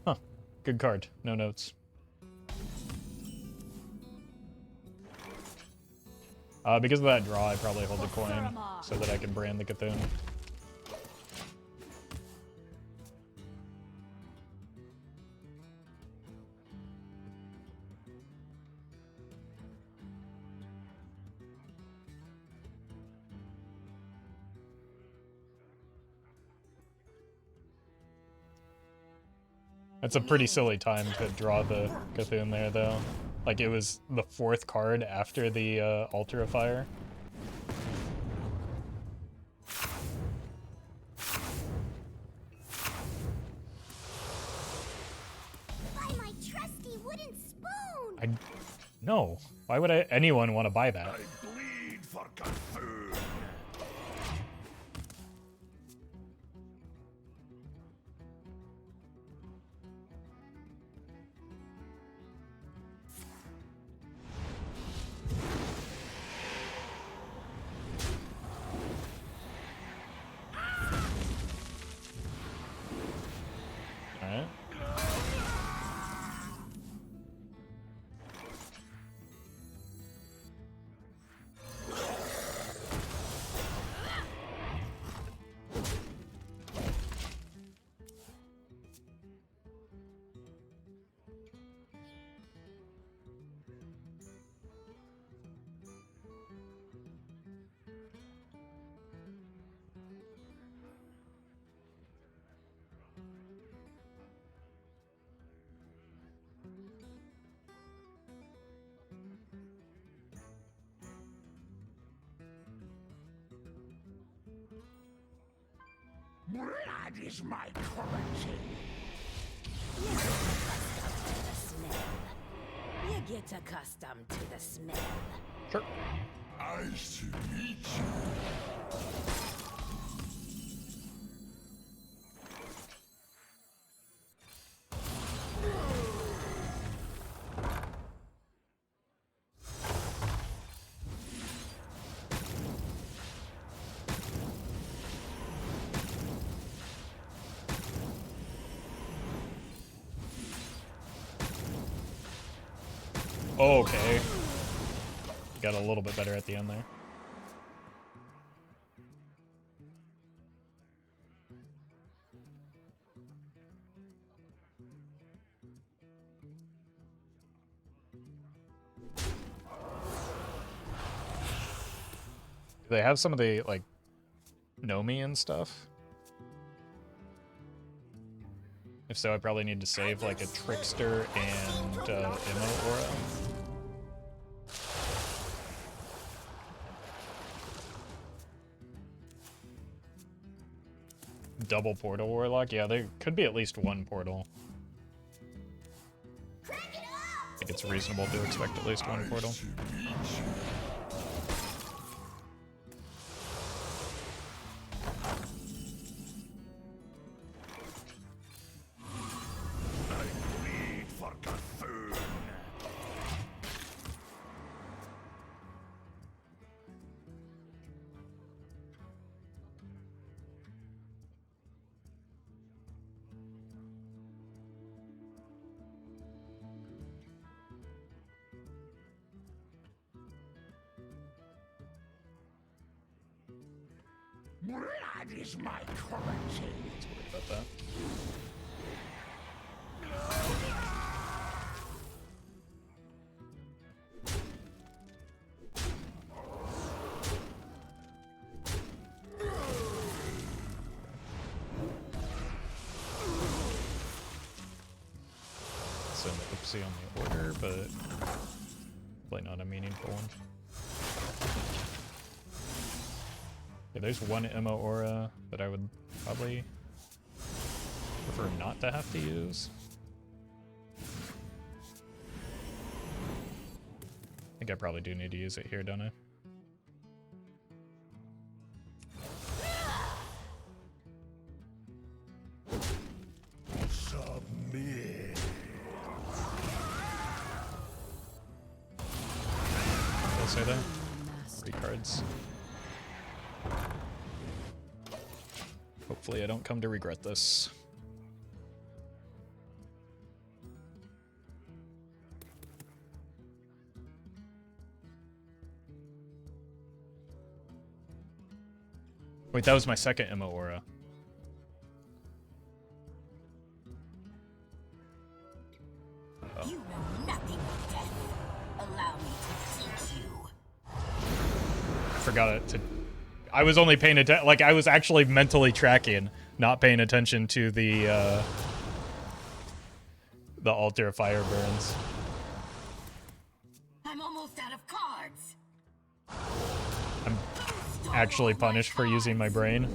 Huh. Good card. No notes. Because of that draw, I probably hold the coin so that I can brand the C'Thun. That's a pretty silly time to draw the C'Thun there, though. Like, it was the 4th card after the Altar of Fire. Buy my trusty wooden spoon. No. Why would anyone want to buy that? I bleed for C'Thun. Alright. Blood is my currency. You get accustomed to the smell. Sure. Nice to meet you. Okay. Got a little bit better at the end there. Do they have some of the, like, Nomi and stuff? If so, I probably need to save, like, a Trickster and Immo Aura. Double Portal Warlock? Yeah, there could be at least one portal. I think it's reasonable to expect at least one portal. Blood is my currency. Let's worry about that. It's an oopsie on the order, but probably not a meaningful one. Yeah, there's one Immo Aura that I would probably prefer not to have to use. I think I probably do need to use it here, don't I? Submit. I'll say that. 3 cards. Hopefully I don't come to regret this. Wait, that was my second Immo Aura. You know nothing of death. Allow me to teach you. I forgot it to... I was only paying attention, like I was actually mentally tracking, not paying attention to the altar of fire burns. I'm almost out of cards. I'm actually punished for using my brain.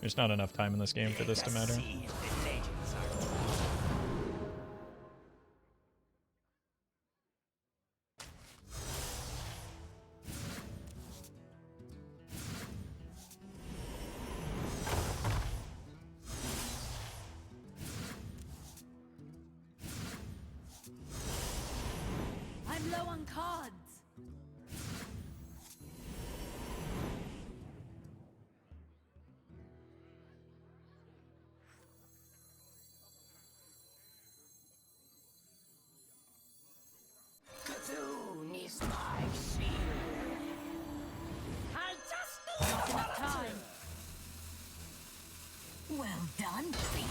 There's not enough time in this game for this to matter. I'm low on cards. C'Thun is my shield. I just need Not enough time. Well done, Queen.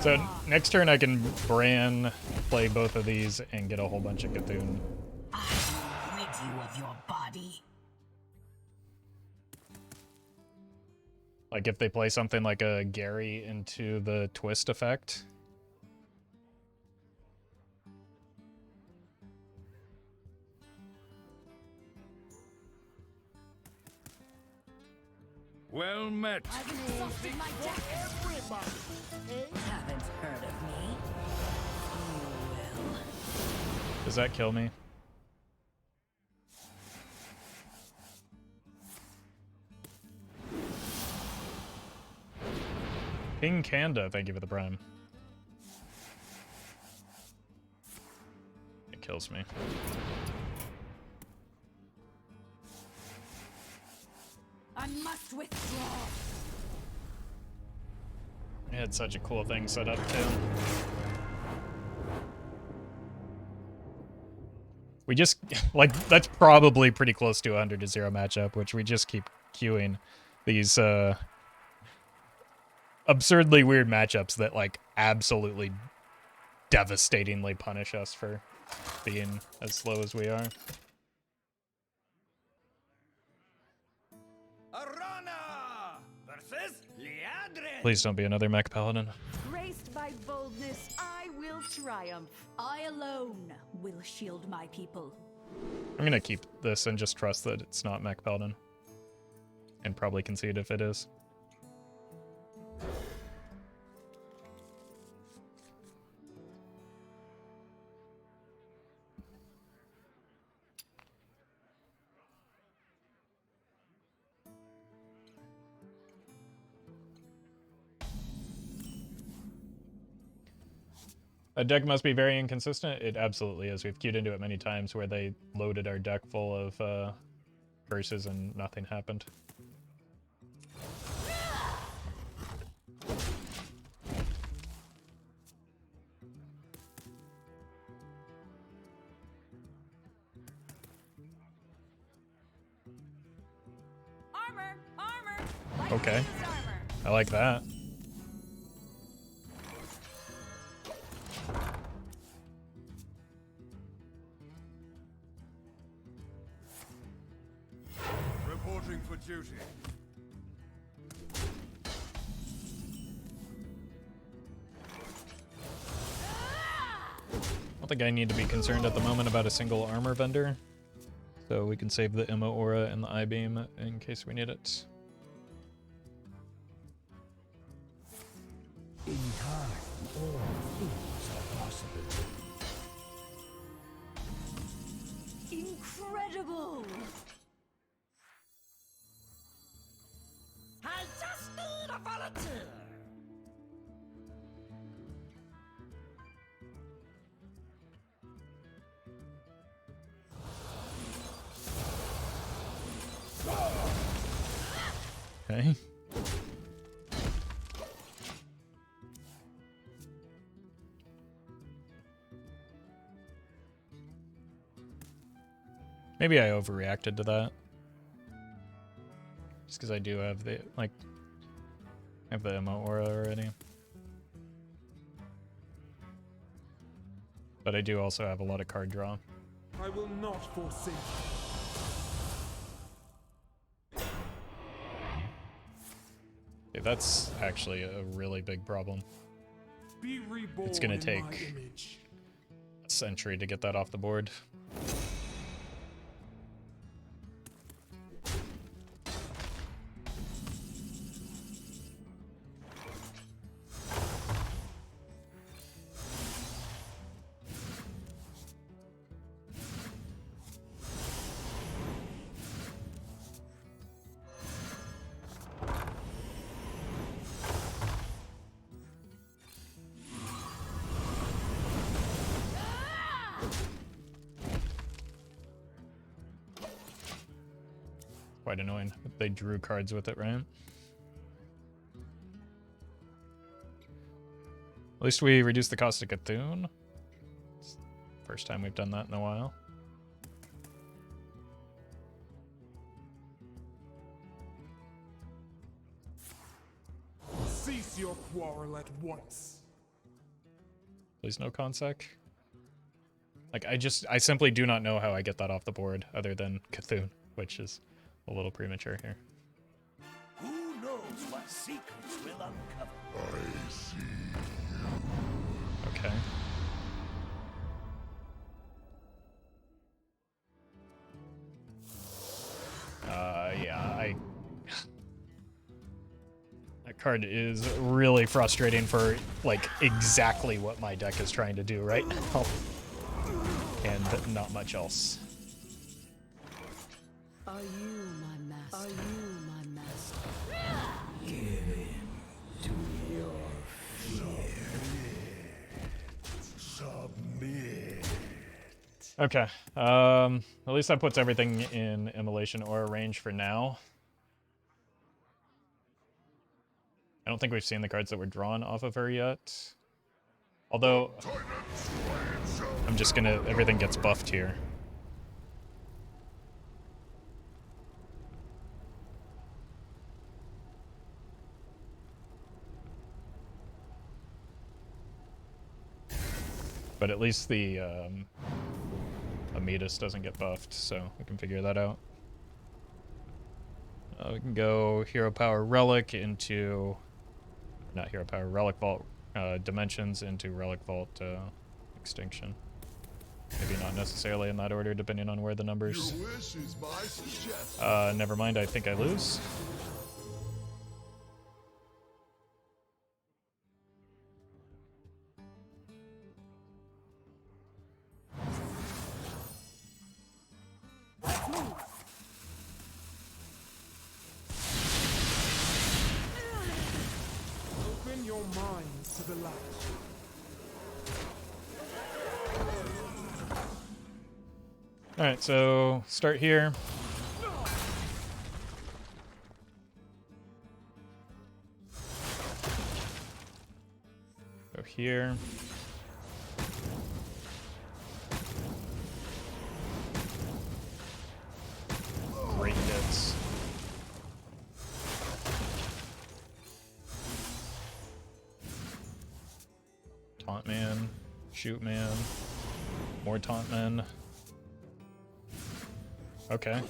So next turn I can Brann, play both of these, and get a whole bunch of C'Thun. I will rid you of your body. Like if they play something like a Gary into the twist effect. Well met. I've exhausted my deck. Haven't heard of me? You will. Does that kill me? King Kanda, thank you for the prime. It kills me. I must withdraw. I had such a cool thing set up too. We just, like, that's probably pretty close to a 100-0 matchup, which we just keep queuing these absurdly weird matchups that, like, absolutely devastatingly punish us for being as slow as we are. Arana versus Liadrin. Please don't be another mech paladin. Graced by boldness, I will triumph. I alone will shield my people. I'm gonna keep this and just trust that it's not mech paladin. And probably concede if it is. A deck must be very inconsistent. It absolutely is. We've queued into it many times where they loaded our deck full of curses and nothing happened. Armor! Armor! Okay. I like that. Reporting for duty. I don't think I need to be concerned at the moment about a single armor vendor. So we can save the Immolation Aura and the I-Beam in case we need it. In time, all things are possible. Incredible! I just need a volunteer. Okay. Maybe I overreacted to that. Just because I do have the, like, I have the Immolation Aura already. But I do also have a lot of card draw. I will not forsake you. Yeah, that's actually a really big problem. Be reborn It's gonna in take my image. a century to get that off the board. Quite annoying. They drew cards with it, right? At least we reduced the cost of C'Thun. It's the first time we've done that in a while. Cease your quarrel at once. Please no consec. Like, I simply do not know how I get that off the board other than C'Thun, which is a little premature here. Who knows what secrets will uncover? I see. Okay. Yeah, that card is really frustrating for, like, exactly what my deck is trying to do right now. And not much else. Are you my master? Are you my master? Give in to your fear. Submit. Okay. At least that puts everything in Immolation Aura range for now. I don't think we've seen the cards that were drawn off of her yet. Although, I'm just gonna... everything gets buffed here. But at least the Ametis doesn't get buffed, so we can figure that out. We can go Hero Power Relic into... not Hero Power, Relic Vault Dimensions into Relic Vault Extinction. Maybe not necessarily in that order, depending on where the numbers... Your wish is my suggestion. Never mind, I think I lose. Open your mind to the light. Alright, so start here. Go here. Great hits. Taunt man, shoot man, more taunt men. Okay,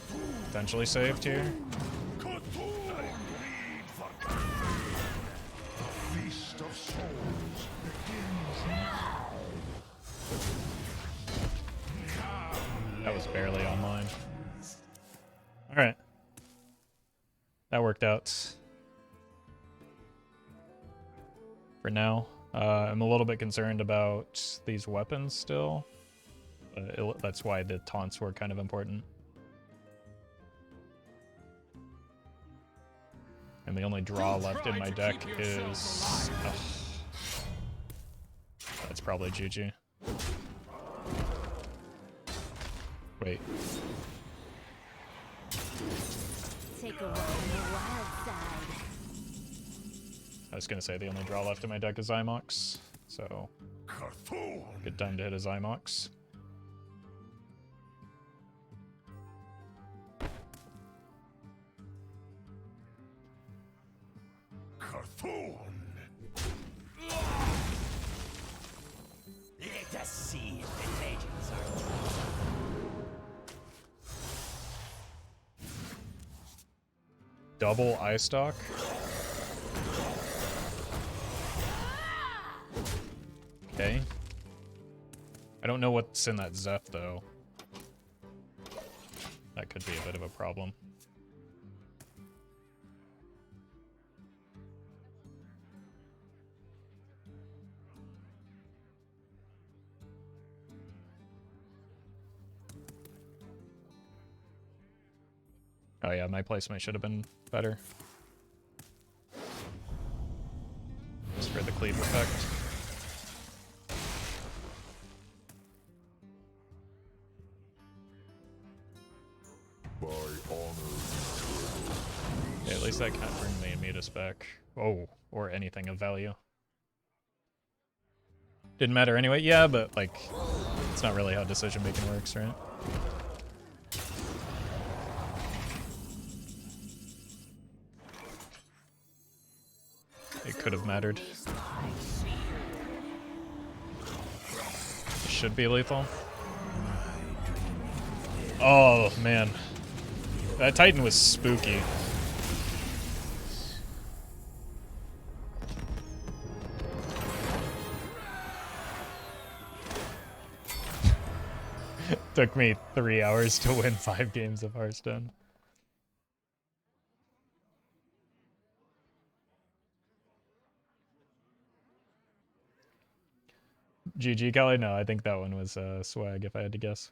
potentially saved here. Feast of souls begins now. That was barely online. Alright. That worked out. For now. I'm a little bit concerned about these weapons still. That's why the taunts were kind of important. And the only draw left in my deck is... that's probably GG. Wait. Take a walk on the wild side. I was gonna say the only draw left in my deck is Xy'mox, so good time to hit a Xy'mox. C'Thun. Let us see if the legends are true. Double Eyestalk. Okay. I don't know what's in that Zeph though. That could be a bit of a problem. Oh yeah, my placement should have been better. Just for the cleave effect. Yeah, at least that can't bring the Ametis back. Oh, or anything of value. Didn't matter anyway. Yeah, but like, it's not really how decision making works, right? It could have mattered. It should be lethal. Oh man, that Titan was spooky. Took me 3 hours to win 5 games of Hearthstone. GG, Kelly? No, I think that one was swag if I had to guess.